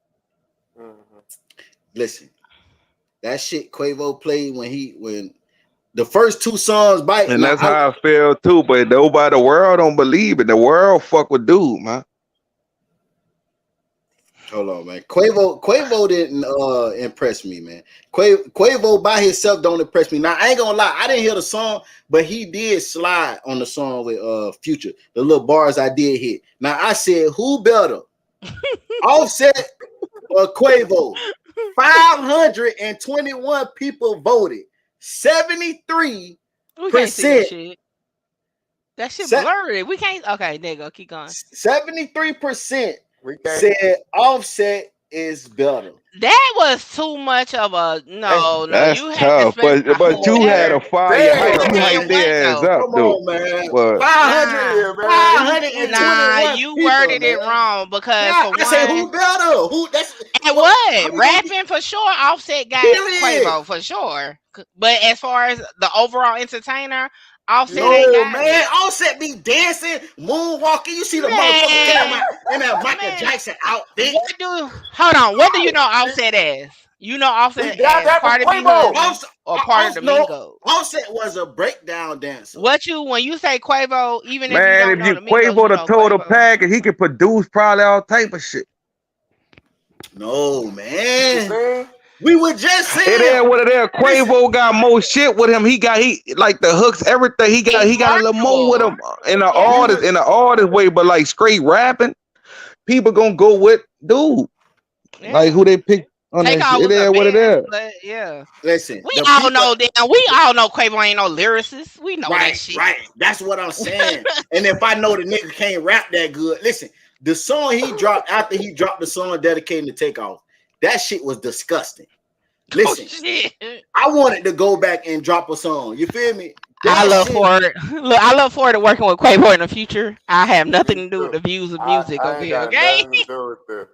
Listen, that shit Quavo played when the first 2 songs bite. And that's how I feel too. But nobody, the world don't believe it. The world fuck with dude, man. Hold on, man. Quavo didn't impress me, man. Quavo by himself don't impress me. Now I ain't gonna lie, I didn't hear the song, but he did slide on the song with Future. The little bars I did hit. Now I said, who better, Offset or Quavo? 521 people voted. 73%. We can't see that shit. That shit blurry. We can't. Okay, there you go. Keep going. 73% said Offset is better. That was too much of a no. That's you tough, had to but you had a fire hype. You hyped their ass up, though. Come on, man. But 521 Nah, you people, worded man. it wrong because yeah, for I say who better? Who? That's and what rapping for sure. Offset got Quavo for sure. But as far as the overall entertainer, Offset ain't got man. it. Offset be dancing, moonwalking. You see the motherfucker in that Michael Jackson outfit. Hold on. What do you know Offset as? You know Offset as part of B-Husband or part of the Migos? Offset was a breakdown dancer. When you say Quavo, even if you man, don't if know you the Migos, Quavo the know total Quavo. package, he can produce probably all type of shit. No, man. We were just saying. It is what it is. Quavo got more shit with him. He like the hooks, everything. He got a little more with him in the artist way, but like straight rapping, people gonna go with dude. Yeah. Like who they pick on that shit. It is what it is. Yeah. Listen, we all know Quavo ain't no lyricist. We know that shit. Right. That's what I'm saying. And if I know the nigga can't rap that good, listen, the song he dropped after he dropped the song dedicated to Takeoff, that shit was disgusting. Listen, shit. I wanted to go back and drop a song. You feel me? I That love shit, Ford. Look, I love Ford working with Quavo in the future. I have nothing to do with the views of music, I ain't okay? got Okay. nothing to do with this.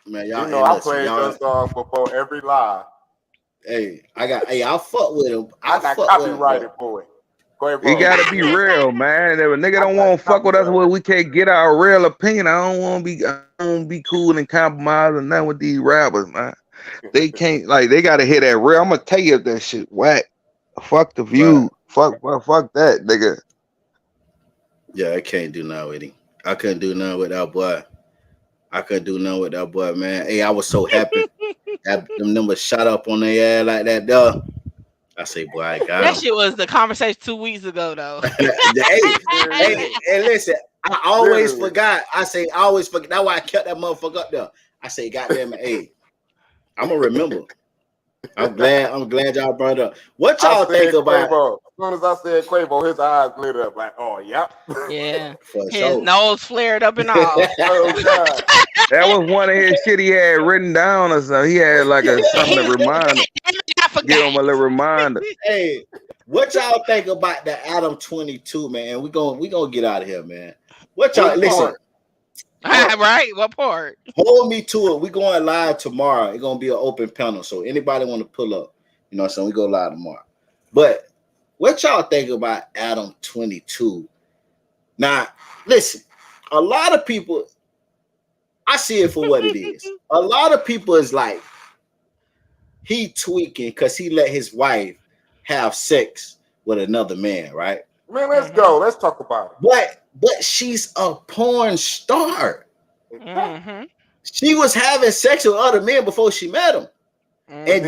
man, You y'all. know, Hey, I listen, played y'all. your song before every live. Hey, I fuck with him. I I got fuck with him. copyrighted for it. You Quavo. gotta be real, man. If a nigga don't want to fuck with us, well, we can't get our real opinion. I don't want to be cool and compromise and nothing with these rappers, man. They can't they gotta hear that real. I'm gonna tell you if that shit whack. Fuck the view. Fuck that, nigga. Yeah, I can't do nothing with him. I couldn't do nothing with that boy. Man. Hey, I was so happy that them numbers shot up on their ass like that, though. I say, boy, I got That him. shit was the conversation 2 weeks ago, though. hey, listen, I always forgot. I always forget. That's why I kept that motherfucker up there. I say, goddamn it, hey, I'm gonna remember. I'm glad y'all brought it up. What y'all think about? Quavo. As soon as I said Quavo, his eyes lit up like, oh, yep. Yeah. For His sure. nose flared up and all. Oh, God. That was one of his shit he had written down or something. He had like something to remind him. I forgot. Give him a little reminder. Hey, what y'all think about the Adam 22, man? We gonna get out of here, man. What y'all listen? Right? What part? Hold me to it. We going live tomorrow. It's gonna be an open panel. So anybody want to pull up, you know what I'm saying? We go live tomorrow. But what y'all think about Adam 22? Now, listen, a lot of people, I see it for what it is. A lot of people is like, he tweaking because he let his wife have sex with another man, right? Man, let's go. Let's talk about it. But she's a porn star. Mm-hmm. She was having sex with other men before she met him. And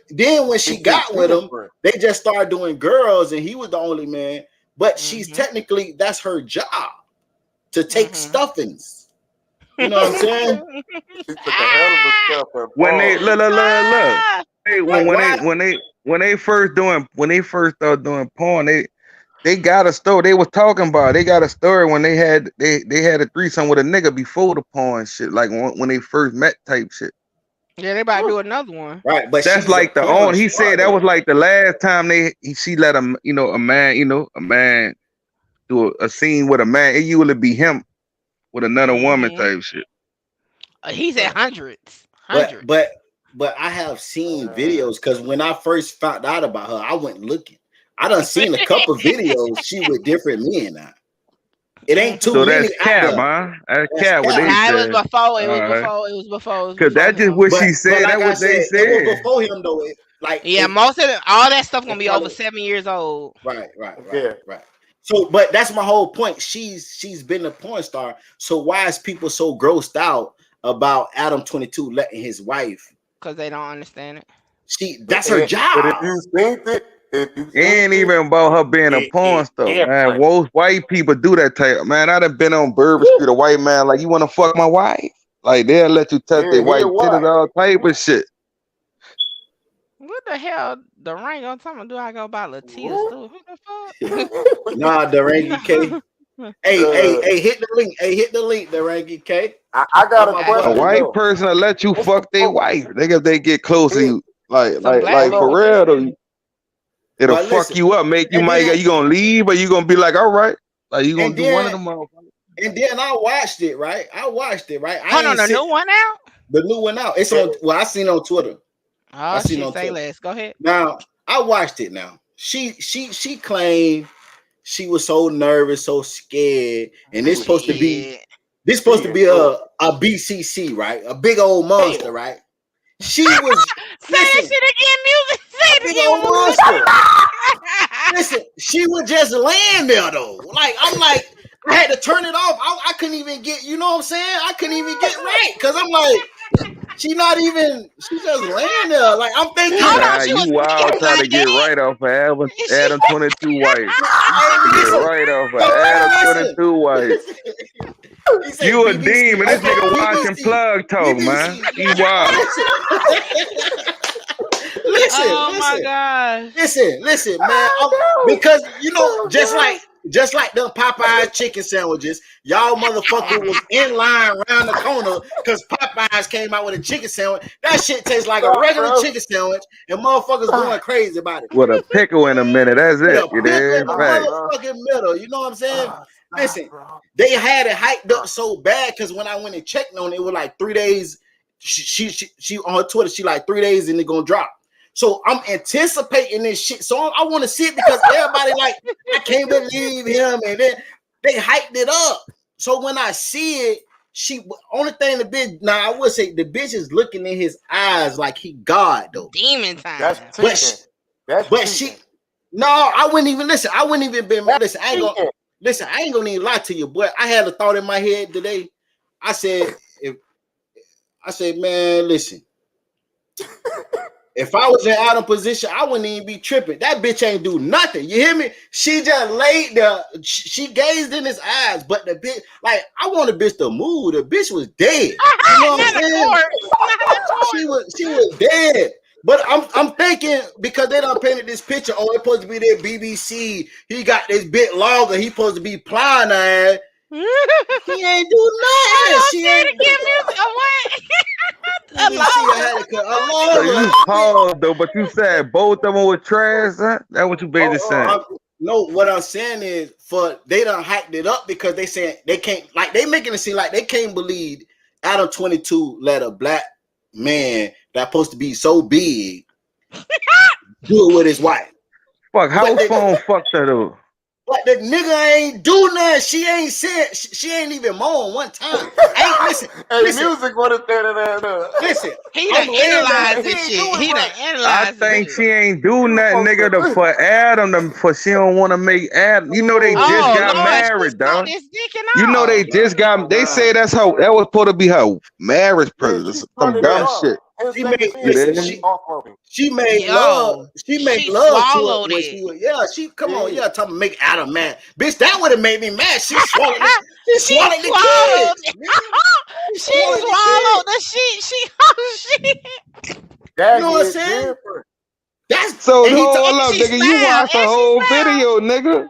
then when she got with him, they just started doing girls and he was the only man. But she's technically, that's her job to take stuffings. You know what I'm saying? She took a hell of a step up. When they look. Hey, when they first started doing porn, they got a story. They was talking about. They got a story when they had a threesome with a nigga before the porn shit, like when they first met type shit. Yeah, they about to do another one. Right, but that's like the only. He said that was like the last time she let him, a man do a scene with a man. It usually be him with another woman type shit. He's at hundreds. But I have seen videos because when I first found out about her, I went looking. I done seen a couple videos she with different men now. It ain't too many. That's cap, huh? That's cap. What they Nah, said. it was before. Because that's just what she said. That's what they said. It was before him though. Most of all that stuff gonna be over 7 years old. Right. So, but that's my whole point. She's been a porn star. So why is people so grossed out about Adam 22 letting his wife? Because they don't understand it. That's her job. But if you think it. It ain't even about her being a porn star, man. Most white people do that type. Man, I done been on Bourbon Street, a white man, like, you want to fuck my wife? Like, they'll let you touch their white titties, all type of shit. What the hell? The ring on time? Do I go buy Latia's too? Who the fuck? Nah, the Rangy K. Hey, hit the link. The Rangy K. I got a question. A white person will let you fuck their wife. They get close to you. Like for real, though. It'll fuck you up, make you you gonna leave, or you gonna be like, all right, like you gonna do one of them motherfuckers. And then I watched it, right? Hold on, the new one out? The new one out. It's on. Well, I seen it on Twitter. Oh, say less. Go ahead. Now I watched it. Now she claimed she was so nervous, so scared, and it's supposed to be a BCC, right? A big old monster, right? She was say that shit again, music. Say it again, monster. Listen, she was just laying there though. Like I'm like, I had to turn it off. I couldn't even get, you know what I'm saying? I couldn't even get right because I'm like, she's just laying there. Like I'm thinking, you wild trying to get right off of Adam 22 wife. Get right off of Adam 22 wife. You a demon. This nigga watching plug talk, man. He wild. My gosh. Listen, man. Because just just like them Popeyes chicken sandwiches. Y'all motherfucker was in line around the corner because Popeyes came out with a chicken sandwich. That shit tastes like a regular chicken sandwich, and motherfuckers going crazy about it. With a pickle in a minute, that's With it. a You pickle know, in the right? motherfucking middle. You know what I'm saying? Listen, they had it hyped up so bad because when I went and checked on it, it was like 3 days. She on her Twitter, she like 3 days and it gonna drop. So I'm anticipating this shit. So I want to see it because everybody like, I can't believe him, and then they hyped it up. So when I see it, only thing the bitch. Now I would say the bitch is looking in his eyes like he God though. Demon time. That's cheating. No, I wouldn't even listen. I wouldn't even been listen. I ain't gonna even lie to you, but I had a thought in my head today. I said, man, listen. If I was in Adam position, I wouldn't even be tripping. That bitch ain't do nothing. You hear me? She just laid there. She gazed in his eyes, but the bitch, like, I want a bitch to move. The bitch was dead. You know what I'm saying? She was dead. But I'm thinking because they done painted this picture. Oh, it's supposed to be their BBC. He got this bit longer. He supposed to be plying her ass. He ain't do nothing. She ain't give music. So you paused though, but you said both of them were trash. Huh? That's what you basically saying. No, what I'm saying is they done hyped it up because they saying they can't, like, they making it seem like they can't believe Adam 22 let a black man that's supposed to be so big do it with his wife. Fuck, how phone fucked her though? But the nigga ain't do nothing. She ain't said. She ain't even moan one time. Listen. Music would have said that. Listen, he done analyzed this shit. He done analyzed. I think she ain't do nothing, nigga. For Adam, for she don't want to make Adam. You know they just got married, dog. You know they just got. They say that was supposed to be her marriage present. Some dumb shit. She made love. She made love to her when she was, talking make Adam mad. Bitch, that would have made me mad. She swallowed the kids. She swallowed the shit. You know what I'm saying? That's so hold up, nigga. You watched the whole video, nigga.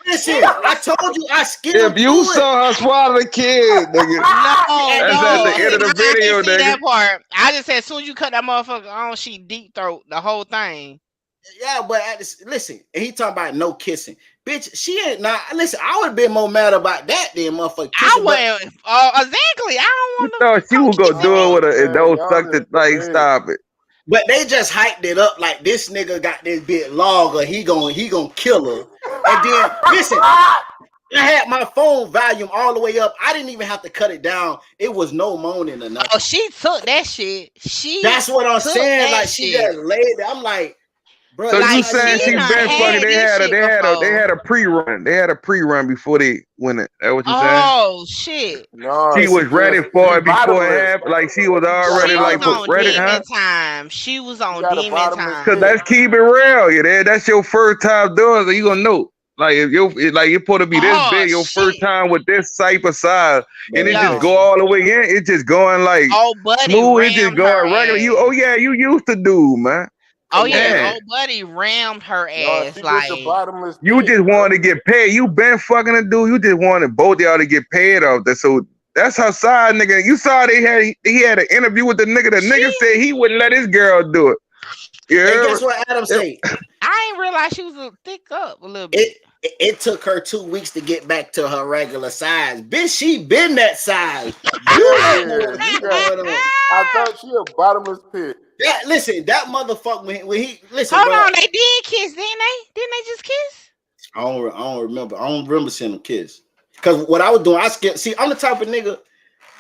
Listen, I told you I skimmed. If you saw her swallow the kid, nigga, that's at the end of the video, nigga. That part. I just said as soon as you cut that motherfucker on, she deep throat the whole thing. Yeah, but listen, and he talking about no kissing. Bitch, she ain't not. Listen, I would have been more mad about that than motherfucker kissing. Exactly. I don't want to. You thought she was gonna do it with a don't suck the like. Stop it. But they just hyped it up like this nigga got this bit longer. He gonna kill her. And then listen, I had my phone volume all the way up. I didn't even have to cut it down. It was no moaning or nothing. Oh, she took that shit. That's what I'm saying. Like she just laid there. I'm like, bro. So like, you saying she been fucking? They had a pre-run. They had a pre-run before they win it. That what you saying? Oh shit! No, she was ready for it before it happened. Like she was already ready. Time. She was on demon time. Cause let's keep it real. Yeah, that's your first time doing it. So you gonna know. Like if you're supposed to be this big, your first time with this type of size, and it just go all the way in. It's just going like smooth. It just going regular. You used to do, man. Oh yeah, old buddy rammed her ass like you just wanted to get paid. You been fucking a dude. You just wanted both of y'all to get paid off that. So that's her side, nigga. You saw he had an interview with the nigga. The nigga said he wouldn't let his girl do it. Yeah. And guess what Adam said? I ain't realized she was a thick up a little bit. It took her 2 weeks to get back to her regular size. Bitch, she been that size. I thought she a bottomless pit. Yeah, listen, that motherfucker when he listen. Hold on, they did kiss, didn't they? Didn't they just kiss? I don't remember. I don't remember seeing them kiss. Cause what I was doing, I skipped. See, I'm the type of nigga.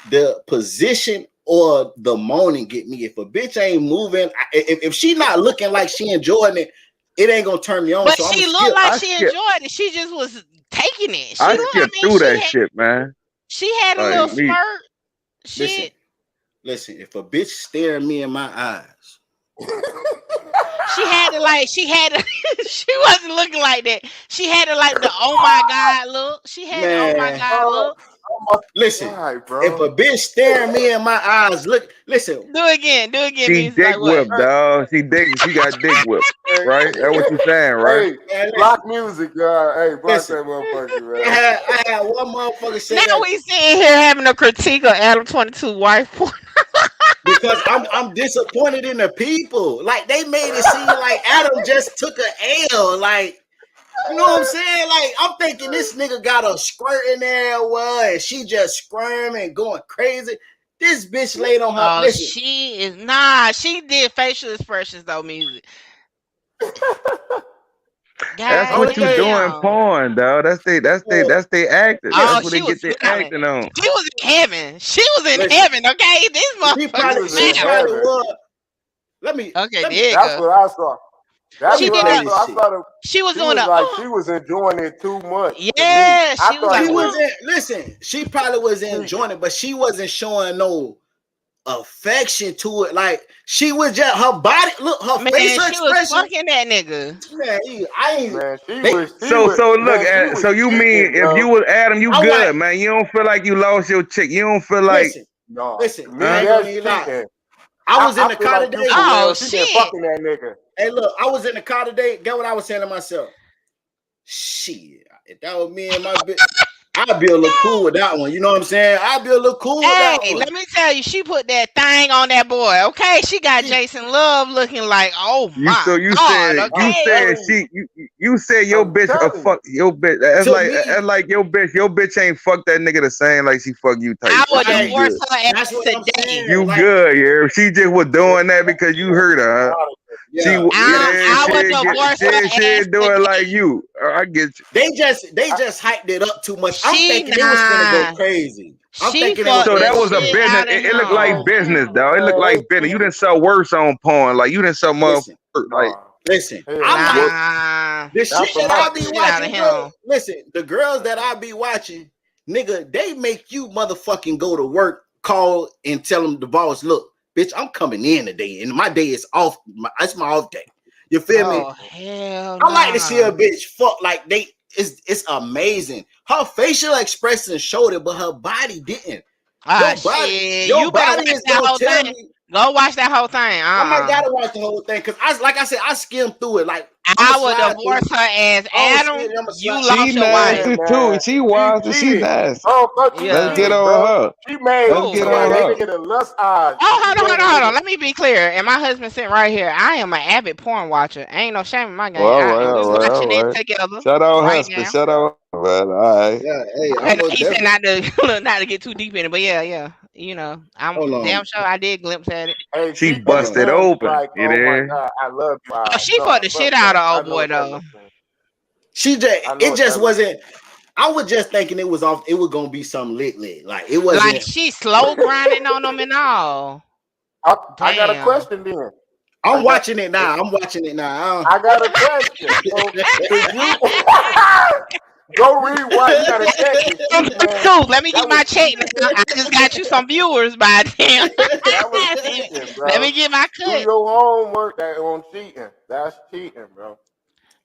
The position or the moaning get me. If a bitch ain't moving, if she not looking like she enjoying it, it ain't gonna turn me on. But so she looked like she enjoyed it. She just was taking it. I skipped through that shit, man. She had a little spurt. Shit. Listen, if a bitch staring me in my eyes, she wasn't looking like that. She had it like the oh my god look. She had the oh my god look. listen. God, bro. If a bitch staring me in my eyes, listen. Do it again. Do it again. She Music. dick Like what? whipped, dog. She got dick whipped, right? That's what you saying, right? Hey, Man, block music, y'all. Hey, block Listen. that motherfucker, I man. had one motherfucker say Now that we sitting here having a critique of Adam 22 wife. because I'm disappointed in the people. Like they made it seem like Adam just took a L. Like, you know what I'm saying? Like, I'm thinking this nigga got a squirt in there, well, and she just squirming, going crazy. This bitch laid on her. Oh, Listen, she is nah. She did facial expressions though. Music. That's God only what you thing. doing, damn. porn, dog. That's they acting. Oh, That's what she they was get their smiling. acting on. She was in heaven. She was in Listen. heaven. Okay, this She motherfucker was in probably smiled. heaven. was. Let me. Okay, there you That's go. what I saw. That's She what did I that. saw. I shit. saw the. She was She doing was a. like she was enjoying it too much. To me. Yeah, I she was thought like, She it was. wasn't. Listen, she probably was enjoying it, but she wasn't showing no affection to it. Like she was just her body. Look, her man, facial she was expression. fucking that nigga. Man, I ain't. Man, she They, was. She So was. look Man, she at was so you mean cheating, if bro. you was Adam, you I'm good, like, man. You don't feel like you lost your chick. You don't feel like listen, No, listen. me I ain't that's gonna even lie. cheating. I was in the feel car like you today. for Oh real. She been shit. fucking that nigga. Hey, look, I was in the car today. Get what I was saying to myself? Shit, if that was me and my bitch, I'd be a little cool with that one. You know what I'm saying? I'd be a little cool with that Hey, one. let me tell you, she put that thing on that boy. Okay, she got Jason Love looking like, oh you. So my you god. said Okay, you said your I'm bitch a telling fuck your bitch. That's To like me, your bitch ain't fuck that nigga the same like she fuck you type I shit. would So you right? divorce good. her That's ass what I'm today. saying. You Like, good, yeah. She just was doing that because you heard her. Huh? She yeah, I would divorce her she ass ain't do it like today. you. I get you. they just hyped it up too much. I'm She thinking it was finna go nah. crazy. I'm She thinking it was fucked So finna the that go was a shit crazy. business. out of It looked like him. business, dog. It looked like business. You didn't sell worse on porn. Like you didn't sell motherfucker. Listen, Like listen. Hell I'm no. like Nah. the She shit for that my I fucked the be shit. shit out of watching, bro. him. Listen, the girls that I be watching, nigga, they make you motherfucking go to work, call and tell them the boss, look, bitch, I'm coming in today, and my day is off. It's my off day. You feel me? Oh hell I like to see nah. a bitch fuck like they. It's amazing. Her facial expression showed it, but her body didn't. Ah shit. Your You better body watch is that gonna whole tell thing. me. Go watch that whole thing. I might gotta watch the whole thing because like I said, I skimmed through it. Like I'm I gonna would slide through. divorce her as I'm gonna see Adam. it. I'm gonna You slide. she lost your wife. Yeah, nasty too. man. She She wild. She cheated. nasty. Oh, fuck, she Let's get Yeah. cheated, on bro. her. She made Let's Who? get man, on that her. nigga the lust eyes. Oh, She hold on, made hold a on, hold on. nigga. Let me be clear. And my husband sitting right here. I am an avid porn watcher. Ain't no shame in my game. Well, And we all watching it right. together Shout out right Husper. now. Shout out. Well, all right. Yeah, hey, Okay, I'm gonna he said definitely. not to get too deep in it, but yeah. You know, I'm Hold damn on, sure I did glimpse at it. Hey, She she hold kept on. busted telling me open. like, You "Oh my there? god, I love you." Oh, she fucked No, the fuck shit out that. of I old know boy what that though. looks like. She just I know it what that just looks wasn't. I was just thinking it was off. It was gonna be something lit. Like it Like wasn't. she slow grinding on them and all. like. I got a Damn. question then. I I'm got watching it now. I'm watching it now. I got a question. So could you go read what you gotta check this shit, man? Cool. Let me That get was my check now. cheating. I just got you some viewers by damn. That was cheating, Let bro. me get my Do cut. your homework that on cheating. That's cheating, bro.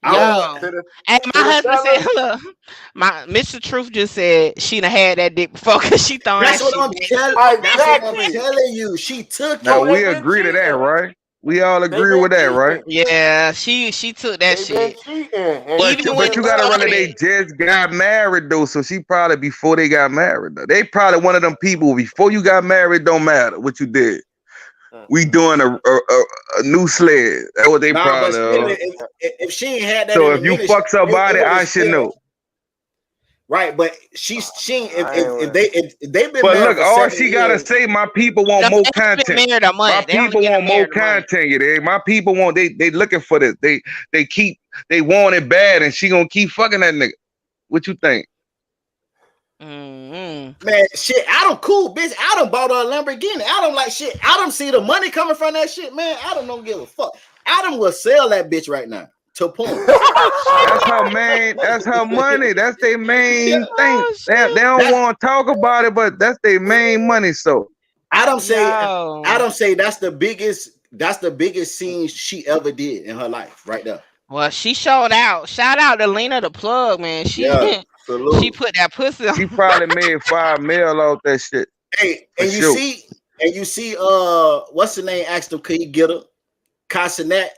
I'm Look on. Yo. to the And my to the husband said, fellas. look, my Mr. Truth just said she done had that dick before because she throwing that That's what shit I'm back. telling. That's what I'm Exactly. telling you. She took Now So it. they we been agree to that, cheating. right? We all They agree been with that, right? cheating. Yeah, she took that They been shit. cheating. And But she Even when but it you been gotta loving remember it. they started. just got married though, so she probably before they got married though. They probably one of them people before you got married don't matter what you did. We doing a new sled. That's what they Nah, but probably. still, if she ain't had that So in a if you minute, fuck it somebody, would have I should still know. right. But she I ain't with if they've been But married look, for all 7 she gotta years, say, my people No, want they more only been content. married a My month. They only people been want more married a month. content. You dig? My people want they looking for this. They want it bad, and she gonna keep fucking that nigga. What you think? Mm-hmm. man, shit, Adam cool, bitch. Adam bought a Lamborghini. Adam like shit. Adam see the money coming from that shit, man. Adam don't give a fuck. Adam will sell that bitch right now to porn. Oh shit. That's her main. That's her money. That's their main thing. Oh They shit. don't That's want to talk about it, but that's their main money. So Adam say. Yo. Adam say that's the biggest. That's the biggest scene she ever did in her life, right there. Well, she showed out. Shout out to Lena the plug, man. She Yeah. Salute. She put that pussy on. She probably made $5 million off that shit. Hey, For and you sure. see, what's the name? Asked him, could he get her? Cassinet.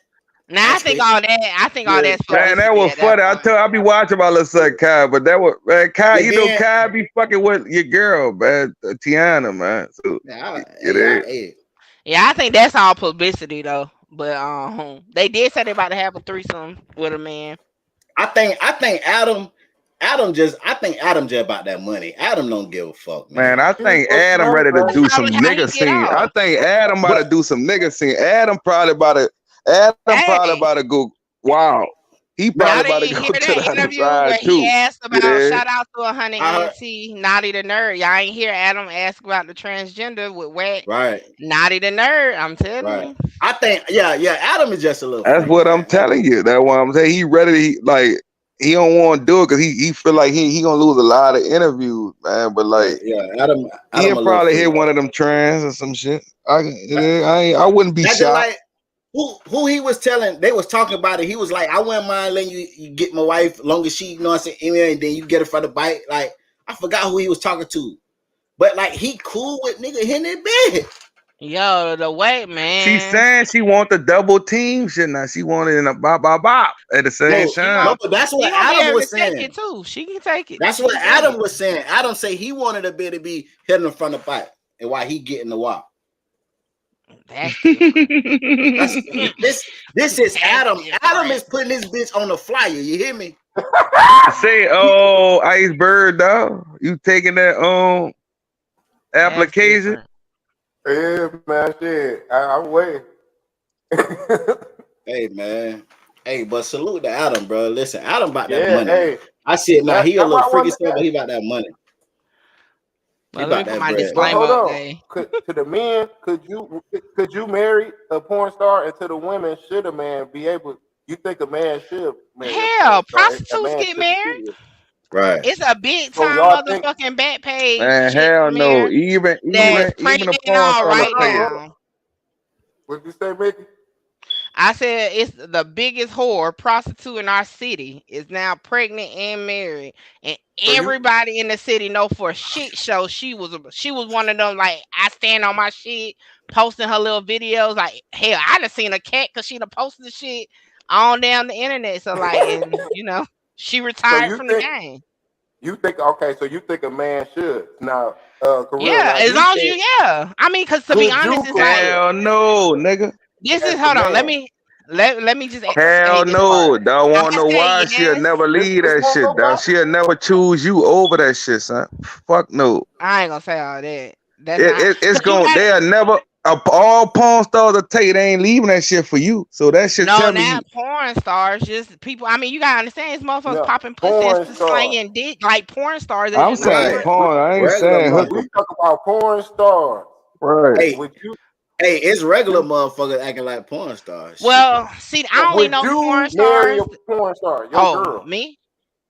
Now I think all that's Man, that publicity was at funny. that point. I be watching my little son Kai, but that was man, Kai. And You know, then- Kai be fucking with your girl, man, Tiana, man. So Yeah, I think that's all publicity though. But they did say they about to have a threesome with a man. I think Adam just about that money. Adam don't give a fuck, man. Man, I think Adam ready to do some Probably how he nigga get scene. off. I think Adam about to do some nigga scene. Adam probably about to go. Wow, he Y'all probably about to didn't go hear to that the other interview where side he too. asked about Yeah. shout out to 100 NT Naughty the Nerd. Y'all ain't hear Adam ask about the transgender with Wet Right. Naughty the Nerd. I'm telling you. I think Adam is just a little. That's freak, what man. I'm telling you. That's what I'm saying. He ready. He don't want to do it because he feel like he gonna lose a lot of interviews, man. But like, Adam he'll a probably little hit freak. one of them trans or some shit. I wouldn't be That's just shocked. like who he was telling. They was talking about it. He was like, I wouldn't mind letting you get my wife long as she, you know what I'm saying, and then you get her for the bite. Like, I forgot who he was talking to, but like he cool with nigga hitting in bed. Yo, the way, man. She's saying she want the double team shit now. She want it in a bop at the same time. No, but that's what She gonna be Adam able was to take saying. it too. She can take it. That's She what can take Adam it. was saying. Adam said he wanted a bit to be hitting in front of the bite, and why he getting the wop. That's this is Adam. Adam is putting this bitch on the flyer. You hear me? Say, oh, Iceberg, dog. You taking that application? Yeah, man, shit. I'm waiting. Hey, man. Hey, but salute to Adam, bro. Listen, Adam about that Yeah, money. hey. I see it now. He a That's little what I freaky wanted stuff, to but he about that money. He Well, let about me put that my bread. But disclaimer hold up on. there. To the men, could you marry a porn star? And to the women, should a man be able? You think a man should marry a Hell, porn star? A prostitutes man get should be married. serious. Right. It's a big So time y'all think? motherfucking back page Man, shit hell from no. here Even that's a pregnant and porn all star right will pay it. now. What you say, Mickey? I said it's the biggest whore prostitute in our city is now pregnant and married, and So you everybody in the city know for a shit show she was one of them, like, I stand on my shit, posting her little videos. Like, hell, I done seen a cat because she done posted the shit on down the internet. So like, and she retired you from the think game. you think okay? So you think a man should now? Career. Yeah, Now as you long as think you, yeah. I mean, because to be could you honest, it's like Hell no, nigga. this as is. a Hold on, let man? me just say Hell this no. part. Don't I want no say why. She'll yes. never leave This that won't shit, go dog. back. She'll never choose you over that shit, son. Fuck no. I ain't gonna say all that. That's not. It's 'Cause you going. got They'll never. All porn stars will tell you they ain't leaving that shit for you. So that shit no, tell me not porn stars, just people. I mean, you gotta understand, it's motherfuckers No, popping pussy porn and star. slanging dick like porn stars. They I'm just say saying Right. porn. I ain't Regular saying motherfucker. hookup. We talk about porn stars. Right. Hey, Would you? hey, it's regular motherfuckers acting like porn stars. Shit. Well, see, I only Would know porn you marry stars. a porn star? Your Oh, girl? me?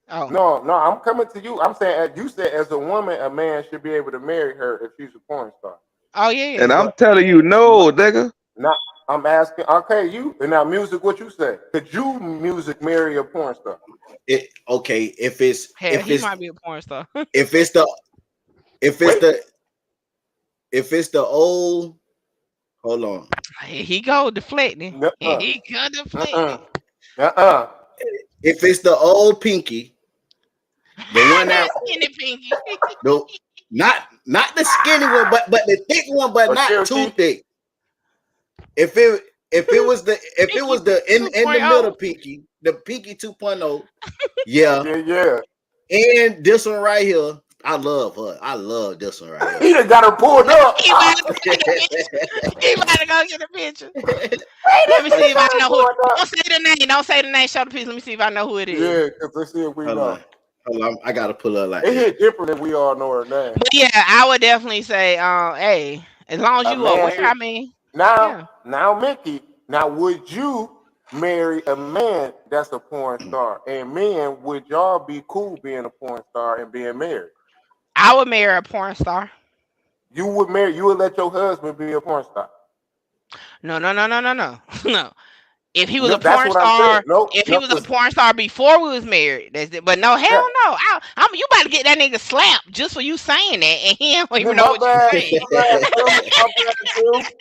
Oh, No, I'm coming to you. I'm saying, you said as a woman, a man should be able to marry her if she's a porn star. oh yeah. And I'm But telling you, no, nigga. now I'm asking, okay, you and now music. What you say? Could you music marry a porn star? Okay, if it's Hell, he might be a porn star. if it's the old, hold on. Here he go deflecting. Nuh-uh. He go deflecting. If it's the old pinky, the one that Skinny pinky. not the skinny one, but the thick one, but Or not Cherokee? too thick. If it was the in the 2.0. middle pinky, the pinky 2.0, yeah. Yeah. And this one right here, I love her. I love this one right He here. done got her pulled up. He about to go get a picture. Let me see if I know who. Don't say the name. Don't say the name. Show the piece. Let me see if I know who it is. Yeah, because let's see if we know. Hold on, I gotta pull her like It that. hit different if we all know her name. But yeah, I would definitely say, hey, as long as you man, aware. I mean, Now, Mickey. Now, would you marry a man that's a porn star? And men, would y'all be cool being a porn star and being married? I would marry a porn star. You would marry. You would let your husband be a porn star. No. No. If he was a That's porn what I'm saying. star, No, if he no, was a porn star before we was married, that's it. But no, hell yeah. no. You about to get that nigga slapped just for you saying that, and he don't even Then know my what you bad, saying. my bad, too.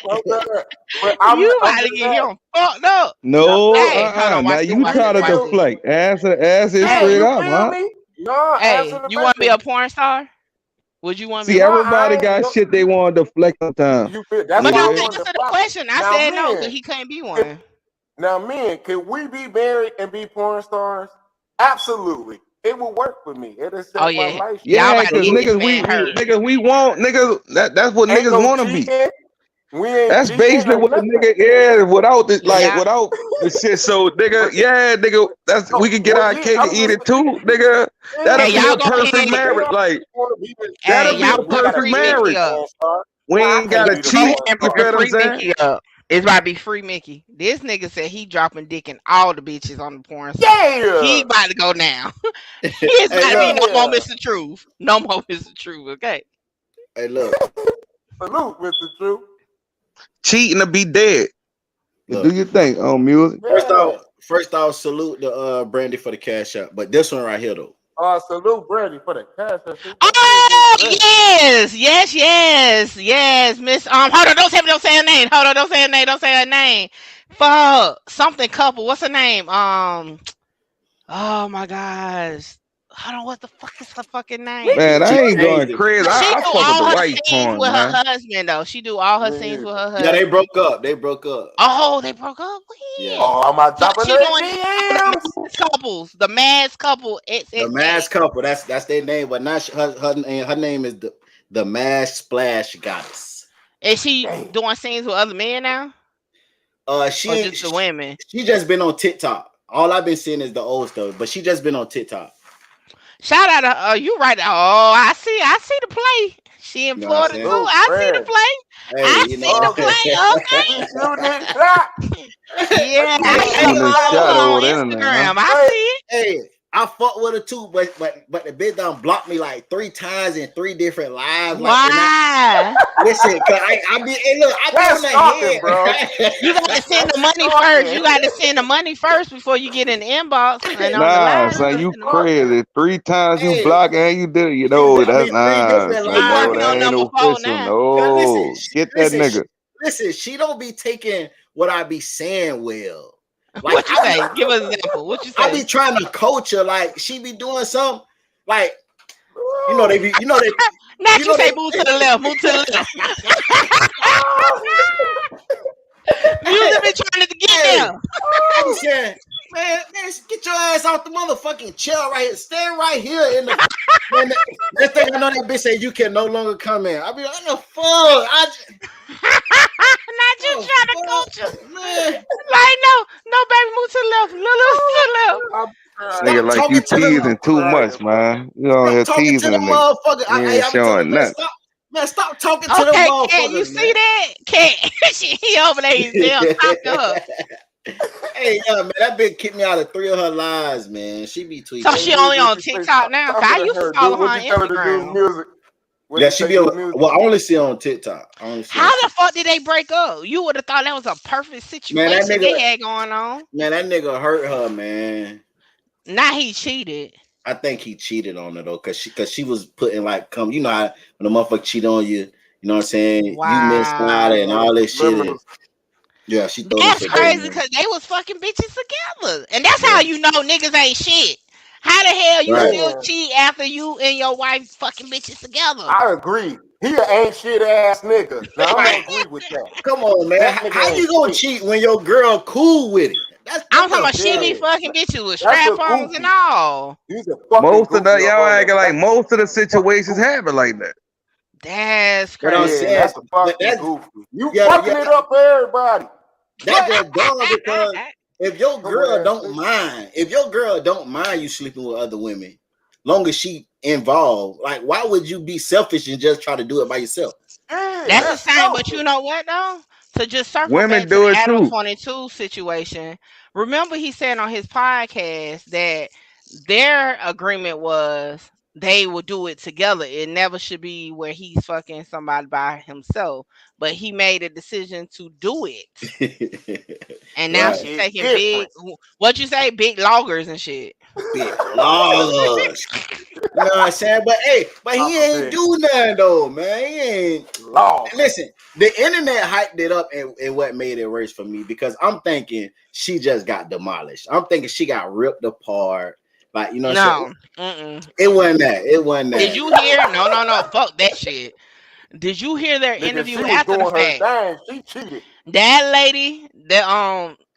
My bad. But I'm You about to just get saying. him fucked up. Now, No, look, Hey, hold on, Now watch this, you watch try this, to watch feel this. me? deflect. Answer it Hey, straight You up, feel man. me? No, answer hey, the you want to be a question. porn star? Would you want to be See, a No, porn I everybody star? ain't. got No, shit they want to deflect sometimes. you feel? You That's But why no, I dig? wanted answer to the fly. question. I Now, said no, because men, he couldn't be if, one. can we be married and be porn stars? Absolutely. It will work for me. It'll Oh set my yeah, life y'all Yeah, about to cause get absolutely. this niggas, man hurt. we want niggas. That's what Ain't niggas no want to be. cheating. We ain't That's cheating. basically Ain't what a nothing. nigga is without the Y'all, without the shit. So nigga, But yeah, nigga, that's no, we can get well, our yeah, cake and I'm eat just it too, nigga. yeah. hey, That'll be y'all a go perfect ahead. marriage. Like Want to be with Hey, that'll be y'all a you go gotta perfect free be a Mickey marriage. up. porn star. We Well, I ain't Hey, can't gotta be the y'all cheat. porn You star. feel what I'm free saying? Mickey up. It's about to be free Mickey. This nigga said he dropping dick in all the bitches on the porn site. He Yeah, about to go down. It's Hey, about to be look. no more yeah. Mr. Truth. No more Mr. Truth, okay? Hey, look. Salute, Mr. True. Cheating to be dead. You do Look. your thing on music. Yeah. First off, salute the Brandy for the cash out. But this one right here though. Salute Brady for the cash. That shit Oh great. yes, Miss. Hold on, don't say her name. Hold on, don't say her name. Don't say her name. Fuck, something couple. What's her name? Oh my gosh. Hold on, what the fuck is her fucking name? Man, She I ain't going changed it. crazy. She I do fuck with all the her white scenes porn, with her man. husband though. She do all her scenes with her Yeah, they husband. broke up. They broke up. Oh, they broke up. Yeah. When? Oh, I'm not So dropping she their doing the DMs. mass couples, the mass couple. The mask couple. That's their name. But not her name is the Mask Splash Goddess. Is she Damn. doing scenes with other men now, She or ain't. just the women? She just been on TikTok. All I've been seeing is the old stuff. But she just been on TikTok. Shout out to you right. Oh, I see the play. She in You know what I'm Florida too. saying? Salute I see the Brady. play. Hey, I you see know. the Okay. play. You Okay. shoot it. Shot. Yeah, You I got see Hey, her Shooting that a flag. shot follow on over the internet, huh? Instagram. I Hey, see it. hey, I fuck with her too, but the bitch done blocked me like 3 times in 3 different lives. Like, and I Why? listen, cause I be hey look, I be that's on the stalking, bro. head. You got to send That's the money first. stalking. You got to send the money first before you get in the inbox and on the Nah, live. You son, got to That's you send the money. stalking. crazy. 3 times you Hey, block and you did it. You she know, blocked that's me three nah, different He son. No, lives. working that on ain't number 4 official. now. Now listen, No. Get that nigga. listen, she don't be taking what I be saying well. Like What you say? Give us an example. What you I be say? trying to coach her, like she be doing something, like Woo. you Not you know say they move to the left. Move to the left. Music been trying to get hey, there. I be saying, man, get your ass off the motherfucking chair right here. Stand right here in the man. That thing I know that bitch say you can no longer come in. I be like, what the fuck? Not you Oh trying to coach her. fuck, man. Like no, baby, move to the left. Little to the left. I'm crying. Nigga, Stop like you talking to the teasing I'm too crying, much, bro. man. You out here teasing a nigga. motherfucker. You ain't I be telling showing man, nothing. stop talking to them Okay, Cat, you motherfuckers, see man. that? Cat, he over there, he's damn talk to her. Hey, yeah, man, that bitch kicked me out of 3 of her lives, man. She be So tweaking, Hey, she man. only music, on what you say? TikTok now. Cause I Talking to used to her, follow dude. her What on you tell her to do Instagram. music? What Yeah, you she say be do on. music? Well, I only see her on TikTok. I only see her How on the TikTok. fuck did they break up? You would have thought that was a perfect Man, situation they had going on. that nigga hurt her, man. Now he cheated. I think he cheated on her though, cause she was putting like, you know how when a motherfucker cheat on you, you know what I'm saying? You missed out and Wow. all this shit. And, Subliminals. yeah, she throw them That's crazy subliminals. because they was fucking bitches together. And that's Yeah, how you know niggas ain't shit. How the hell you right. still Man, cheat after you and your wife fucking bitches together? I agree. He an ain't shit ass nigga. Now I'm Right. gonna agree with that. Come on, man. That How nigga you ain't gonna shit. cheat when your girl cool with it? I'm That's talking the about she fuck. be Yeah, fucking bitches with that's a strap-ons and goofy. all. He's a fucking Most of goofy that or y'all going to acting like back. most of the Fucking situations goofy. happen like that. That's But I'm Yeah, and saying, crazy. that's a but fucking goofy. You yeah, fucking it up for everybody. that's just dumb because if your Dumb girl ass don't nigga. mind, you sleeping with other women, long as she involved, like why would you be selfish and just try to do it by yourself? Yeah, That's the that's same, but selfish. you know what though? To just circle back Women to do the it Adam too. 22 situation. Remember he said on his podcast that their agreement was they will do it together. It never should be where he's fucking somebody by himself. But he made a decision to do it. And now Right. she's It's taking different. what you say, big loggers and shit. Big laws. You know what I'm saying? But hey, but he ain't do nothing though, man. He ain't. Law. Listen, the internet hyped it up and what made it worse for me because I'm thinking she just got demolished. I'm thinking she got ripped apart. Like, you know what I'm saying? It wasn't that. It wasn't that. Did you hear? No. Fuck that shit. Did you hear their interview after the fact? She cheated. That lady,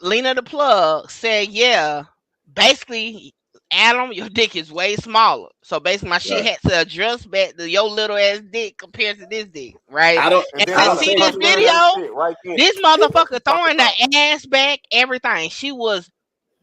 Lena the Plug said, yeah, basically, Adam, your dick is way smaller. So basically, my shit had to adjust back to your little ass dick compared to this dick, right? I don't see this video. This motherfucker throwing the ass back, everything. She was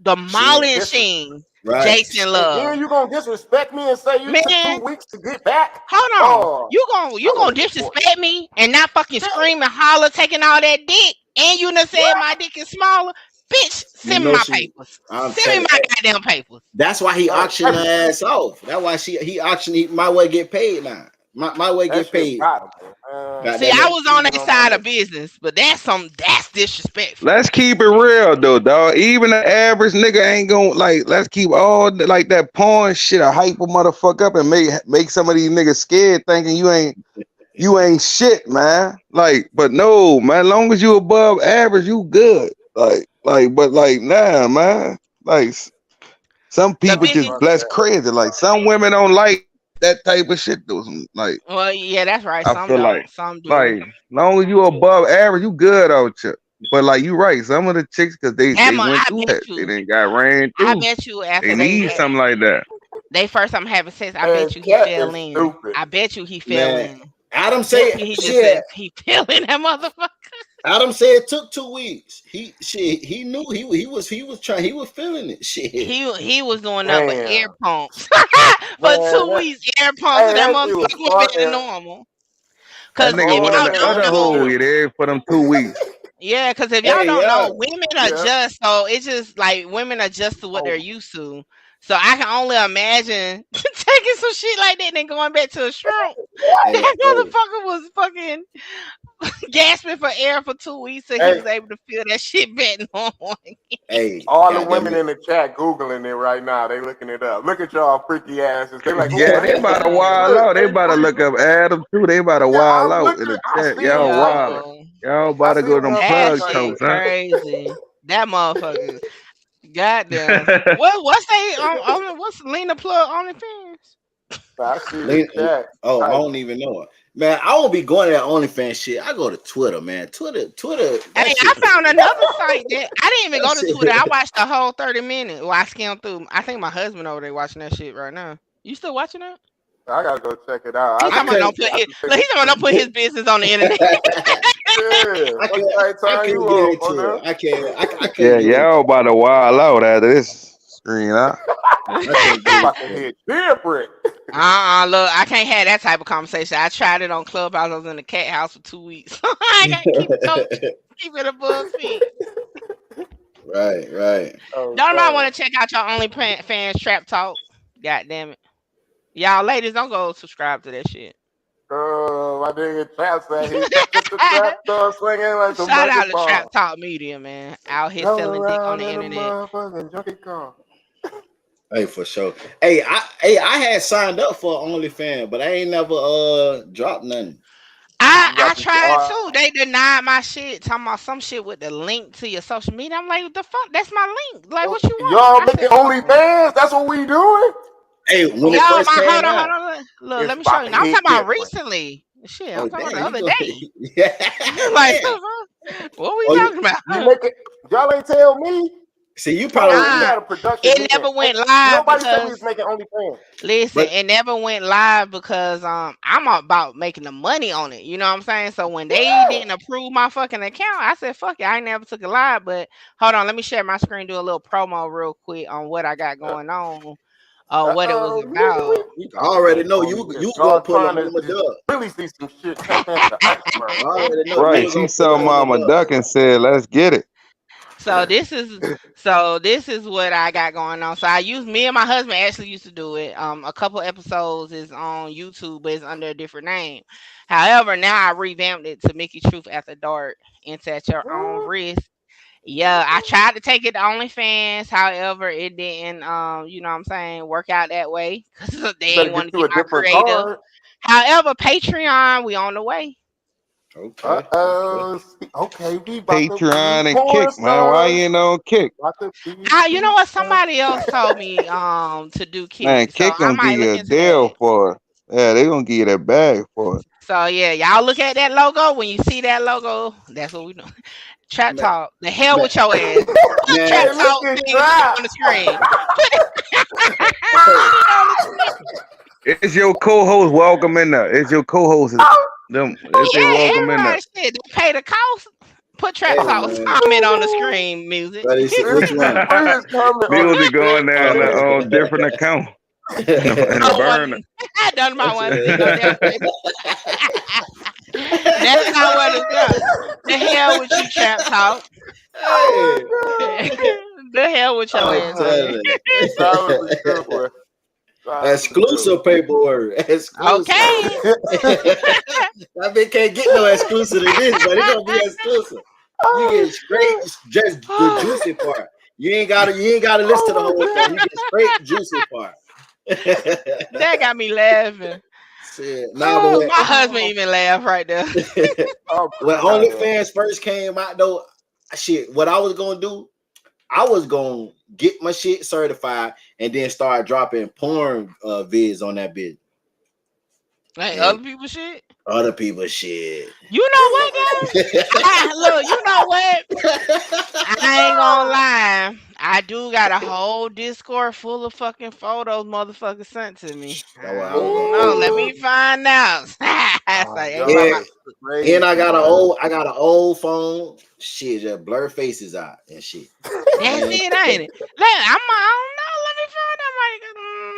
demolishing Jason Love. And then you gonna disrespect me and say you took 2 weeks to get back? Hold on, you gonna disrespect me and not fucking scream and holler, taking all that dick, and you done said my dick is smaller. Bitch, send me my papers. Send me my goddamn papers. That's why he auctioned her ass off. That's why he auctioned. He might well get paid now. My way get paid. See, I was on that side of business, but that's disrespectful. Let's keep it real though, dog. Even the average nigga ain't gonna like. Let's keep all like that porn shit a hype a motherfucker up and make some of these niggas scared, thinking you ain't shit, man. Like, but no, man. Long as you above average, you good. But nah, man. Like, some people just bless crazy. Like, some women don't like that type of shit. Though, like, well, yeah, that's right. I feel like, some do. Like, long as you above average, you good out here. But like, you right. Some of the chicks, because they went through that, they didn't got ran through. I bet you after they need something like that. They first time having sex. I bet you he fell in. I bet you he fell in. Adam said he fell in that motherfucker. Adam said it took 2 weeks. He knew he was feeling it. Shit. He was doing nothing but air pumps for 2 weeks. Air pumps and that motherfucker was better than normal. Cause that nigga went in the other hole you there for them 2 weeks. Yeah, because if y'all don't know, women adjust. So it's just like women adjust to what they're used to. So I can only imagine taking some shit like that and then going back to a shrimp. That motherfucker was fucking gasping for air for 2 weeks, so he was able to feel that shit back normal. All the women in the chat Googling it right now. They looking it up. Look at y'all freaky asses. They like, yeah, they about to wild out. They about to look up Adam too. They about to wild out in the chat. Y'all wild. Y'all about to go to them plug shows, huh? Crazy. That motherfucker. Goddamn. What's Lena Plug OnlyFans? I see the chat. Oh, I don't even know it. Man, I won't be going to that OnlyFans shit. I go to Twitter, man. Twitter. Hey, I found another site that I didn't even go to Twitter. I watched the whole 30 minutes. Well, I skimmed through. I think my husband over there watching that shit right now. You still watching that? I gotta go check it out. He's talking about don't put his business on the internet. I can't. Yeah, y'all about to wild out after this screen, huh? Look, I can't have that type of conversation. I tried it on Clubhouse. I was in the cat house for 2 weeks. I gotta keep it above feet. Right. Don't nobody want to check out your OnlyFans Trap Talk. God damn it. Y'all ladies, don't go subscribe to that shit. My nigga Trap said he the trap door swinging like the shout out to Trap Talk Media, man. Out here selling dick on the internet. Hey, for sure. Hey, I had signed up for OnlyFans, but I ain't never dropped nothing. I tried too. They denied my shit, talking about some shit with the link to your social media. I'm like, what the fuck? That's my link. Like, what you want? Y'all making OnlyFans? That's what we doing? Hey, when it first came out. Hold on. Look, let me show you. I'm talking about recently. Shit, I'm talking about the other day. Yeah. Like, what we talking about? Y'all ain't tell me. See, you probably it never went live. Nobody said we was making OnlyFans. Listen, it never went live because I'm about making the money on it. You know what I'm saying? So when they didn't approve my fucking account, I said, fuck it, I ain't never took it live. But hold on, let me share my screen, do a little promo real quick on what I got going on. What it was about. I already know you gonna pull up Mama Duck. Really see some shit. Right, she saw Mama Duck and said, "Let's get it." So this is what I got going on. So me and my husband actually used to do it. A couple episodes is on YouTube, but it's under a different name. However, now I revamped it to Mickey Truth After Dark. It's at your own risk. Yeah, I tried to take it to OnlyFans. However, it didn't you know what I'm saying, work out that way because they You better ain't want to get you get a my different creative. card. However, Patreon, we on the way. Okay. Okay, we about to Patreon be and porn Kick, man. Why you stars. ain't on Kick? About to be You know what? Somebody else told me to do Man, Kick, so Kick I gonna give might you look a into deal that. for it. Yeah, they gonna give you that bag for it. So yeah, y'all look at that logo. When you see that logo, that's what we do. Trap Man, Talk. The hell man, with your ass. Put man. Trap Hey, look Talk at thing that. on the screen. Put Hey, it on the screen. It's your co-host. Welcome in there. It's your co-host. Them. It's their Yeah, welcome in there. everybody said they pay the cost. Put Trap hey, Talk's man. comment on the screen, music. But it's, which one? Put his comment on the Music going screen. there in a different account in a Oh, burner. I done my one to see no damn thing. That's not what it's got. The hell with you, Trap Talk. Hey, The hell with your I'm ass, man. telling you. That was a good one. That was a Exclusive paperwork. Exclusive. Okay. That bitch can't get no exclusive to this, but it's gonna be exclusive. You get straight just the juicy part. You ain't gotta listen to the whole thing. You get straight juicy part. That got me laughing. Shit. Nah, but My husband even laughed right there. when OnlyFans first came out though, shit, what I was gonna do, I was gonna get my shit certified and then start dropping porn vids on that bitch. Like And other people's shit. other people's shit. You know what, guys? Look, you know what? I ain't gonna lie. I do got a whole Discord full of fucking photos motherfuckers sent to me. That's what I I was don't gonna know. do. Let me find out. It's like, hey, Yeah. mama. And I got an old phone. Shit, just blur faces out and shit. That's it, ain't it? Look, I don't know. Let me find out.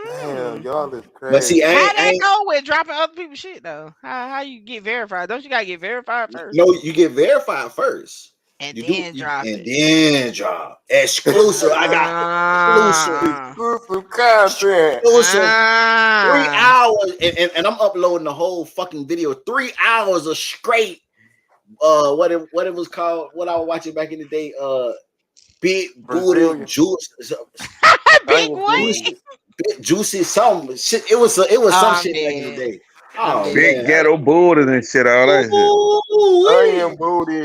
Damn, y'all is crazy. But see, How that go with dropping other people's shit though? How you get verified? Don't you gotta get verified first? No, you get verified first. And You then do, drop and it. then drop exclusive. I got exclusive content. exclusive 3 hours, and I'm uploading the whole fucking video. 3 hours of straight. What it was called? What I was watching back in the day. Big booty juice. Big what? Big juicy some shit. It was some shit back in the day. Oh, big man. ghetto booties and shit, all that shit. Onion booty.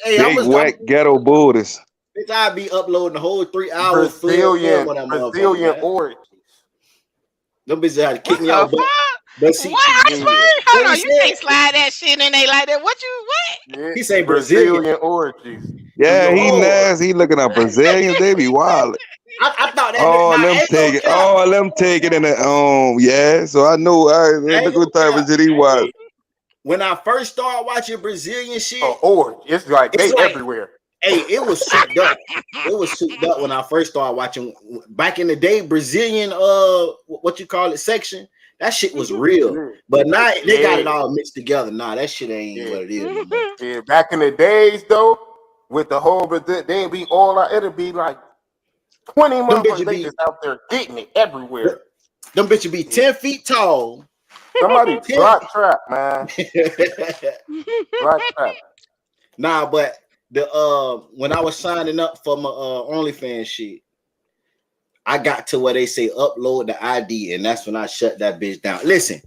Hey, Big wet ghetto booties. Bitch, I'd be uploading the whole 3 hours Brazilian Brazilian orgy. Them bitches had to kick What me the out. fuck? But see, What? Iceberg? Hold on, you said- can't slide that shit in there like that. What? Yeah, He say Brazilian orgies. Yeah, he Lord. nasty. He looking at Brazilians. They be wild. I thought that. All nah, them ain't take no it. cap. All them take it in the yeah. So I know. Look what type of shit he was. When I first started watching Brazilian shit, it's like they everywhere. Hey, it was souped up. It was souped up when I first started watching. Back in the day, Brazilian what you call it section. That shit was real. But now they got it all mixed together. Nah, that shit ain't what it is no more. Yeah, back in the days though, with the whole they'd be all out. It'd be like 20 motherfuckers. They just out there getting it everywhere. Them bitches be 10 feet tall. Somebody block trap, man. Block trap. Nah, but the when I was signing up for my OnlyFans shit, I got to where they say upload the ID, and that's when I shut that bitch down. Listen,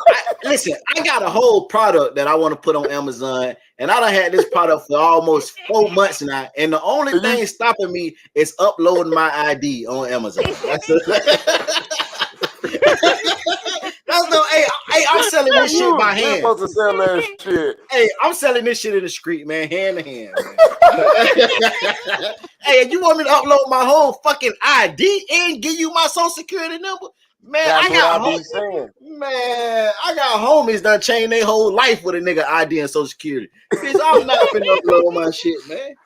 I got a whole product that I want to put on Amazon, and I done had this product for almost 4 months now, and the only thing stopping me is uploading my ID on Amazon. That's no. Hey, I'm selling this shit by hand. You're supposed to sell that shit. Hey, I'm selling this shit in the street, man, hand to hand. Man. Hey, if you want me to upload my whole fucking ID and give you my social security number, man, That's I got what I be saying. Man, I got homies done chain their whole life with a nigga ID and social security. Bitch, I'm not finna upload my shit, man.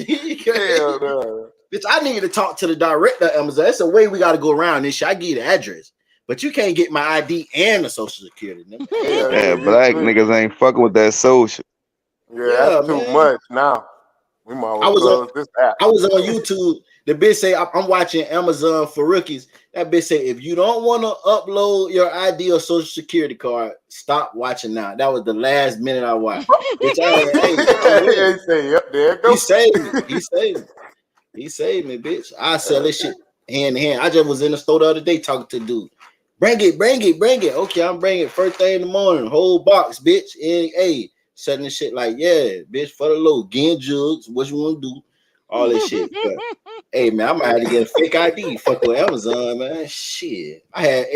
Hell no. Bitch, I need to talk to the director of Amazon. That's a way we got to go around this shit. I give you the address. But you can't get my ID and the social security number. Yeah, black niggas ain't fucking with that social. Yeah, that's too much now. We might I well was on close this app. I was on YouTube. The bitch say I'm watching Amazon for rookies. That bitch say if you don't want to upload your ID or social security card, stop watching now. That was the last minute I watched. Bitch, I'm ready. They say, yep, there it He goes. saved me. He saved me. He saved me, bitch. I sell this shit hand in hand. I just was in the store the other day talking to the dude. Bring it, bring it, bring it. Okay, I'm bringing it first thing in the morning. Whole box, bitch. And hey, selling this shit like, yeah, bitch, for the low. Getting jugs. What you want to do? All this shit. But, hey, man, I might have to get a fake ID. Fuck with Amazon, man. Shit.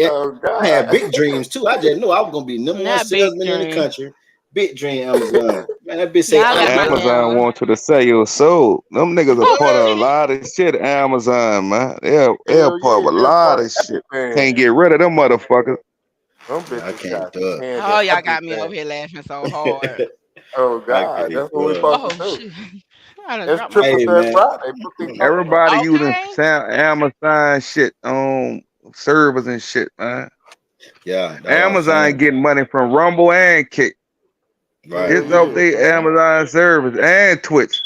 Oh I had God. big dreams too. I just knew I was gonna be number one Not big salesman in the dream. country. Big dream Amazon. Man, that bitch say Y'all got I'm my just Amazon damn. want you to sell your soul. Them niggas a part of a lot of shit. Amazon, man, they're Hell part of yeah, a they're lot part of of shit. Can't everything. get rid of them motherfuckers. Them man, I bitches can't got do it. hands in Oh, y'all got me over everything. here laughing so hard. Oh I God, can't that's what we do it. supposed to Oh do. shit! I done It's dropped my triple Hey phone. threat man. Friday. Put these motherfuckers. Everybody using Okay. Amazon shit on servers and shit, man. Yeah, that's what I'm Amazon saying. getting money from Rumble and Kick. Right. Hell It's off yeah, their man. Amazon service and Twitch.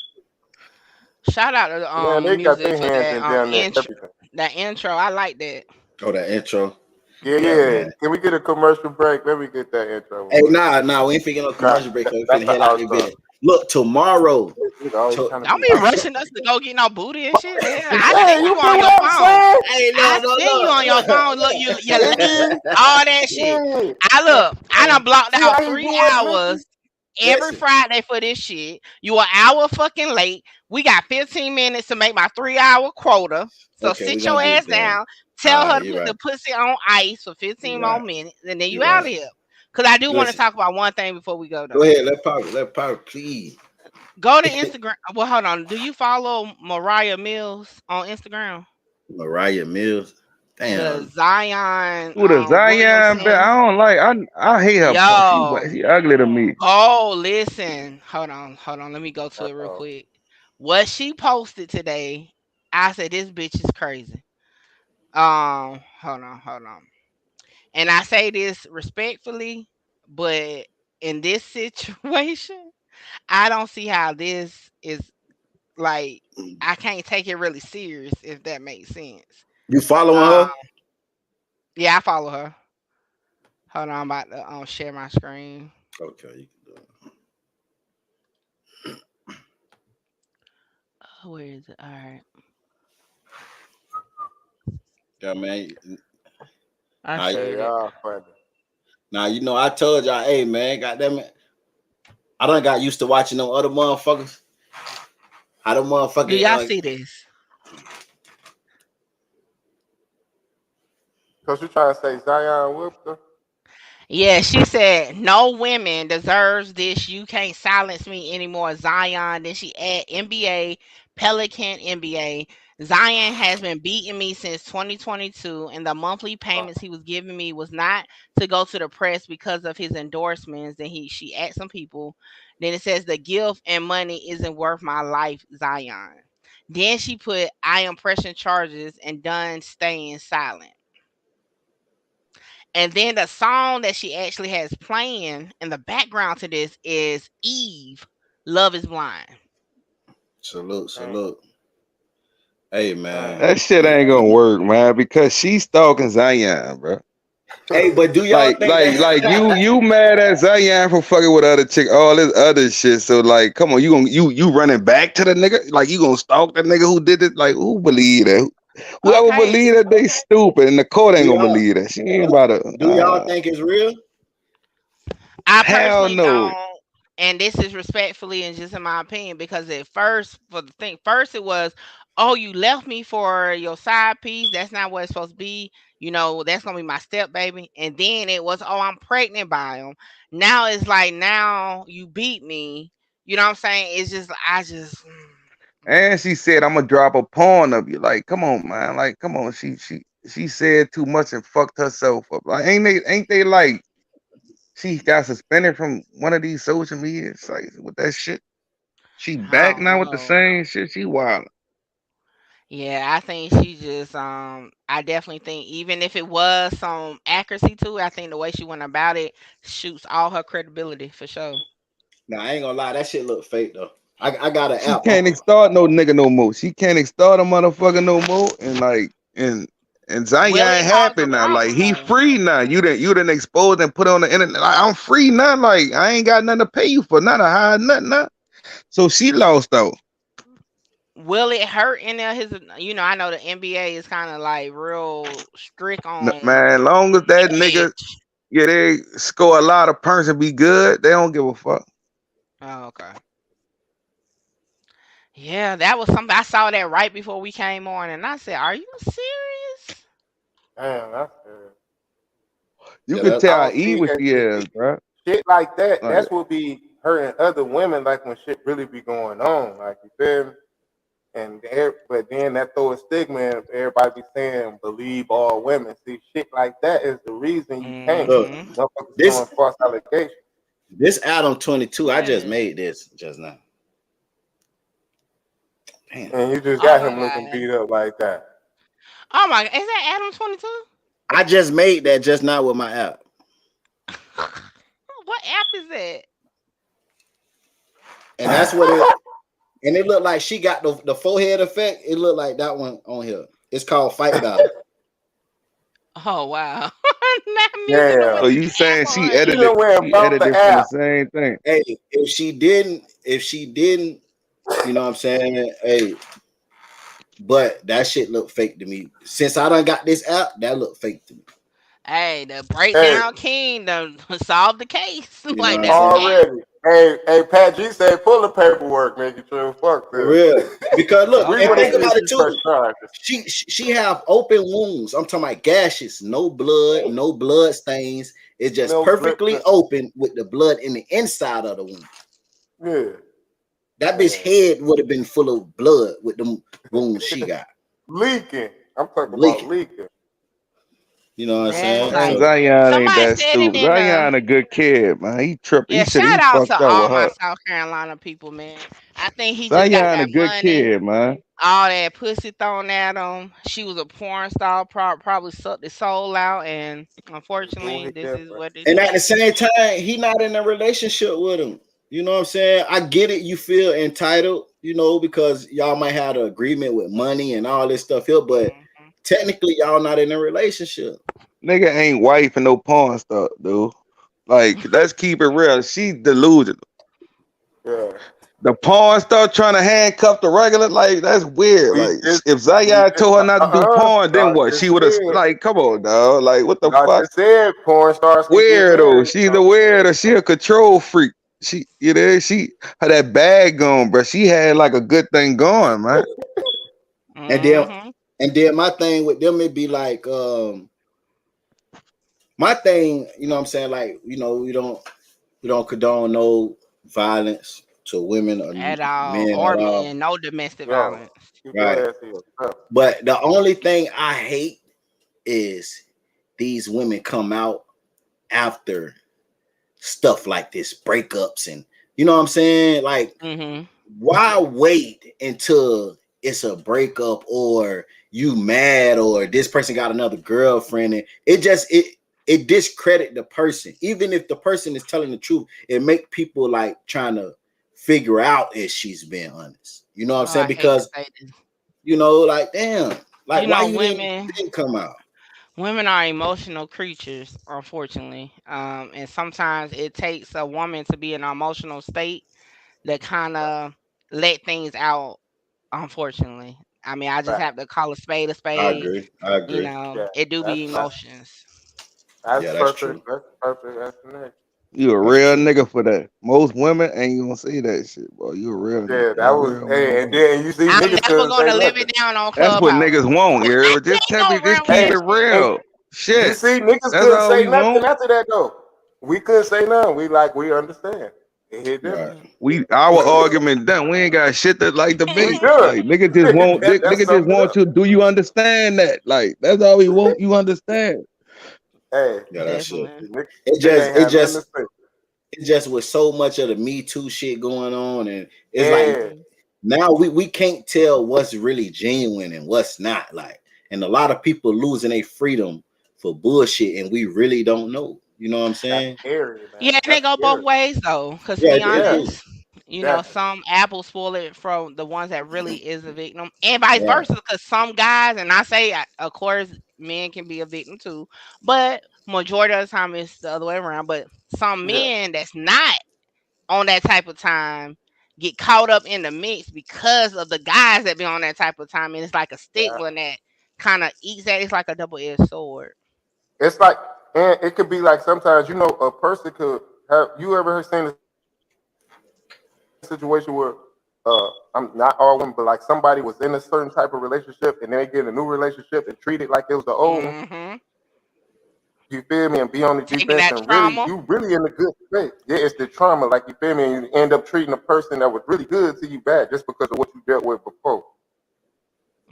Shout out to Man, they got music their for hands that in down there intro. everything. That intro, I like that. Oh, that intro. Yeah, Yeah, yeah. man. Can we get a commercial break? Let me get that intro Hey, one. nah, we ain't finna get no Nah, commercial break. We that's finna the head out this outro. video. Look, tomorrow. Nigga always To, trying to Don't be be outro. rushing us to go get no booty and shit. The hell, I Hey, seen you you get on your what I'm phone. saying? hey, I seen you on your phone. Look, you lean, all that shit. Yeah. I look. I done blocked See out how you do it, 3 hours Mickey? every listen, Friday for this shit. You an hour fucking late. We got 15 minutes to make my 3 hour quota. So okay, sit we're your gonna get ass there. down. All Tell right, her to you're put right. the pussy on ice for 15 You're more right. minutes, and then you You're out of right. here. Cause I do want to Listen, talk about one thing before we go go though. ahead. Let power, please. Go to Instagram. Well, hold on. Do you follow Mariah Mills on Instagram? Mariah Mills. The Damn. Zion Who the Zion? Williamson. I don't like. I hate her. Yo, She ugly to me. oh, listen. Hold on. Let me go to it real Uh-oh. quick. What she posted today, I said this bitch is crazy. Hold on. And I say this respectfully, but in this situation, I don't see how this is like I can't take it really serious if that makes sense. You following Uh, her? yeah, I follow her. Hold on, I'm about to share my screen. Okay, you can do it. Where is it? All right, Yeah, man. I Now, Hey, shared it. y'all funny. now you know I told y'all, hey man, goddamn it. I done got used to watching them other motherfuckers. How them Do motherfucking y'all see this? Cause you trying to say Zion whooped her? Yeah, she said no women deserves this. You can't silence me anymore, Zion. Then she add NBA, Pelican NBA. Zion has been beating me since 2022, and the monthly payments he was giving me was not to go to the press because of his endorsements. Then she asked some people. Then it says the gift and money isn't worth my life, Zion. Then she put I am pressing charges and done staying silent. And then the song that she actually has playing in the background to this is Eve, Love is Blind. salute, Damn, salute. Hey damn. man. That shit ain't gonna work, man, because she's stalking Zion, bro. Hey, but do y'all think Like that you mad at Zion for fucking with other chick, all this other shit. So like, come on, you running back to the nigga? Like you gonna stalk the nigga who did it? Like who believe that? Whoever Okay. believe that they stupid, and the court do ain't gonna y'all believe that. She ain't about to. do y'all think it's real? I Hell personally no. don't, and this is respectfully and just in my opinion, because at first, for the thing, first it was, oh, you left me for your side piece. That's not what it's supposed to be. That's gonna be my step baby. And then it was, oh, I'm pregnant by him. Now it's like, now you beat me. You know what I'm saying? It's just, I just, And she said, "I'm gonna drop a pawn of you." Like, come on, man. Like, come on. She said too much and fucked herself up. Like, ain't they like she got suspended from one of these social media sites with that shit? She I back don't now with the know. same shit. She wild. Yeah, I think she just I definitely think even if it was some accuracy to it, I think the way she went about it shoots all her credibility for sure. Nah, I ain't gonna lie, that shit look fake though. I got an She app. can't extort no nigga no more. She can't extort a motherfucker no more. And like and Zion Will it cause happy a now. Like problem he though? free now. You done exposed and put on the internet. Like, I'm free now. Like I ain't got nothing to pay you for, nothing to hide, nothing. Now. So she lost out. Will it hurt any of his? You know, I know the NBA is kind of like real strict on Man, long as that nigga, image. yeah, they score a lot of points and be good, they don't give a fuck. Oh, okay. Yeah, that was something I saw that right before we came on, and I said, "Are you serious?" Damn, that's You Yeah, could that, tell I how don't see evil she is, bro. shit like that. Like, That's what be hurting other women. Like when shit really be going on. Like you feel me? But then that throw a stigma in everybody be saying believe all women. See, shit like that is the reason you can't. look, Motherfuckers this throwing false allegations. this Adam 22. I just Yeah. made this just now. Damn. And you just Oh got my him looking god. beat up like that. Oh my. Is that Adam 22? I just made that just now with my app. What app is that? And that's what it and it looked like she got the forehead effect. It looked like that one on here. It's called Fight Battle. Oh wow. Not music Yeah. so with you the app saying on She it. done went she bump the edited from the app. same thing. Hey, if she didn't, you know what I'm saying? Hey, but that shit look fake to me. Since I done got this app, that look fake to me. Hey, the Hey, breakdown king done solved the case. You know Like what I'm that's saying? cat. already. Hey, Pat G said pull the paperwork, nigga. True. Fuck For this. real. Because look, We and would have think Okay. said about it she pressed too. charges. She have open wounds. I'm talking about gashes, no blood, no blood stains. It's just No perfectly grip. open with the blood in the inside of the wound. Yeah. That bitch head would have been full of blood with the wounds she got Leaking. I'm talking about leaking. leaking. You know what I'm Man, saying? like Man, So Zion ain't somebody that said it stupid. in the Zion a good kid, man. He tripped. yeah, He shout out fucked to up all with my her. South Carolina people, man. I think he just got Zion a that good money, kid, man. all that pussy thrown at him. She was a porn star, probably sucked his soul out, and Doing unfortunately, it this is different. what it and at the is. same time, he not in a relationship with him. You know what I'm saying? I get it. You feel entitled, you know, because y'all might have an agreement with money and all this stuff here, but Hmm. technically y'all not in a relationship. Nigga ain't wife and no porn stuff, dude. Like, let's keep it real. She delusional. Yeah. The porn stuff trying to handcuff the regular, like that's weird. We Like just if we Zion just told her not to do porn, then y'all what? just She would have said like, come on, dog. Like what the y'all fuck? just said porn stars can get Weirdo. married. She's a weirdo. She a control freak. She, you know, she had that bag going, bro. She had like a good thing going, man. And then Hmm. my thing with them, it'd be like my thing, you know what I'm saying? Like, you know, we don't condone no violence to women or At all, men or at all. men, no domestic Yo, violence. keep your Right. ass to yourself. But the only thing I hate is these women come out after stuff like this, breakups, and you know what I'm saying? Like, Hmm. why wait until it's a breakup or you mad or this person got another girlfriend? And it discredit the person. Even if the person is telling the truth, it make people like trying to figure out if she's being honest. You know what I'm Oh, saying? I hate to Because say this. you know, like damn, You like why know, you didn't come out? women are emotional creatures, unfortunately. And sometimes it takes a woman to be in an emotional state that kind of let things out, unfortunately. I mean, I just Right. have to call a spade a I spade. agree. I You agree. know, Yeah. it do be That's emotions. that's Yeah, that's perfect. true. That's perfect explanation. You a That's real true. nigga for that. Most women ain't gonna say that shit, boy. You a real nigga. Yeah, You that a was real and motherfucker. then you see I'm niggas never couldn't say gonna live nothing. it down on That's what Clubhouse. niggas want, you hear me? They ain't gonna Just run with keep Hey, it that shit. and real. you Shit. see niggas That's couldn't all say we nothing want. after that though. We couldn't say nothing. We understand. It hit different. Right. Mhm. Our argument done. We ain't got shit that like We debate. good. Like nigga just want That nigga just summed it want up. you. Do you understand that? Like that's all we want. You understand? Hey, Yeah, that's shit. Definitely. It nigga just ain't it had nothing to just say. it just with so much of the Me Too shit going on, and it's like Yeah, Mhm. now we can't tell what's really genuine and what's not. Like, and a lot of people losing their freedom for bullshit, and we really don't know. You know what I'm that's saying? scary, man. Yeah, and they That's go both scary. ways though. Cause to Yeah, be it Yeah, do. honest, You know, That some apples spoil it from the ones that really is a victim, and vice Right. versa. Because some guys, and I say, of course, men can be a victim too, but majority of the time it's the other way around. But some yeah, men that's not on that type of time get caught up in the mix because of the guys that be on that type of time, and it's like a yeah. stigma that kind of eats that. It's like a double-edged sword. It's like, and it could be like sometimes a person could have. You ever seen a situation where I'm not all women, but like somebody was in a certain type of relationship and then they get in a new relationship and treat it like it was the old one. Hmm. You feel me? And be on the Taking defense that and really, trauma. you really in a good space. Yeah, it's the trauma. Like you feel me? And you end up treating a person that was really good to you bad just because of what you dealt with before.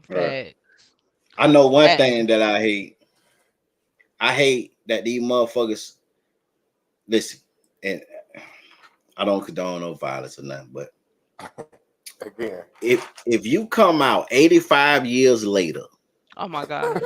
Right. But I know one eh, thing that I hate. I hate that these motherfuckers listen, and I don't condone no violence or nothing, but Again, if you come out 85 years later, oh my God.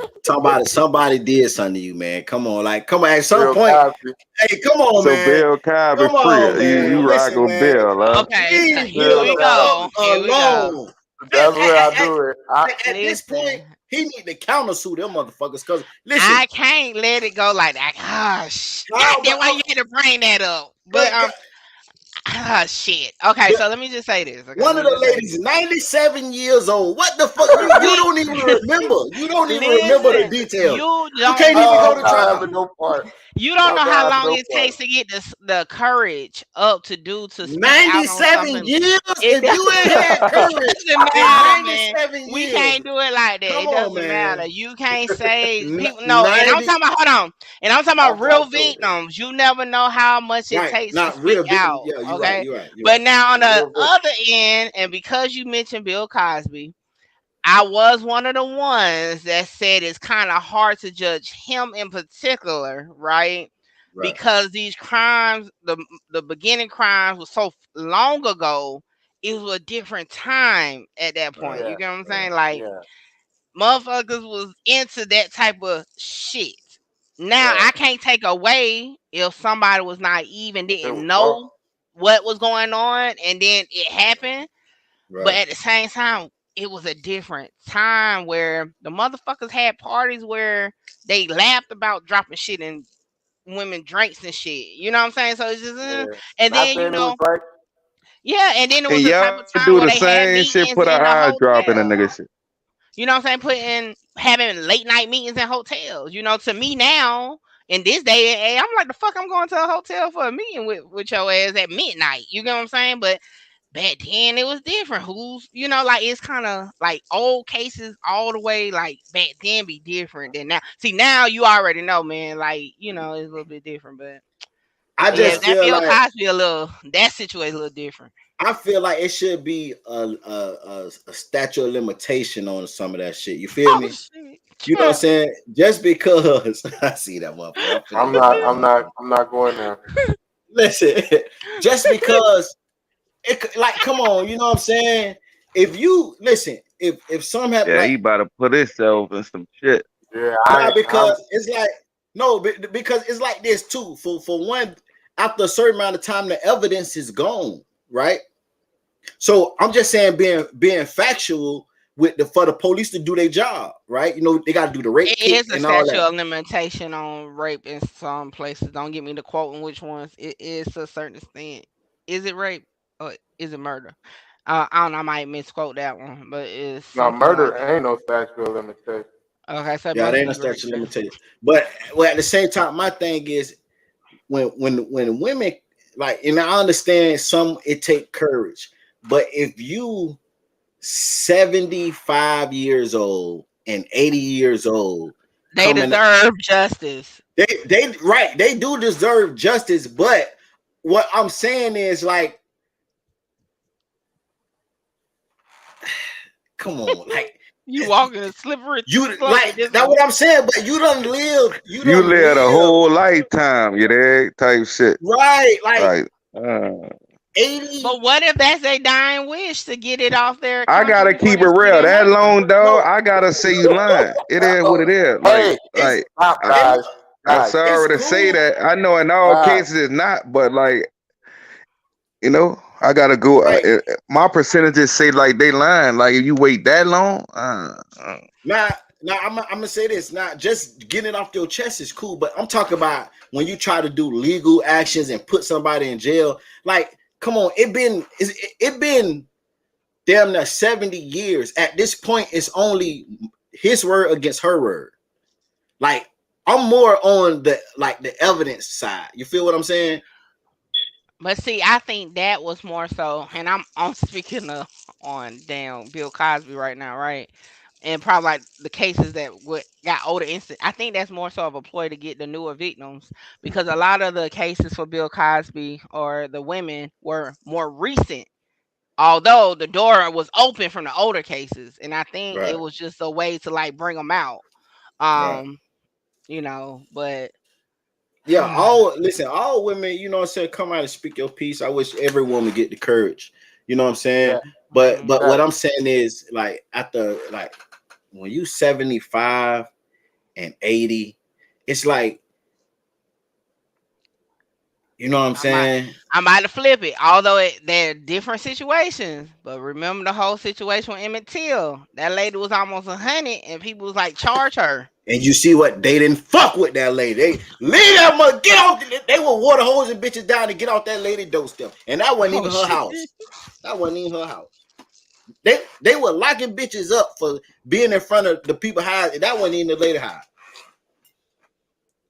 somebody did something to you, man. Come on, at some Bill point, Cosby. hey, come on, So man. Bill Cosby Come free. on, You man. rock Listen, with man. Bill, huh? Okay, so Leave here Bill we Bill go. Cosby. Here we go. alone. That's what I At, do it. I at this point, Listen, he need to countersue them motherfuckers. Cause listen, I can't let it go like that. Gosh, how, goddamn, why you had to bring that up? But but, shit. Okay, but so let me just say this. Okay, one let of me the just say ladies, this. 97 years old. What the fuck? You don't even remember. You don't even remember the Listen, details. you You don't can't even know. go I'm to not trial. having no part. You don't I'm know not how having long no it part. takes to get the courage up to speak out on 97 something. years. It If you ain't had courage doesn't in matter, man. 97 We years, can't do it like that. come It on, doesn't man. matter. You can't say people no. And I'm 90, talking about hold on. And I'm talking I'm about real not doing it. victims. You never know how much it right? takes to Not speak real victim. out. Yeah, you're right. Okay. You're right. You're But right. now on the Real victim. other end, and because you mentioned Bill Cosby, I was one of the ones that said it's kind of hard to judge him in particular, right? Right. Because these crimes, the beginning crimes was so long ago, it was a different time at that Right. point. You Yeah, get what I'm Right. saying? Like yeah, motherfuckers was into that type of shit. Now right. I can't take away if somebody was naive and It didn't was wrong. know what was going on and then it happened. But Right. at the same time, it was a different time where the motherfuckers had parties where they laughed about dropping shit in women drinks and shit. You know what I'm saying? So it's just, Yeah. and Not then saying it was right. yeah, and then it was And the type y'all of time do where the they had same shit, meetings put an in the eye drop in a hotel. nigga shit. You know what I'm saying? Having late night meetings in hotels. You know, to me now in this day and age, I'm like the fuck I'm going to a hotel for a meeting with your ass at midnight. You get what I'm saying? But back then it was different. Who's like it's kind of like old cases all the way like back then be different than now. See now you already know, man. Like it's a little bit different, but I yeah, Yeah. just that feel Bill like Cosby that situation a little different. it should be a statute of limitation on some of that shit. You feel Oh me? shit! You know what I'm saying? Just because I see that motherfucker, I'm I'm finna not. get I'm him. not. I'm not going there. Listen, just because like, come on, you know what I'm saying? If you listen, if some have Yeah, like, he about to put himself in some shit. Yeah, nah, I'm. because it's like no, because it's like this too. For one, after a certain amount of time, the evidence is gone, right? So I'm just saying, being factual for the police to do their job, right? You know, they got to do the rape It kit is a and all statute that. of limitation on rape in some places. Don't get me to quoting which ones. It is to a certain extent. Is it rape or is it murder? I don't know. I might misquote that one, but it's Now, something like murder that. ain't no statute of limitation. Okay, so it Yeah, must they ain't a be rape statute of then. limitations. But at the same time, my thing is when women like, and I understand some it take courage, but if you 75 years old and 80 years old They coming, deserve justice. they do deserve justice, but what I'm saying is like, come on, like You walk in a slippery you slope like with this that's one. what I'm saying, but you You done live a live whole lifetime, you dig? Type shit. right, like Like, 80. But what if that's a dying wish to get it off their I conscience gotta before keep they it see real. their That husband? long dog, No, I gotta say you lying. It is what it is. Hey, it's stop, it, guys. I'm Guys, it's sorry to say cool. that. I know in all guys. cases it's not, but like, you know, I gotta go. Right. My percentages say like they lying. Like if you wait that long, Now I'm gonna say this. Not just getting it off your chest is cool, but I'm talking about when you try to do legal actions and put somebody in jail. Like, come on, it been damn near 70 years. At this point, it's only his word against her word. Like, I'm more on the evidence side. You feel what I'm saying? But see, I think that was more so, and I'm speaking of on damn Bill Cosby right now, right? And probably like the cases that got older instant. I think that's more so of a ploy to get the newer victims because a lot of the cases for Bill Cosby or the women were more recent. Although the door was open from the older cases, and I think it Right, was just a way to like bring them out. right. Um, but Yeah, all women, you know what I'm saying, come out and speak your piece. I wish every woman get the courage. You know what I'm saying? Yeah, But right. what I'm saying is like after like when you 75 and 80, it's like, you know what I'm I might saying? I might have flip it. Although they're different situations, but remember the whole situation with Emmett Till. That lady was almost 100, and people was like, charge her. And you see what they didn't fuck with that lady. They leave that mother, get off. They were water hosing bitches down to get off that lady doorstep. And that wasn't Oh even her shit! house. That wasn't even her house. They were locking bitches up for being in front of the people high. That wasn't even the lady high.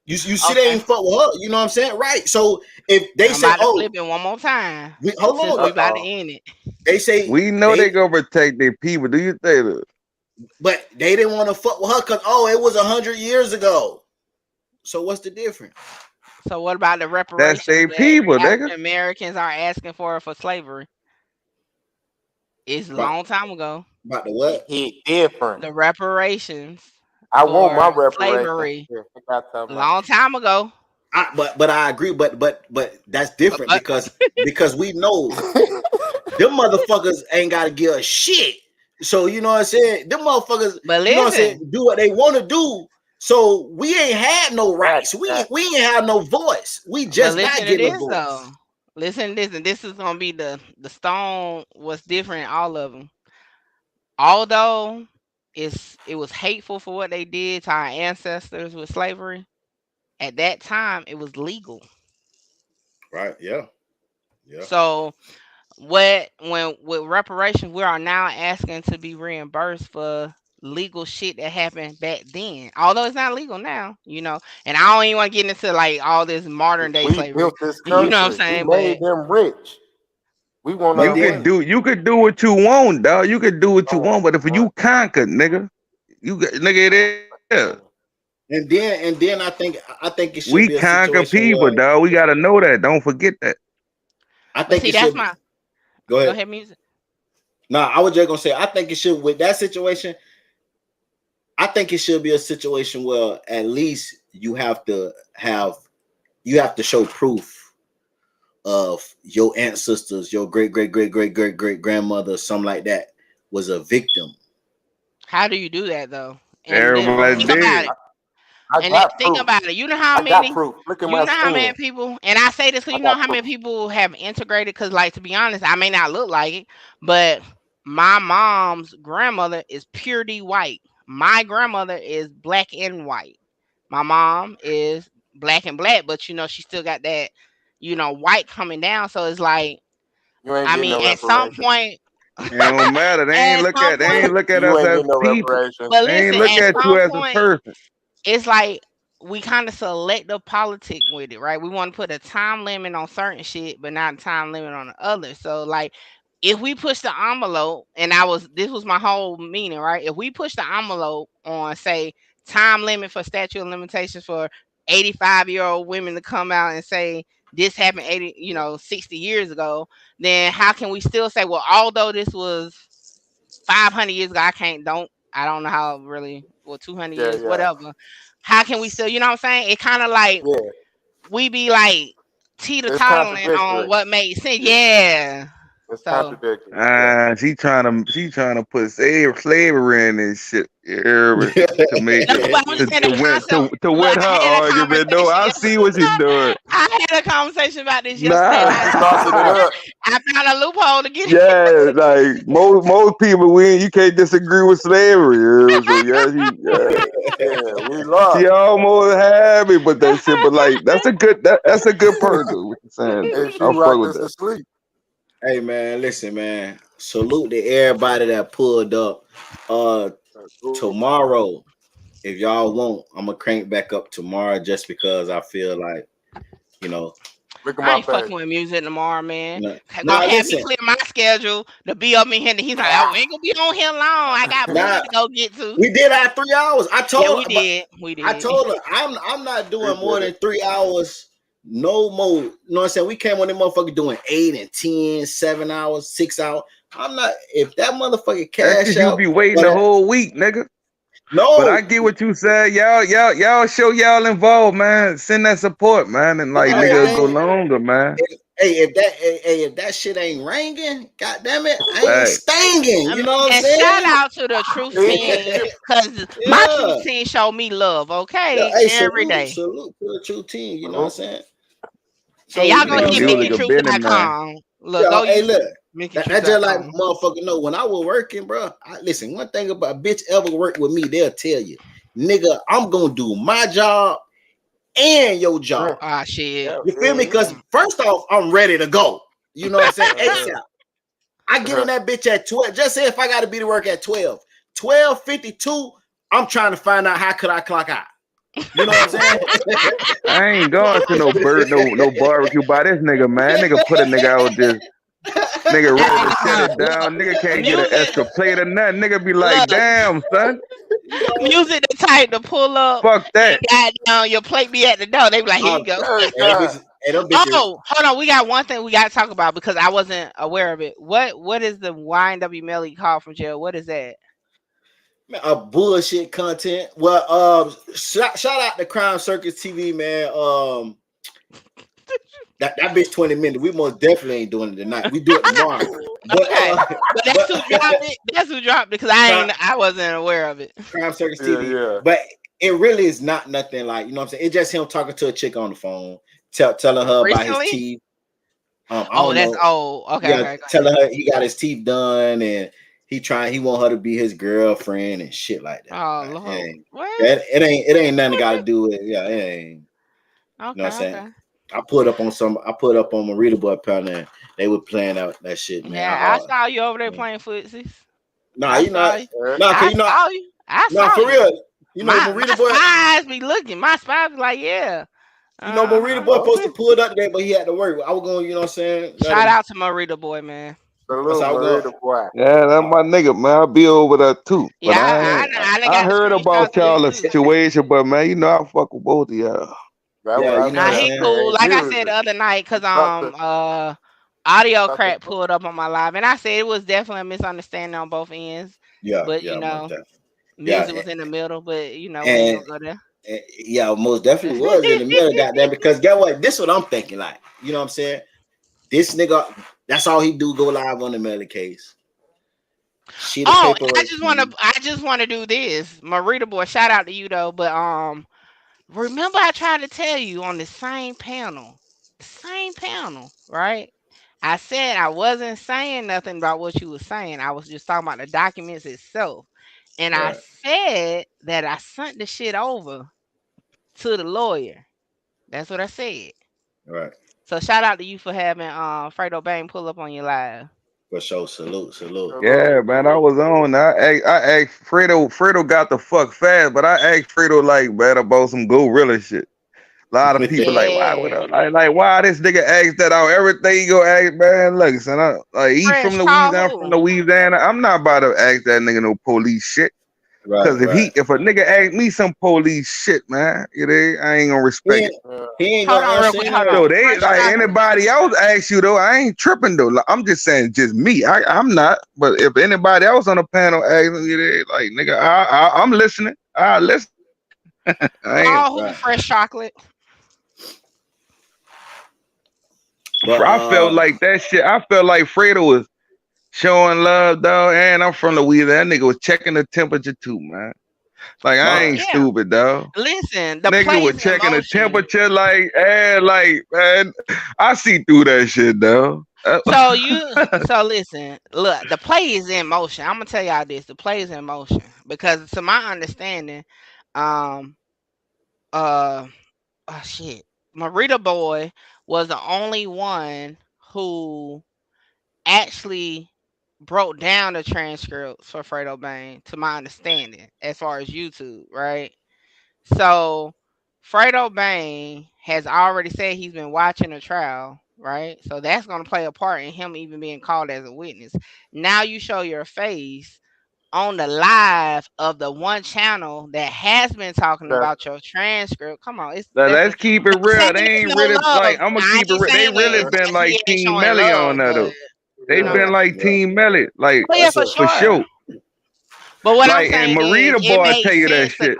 You see, they Okay, ain't fuck with her. You know what I'm saying? Right. So if they I'm say, about to oh, flip it one more time hold since on, we about to Uh-oh. end it. they say we know they gonna protect their people. Do you think that? but they didn't want to fuck with her because it was 100 years ago. So what's the difference? So what about the That's reparations their that people, nigga. African Americans are asking for slavery? It's a About long time ago. the what? He different. The reparations I want my for reparation. slavery, Yeah, I got talking about. long time ago. But I agree. But that's But, different but because we know them motherfuckers ain't got to give a shit. So you know what I'm saying? Them motherfuckers, but you know what I'm saying, listen, do what they want to do. So we ain't had no Right, rights. We right. we ain't have no voice. We but just not listen to getting a this though. voice. Listen to this, and this is gonna be the stone. What's different in all of them? Although it was hateful for what they did to our ancestors with slavery. At that time, it was legal. Right? Yeah. Yeah. So what when with reparations, we are now asking to be reimbursed for legal shit that happened back then. Although it's not legal now, And I don't even want to get into like all this modern day We slavery. built this You know what I'm country. We saying? made But them rich. We want But our then money. You could do what you want, dog. You could do what you Oh, want, but if my you conquer, nigga, nigga, it is. God. and then I think it should We be a conquer situation people, where dog. We gotta know that. Don't forget that. I but think see, it that's should my go go ahead. ahead, music. No, I was just gonna say I think it should with that situation. I think it should be a situation where at least you have to show proof of your ancestors, your great great great great great great grandmother, something like that, was a victim. How do you do that though? And then Everybody think Um, about dead. it. I And then got think proof. about it. You know how I got many proof. Look at you my know how many skin. people, and I say this because I you know got how proof. many people have integrated. Because, like, to be honest, I may not look like it, but my mom's grandmother is purely white. My grandmother is black and white. My mom is black and black, but she still got that, white coming down. So it's like, You ain't I getting mean, no at some reparations. point, It don't matter. at some They ain't point, look at You us ain't as getting no people. reparations. but They ain't listen, look at at you some as a point, person. it's like we kind of selective politic with it, right? We want to put a time limit on certain shit, but not a time limit on the other. So like if we push the envelope, and this was my whole meaning, right? If we push the envelope on say time limit for statute of limitations for 85-year-old women to come out and say this happened 60 years ago, then how can we still say, well, although this was 500 years ago, I don't know how really, well, 200 Yeah, years, yeah, whatever. How can we still, you know what I'm saying? It kind of like yeah. we be like teeter It's tottling on contradictory. what made sense. Yeah, Yeah. It's So contradictory. Yeah. She trying to put slavery in this shit. Yeah, to make no, but I'm to saying to the win concept. to Look, win her I had a argument. No, conversation I see what she's doing. I had a conversation about this yesterday, and Nah, She tossing it up. I found a loophole to get it. yeah, like most people win. You can't disagree with slavery. Yeah, so Yeah, we she lost. almost had me, but that shit. But like that's a good part though. What you saying? And she I'll fuck rocked with us to that. sleep. Hey man, listen, man. Salute to everybody that pulled up. Tomorrow, if y'all want, I'm gonna crank back up tomorrow just because I feel like, you know, Look at I my ain't face. fucking with music tomorrow, man. no, Gonna have me listen, clear my schedule to be up in here. He's like, oh, we ain't gonna be on here long. I got nah, movies to go get to. we did our 3 hours. I Yeah, told we her, did. We I did. told her I'm not We doing more did than it. 3 hours. No more. You know what I'm saying? We came on them motherfucker doing 8 and 10, 7 hours, 6 hours. I'm not, if that motherfucker That's cash because you out, be waiting but the whole week, nigga. But I no, get what you said. Y'all show y'all involved, man. Send that support, man, and like hey nigga go man, longer, man. if that shit ain't ringing, god damn it, I ain't Hey, stinging. You know what I'm And shout saying? out to the truth team because my truth Yeah. team showed me love, Yeah, okay, hey, every salute, day. salute to the true team. You know what I'm Salute. saying? And So y'all you know gonna what I'm hit music saying? a business, man. MickeyTruth.com. Look, Yeah, go hey, use look, that just like MickeyTruth.com. motherfucker know when I was working, bro. Listen, one thing about a bitch ever work with me, they'll tell you, nigga, I'm gonna do my job and your job. Ah, shit. Yeah, You feel me? Because Mm. first off, I'm ready to go. You know what I'm saying? yeah. ASAP. I get in that bitch at 12. Just say if I got to be to work at 12, 12:52, I'm trying to find out how could I clock out. You know what I'm saying? I ain't going to no barbecue by this nigga, man. Nigga put a nigga out there. Nigga ready to shut it Look, down. Nigga can't get an music. extra plate or nothing. Nigga be like, Look, damn, son. You know, music the type to pull up Fuck that. and goddamn your plate be at the door. They be like, here you go. Hey, hey, them God. bitches, hey, them bitches, Oh, hold on. We got one thing we got to talk about because I wasn't aware of it. What is the YNW Melly call from jail? What is that? man, bullshit content. Well, shout out to Crime Circus TV, man. That bitch 20 minutes. We most definitely ain't doing it tonight. We do it tomorrow. But Okay, but that's who dropped it. That's who dropped it because I wasn't aware of it. Crime Circus Yeah, TV. yeah. But it really is not nothing like, you know what I'm saying? It's just him talking to a chick on the phone, telling her about his Recently? teeth. I Oh, don't that's know. old. Okay, Yeah, okay. Go telling her he got his teeth done and he want her to be his girlfriend and shit like that. Oh Like, Lord, what? it ain't nothing got to do with it. Yeah, it ain't. You know what I'm Okay, saying? okay. I put up on Marita Boy Pound and they were playing out that shit, man. Yeah, I saw you over there playing footsies. Nah, I you know, saw you. nah, cause I you know, saw you. I nah, saw for you. real. You know, My Marita Boy, spies be looking. My spies be like, yeah. you know, Marita Boy Oh, supposed to pull it up today, but he had to work. I was going, you know what I'm saying? Shout out to Marita Boy, man. So salute, I was Marita going, boy. Yeah, that's my nigga, man. I'll be over there too. But Yeah, I done I got the heard screenshots about of you y'all too. situation, but man, you know I fuck with both of y'all. That's what yeah, I you know what Nah, I'm said. he saying? cool. Hey, Like I said music. the other night, cause Talk Audio to Crack pulled up on my live, and I said it was definitely a misunderstanding on both ends. Yeah, But yeah, most definitely. Yeah, music was in the middle. But we ain't and, gonna go and yeah, most definitely there. was in the middle, goddamn. Because get what? This what I'm thinking, like, you know what I'm saying? This nigga, that's all he do. Go live on the Melly case. She the Oh, paper. I just wanna do this. Marita Boy, shout out to you though. But remember I tried to tell you on the same panel, right? I said I wasn't saying nothing about what you were saying. I was just talking about the documents itself. And I Right, said that I sent the shit over to the lawyer. That's what I said. right. So shout out to you for having Fredo Bang pull up on your live. For sure. Salute, salute. Yeah, man, I was on. I asked Fredo. Fredo got the fuck fast, but I asked Fredo like, man, about some gorilla shit. A lot of people like, why would Yeah. why this nigga ask that out? Everything you go ask, man. Look, son, he Fresh from call Louisiana, who? I'm not about to ask that nigga no police shit. Right, Cause right. if a nigga ask me some police shit, man, I ain't gonna He respect it. ain't, he ain't Hold gonna on real answer quick. Hold anyway. So on. they Fresh like chocolate. anybody else ask you though, I ain't tripping though. Like, I'm just saying, just me. I'm not. But if anybody else on the panel asking you, they like nigga, I'm listening. I listen. I ain't. Call who? Right. Fresh chocolate. But I felt like that shit. I felt like Fredo was showing love, dog. And I'm from Louisiana. That nigga was checking the temperature too, man. Like I ain't Yeah. stupid, dog. Listen, the Nigga was plays in checking the motion. temperature, like man, I see through that shit, dog. So listen, look, the play is in motion. I'm gonna tell y'all this: the play is in motion because, to my understanding, um, oh shit, Marita Boy was the only one who actually broke down the transcripts for Fredo Bang, to my understanding, as far as YouTube, right? So Fredo Bang has already said he's been watching the trial, right? So that's going to play a part in him even being called as a witness. Now you show your face on the live of the one channel that has been talking about your transcript. Come on, it's Now, listen. let's keep it Not real. saying They there's ain't no really love. like. I'm gonna I keep it ain't real. They saying really that been like he ain't Team showing Melly on love, that but though. They you know. been like Team Melly, like Oh yeah, for for sure. sure. But what I'm Like and saying is, Marita it boy tell makes you that sense to shit.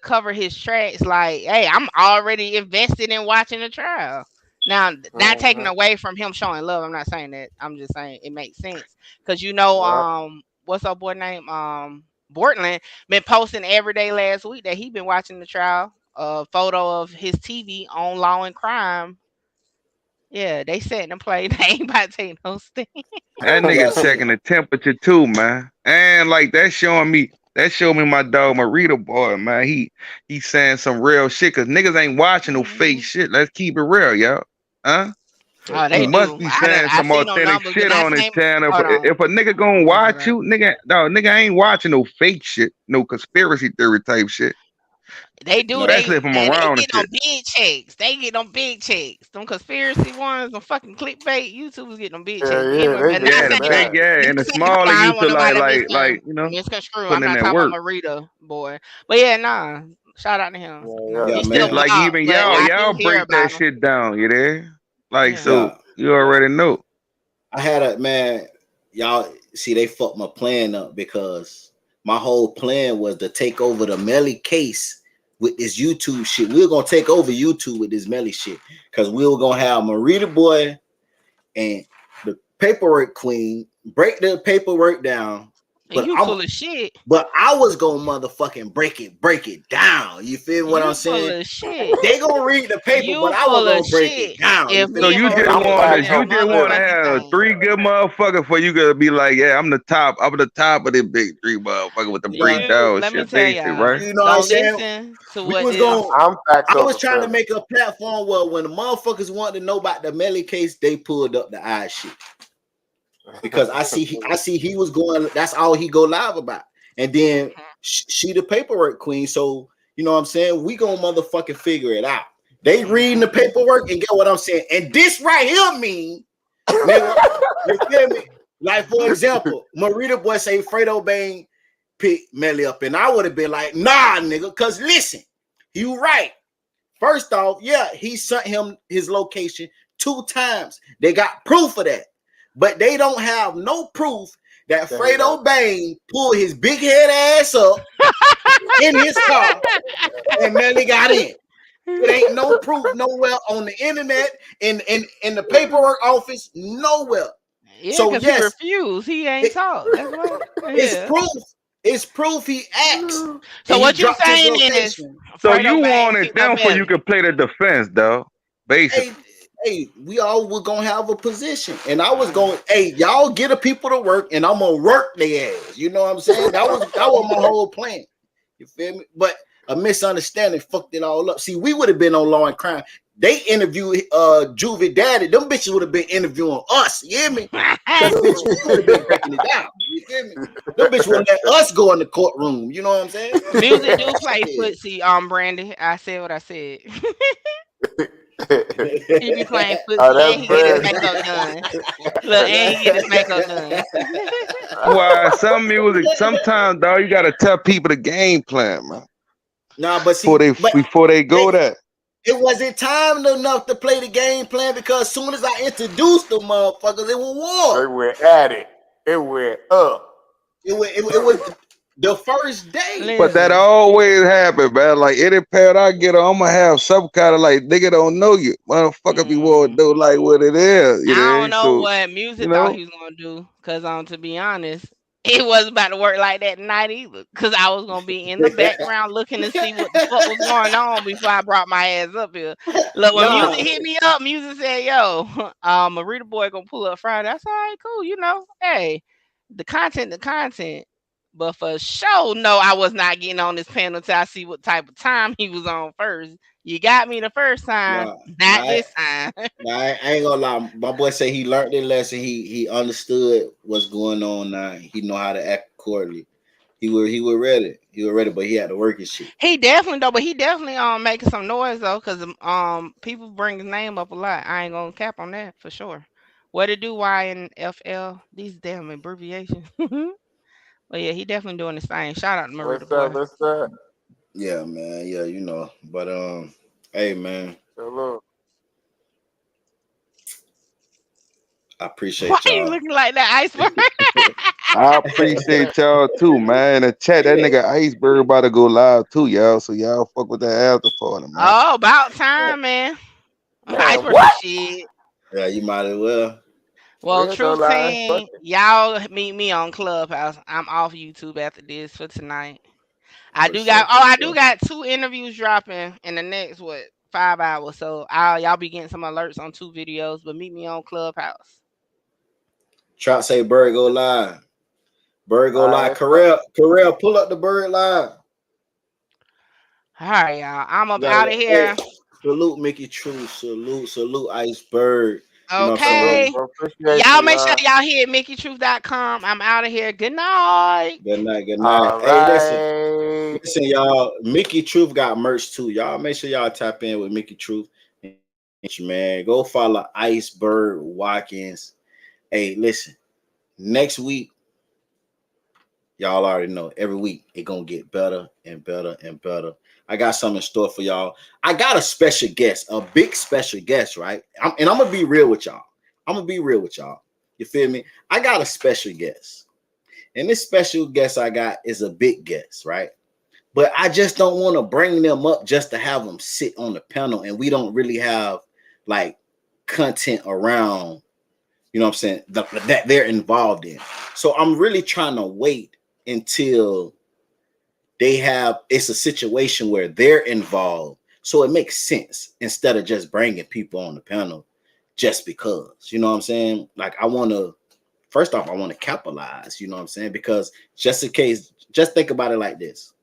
cover his tracks. Like, hey, I'm already invested in watching the trial. Now, not taking away from him showing love. I'm not saying that. I'm just saying it makes sense because what's up boy name Bortland been posting every day last week that he been watching the trial. A photo of his TV on Law and Crime. Yeah, they setting the play. They ain't about to take no stand. That yeah, nigga see, checking the temperature too, man. And like that showed me my dog Marita boy, man. He saying some real shit because niggas ain't watching no fake shit. Let's keep it real, y'all. Huh? Oh, He they must do. be saying I some see no authentic numbers. The shit on last his name. channel. Hold on. If a nigga gonna Let me pull it watch up. you, nigga ain't watching no fake shit, no conspiracy theory type shit. They do. no, Especially if I'm They around and get them shit. big checks. They get them big checks. Them conspiracy ones, them fucking clickbait. YouTubers get them big checks. You hear me? they But not Yeah, the getting saying, big that. and the hold smaller on, I don't used want to nobody to misconstrue I'm putting in not that talking about work. Marita boy. But yeah, nah. Shout out to him. yeah, He's still Just man, like blocked, even but I y'all do hear break that about him. shit down, you there? Like Yeah. yeah. so you already know. I had a man, y'all see they fucked my plan up because my whole plan was to take over the Melly case with this YouTube shit. We were gonna take over YouTube with this Melly shit because we were gonna have Marita Boy and the paperwork queen break the paperwork down. And But you full of shit. I was gonna motherfucking break it down. You feel what You I'm full saying? of shit. They gonna read the paper, You but I was full of gonna break it shit. down. You If feel So me me? and you just I'm Marita facts doing on that the motherfucking have thing. 3 good motherfuckers for you to be like, yeah, I'm the top of the big 3 motherfucker with the Yeah, breakdown Let me shit, tell basic, y'all. right? you know what I'm Don't saying? listen to We what was this. going. I'm facts I on was the trying to family. make a platform where when the motherfuckers wanted to know about the Melly case, they pulled up the eye shit because I see he was going. That's all he go live about, and then she the paperwork queen. So you know what I'm saying? We gonna motherfucking figure it out. They reading the paperwork and get what I'm saying. And this right here mean, nigga, you feel me? Like for example, Marita Boy say Fredo Bang pick Melly up, and I would have been like, nah, nigga, cause listen, you right. First off, yeah, he sent him his location 2 times. They got proof of that. But they don't have no proof that Fredo Bang pulled his big head ass up in his car and Melly got in. It ain't no proof nowhere on the internet, in the paperwork office, nowhere. Yeah, So because he yes, refused. He ain't talk. That's why. it's Yeah. proof. It's proof he asked. So And he what you dropped his saying is location. So Fredo you Bang wanted picked up them for you Melly. could play the defense, though. Basically. Hey, we all were gonna have a position, and I was going, hey, y'all get the people to work, and I'm gonna work their ass. You know what I'm saying? That was my whole plan. You feel me? But a misunderstanding fucked it all up. See, we would have been on Law and Crime. They interviewed Juvie Daddy. Them bitches would have been interviewing us. You hear me? Because bitch, we would have been breaking it down. You feel me? Them bitches would let us go in the courtroom. You know what I'm saying? Music do play footsie, Brandy. I said what I said. He be playing footsie and he get his makeup done. Look, and he get his makeup done. Why some music sometimes, dog, you gotta tell people the game plan, man. Nah, but see, Before they go there. It wasn't time enough to play the game plan because as soon as I introduced the motherfuckers, it was war. They went at it. It went up. It was The first day. But that Listen, always happen, man. Like any parent I get on, I'm gonna have some kind of like nigga don't know you, motherfucker. Be want to know like what it is, you I don't know. know So what you music thought know, he was gonna do, cause to be honest, it wasn't about to work like that tonight either. Cause I was gonna be in the background looking to see what the fuck was going on before I brought my ass up here. Look, when music Nah, hit me up, music said, "Yo, Marita boy gonna pull up Friday." I said, "All right, cool. You know, hey, the content." But for sure, no, I was not getting on this panel till I see what type of time he was on first. You got me the first time, nah, not nah. this time. Nah, I ain't gonna lie. My boy say he learned the lesson. He understood what's going on now. He know how to act accordingly. He was ready. He was ready, but he had to work his shit. He definitely though, but he definitely making some noise though, cause people bring his name up a lot. I ain't gonna cap on that for sure. What it do? Y and FL? These damn abbreviations. But yeah, he definitely doing his thing. Shout out to Marita What's up? boy. What's up? Yeah, man. Yeah, you know. But hey, man, Hello. I Why appreciate you y'all. looking like that, Iceberg? I appreciate y'all too, man. And chat that nigga Iceberg about to go live too, y'all. So y'all fuck with that after party, man. Oh, about time, man. Man, Iceberg said what? shit. Yeah, you might as well. Well, We'll go Truth live. Fuck Team, it. y'all meet me on Clubhouse. I'm off YouTube after this for tonight. I For do sure, got for I do sure. got 2 interviews dropping in the next 5 hours. So y'all be getting some alerts on 2 videos, but meet me on Clubhouse. Trout say bird go live. Bird go All live. right, fuck. Carell, pull up the bird live. All right, y'all. I'm up Gotta out of let, hey, here. salute Mickey True. Salute Iceberg. You know what I'm Salute, saying? Okay. bro. Appreciate Y'all you, make sure man. y'all hit MickeyTruth.com. I'm out of here. Good night. Good night, good night. All Hey, right. listen, y'all. Mickey Truth got merch too. Y'all make sure y'all tap in with Mickey Truth. Man, go follow Iceberg Watkins. Hey, listen. Next week, y'all already know. Every week it gonna get better and better and better. I got something in store for y'all. I got a special guest, a big special guest, right? I'm gonna be real with y'all. You feel me? I got a special guest, and this special guest I got is a big guest, right? But I just don't want to bring them up just to have them sit on the panel, and we don't really have like content around, you know what I'm saying, that they're involved in. So I'm really trying to wait until it's a situation where they're involved, so it makes sense instead of just bringing people on the panel just because, you know what I'm saying? Like I want to, first off, I want to capitalize, you know what I'm saying? Because just in case, just think about it like this.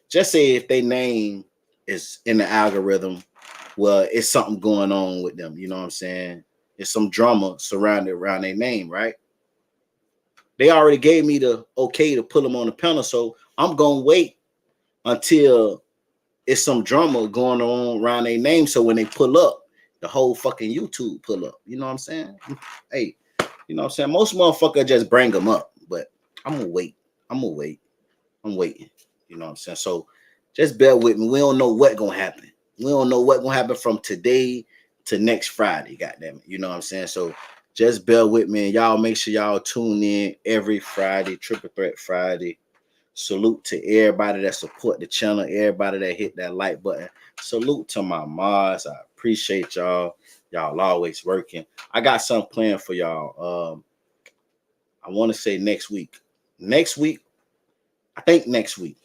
Just say if their name is in the algorithm, well, it's something going on with them, you know what I'm saying? It's some drama surrounded around their name, right? They already gave me the okay to put them on the panel, so I'm gonna wait until it's some drama going on around their name. So when they pull up, the whole fucking YouTube pull up. You know what I'm saying? Hey, you know what I'm saying? Most motherfuckers just bring them up, but I'm gonna wait. I'm waiting. You know what I'm saying? So just bear with me. We don't know what's gonna happen. We don't know what's gonna happen from today to next Friday. Goddamn it. You know what I'm saying? So just bear with me. And y'all make sure y'all tune in every Friday, Triple Threat Friday. Salute to everybody that support the channel, everybody that hit that like button. Salute to my mods. I appreciate y'all. Y'all always working. I got something planned for y'all. I want to say next week. I think next week.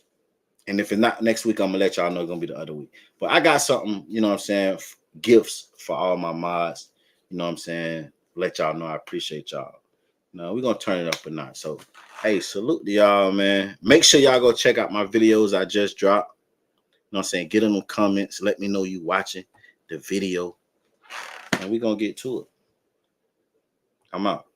And if it's not next week, I'm gonna let y'all know it's gonna be the other week. But I got something, you know what I'm saying, gifts for all my mods. You know what I'm saying? Let y'all know I appreciate y'all. No, we're gonna turn it up a notch. So hey, salute to y'all, man. Make sure y'all go check out my videos I just dropped. You know what I'm saying? Get in the comments. Let me know you watching the video. And we're gonna get to it. I'm out.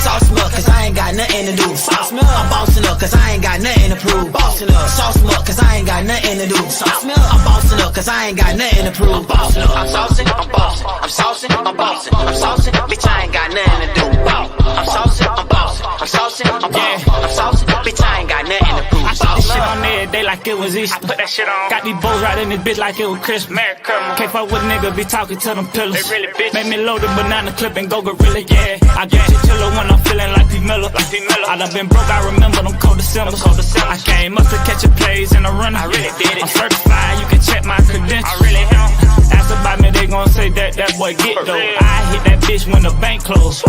Sauce milk, cause I ain't got nothing to do. Sauce milk, I'm bossing up, cause I ain't got nothing to prove. Bossing up. Sauce milk, cause I ain't got nothing to do. Sauce milk, I'm bossing up, cause I ain't got nothing to prove. I'm bossing up, I'm saucing, I'm bossing. I'm saucing, I'm bossing. I'm saucing, bitch, I ain't got nothing to do. I'm saucing, I'm bossing. I'm saucing, I'm bossing. I'm saucing, bitch, I ain't got nothing to prove. This shit on every day like it was Easter. I put that shit on. Got these bows right in this bitch like it was Christmas. Merry Christmas. Can't fuck with nigga, be talking to them pillars. They really bitch. Make me load the banana clip and go gorilla, yeah. I get chiller when I'm feeling like P. Miller. I done been broke, I remember them cold December. I came up to catch a plays in a runner. I really did it. I'm certified, you can check my credentials. I really am. Ask about me, they gon' say that boy get though. I hit that bitch when the bank closed.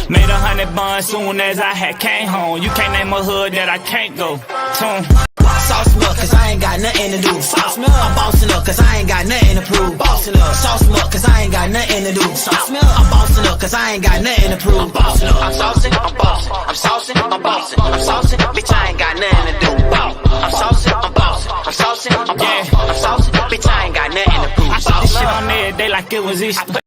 Made 100 buns soon as I had came home. You can't name a hood that I can't go to. Sauce milk, cause I ain't got nothing to do. Sauce milk, I'm bossing up, cause I ain't got nothing to prove. Bossing up, sauce milk, cause I ain't got nothing to do. Sauce milk, I'm bossing up, cause I ain't got nothing to prove. I'm bossing up, I'm saucing, I'm bossing. I'm saucing, I'm bossing. I'm saucing, bitch, I ain't got nothing to do. I'm saucing, I'm bossing. I'm saucing, I'm bossing. I'm saucing, bitch, I ain't got nothing to prove. I put this shit on every day like it was Easter.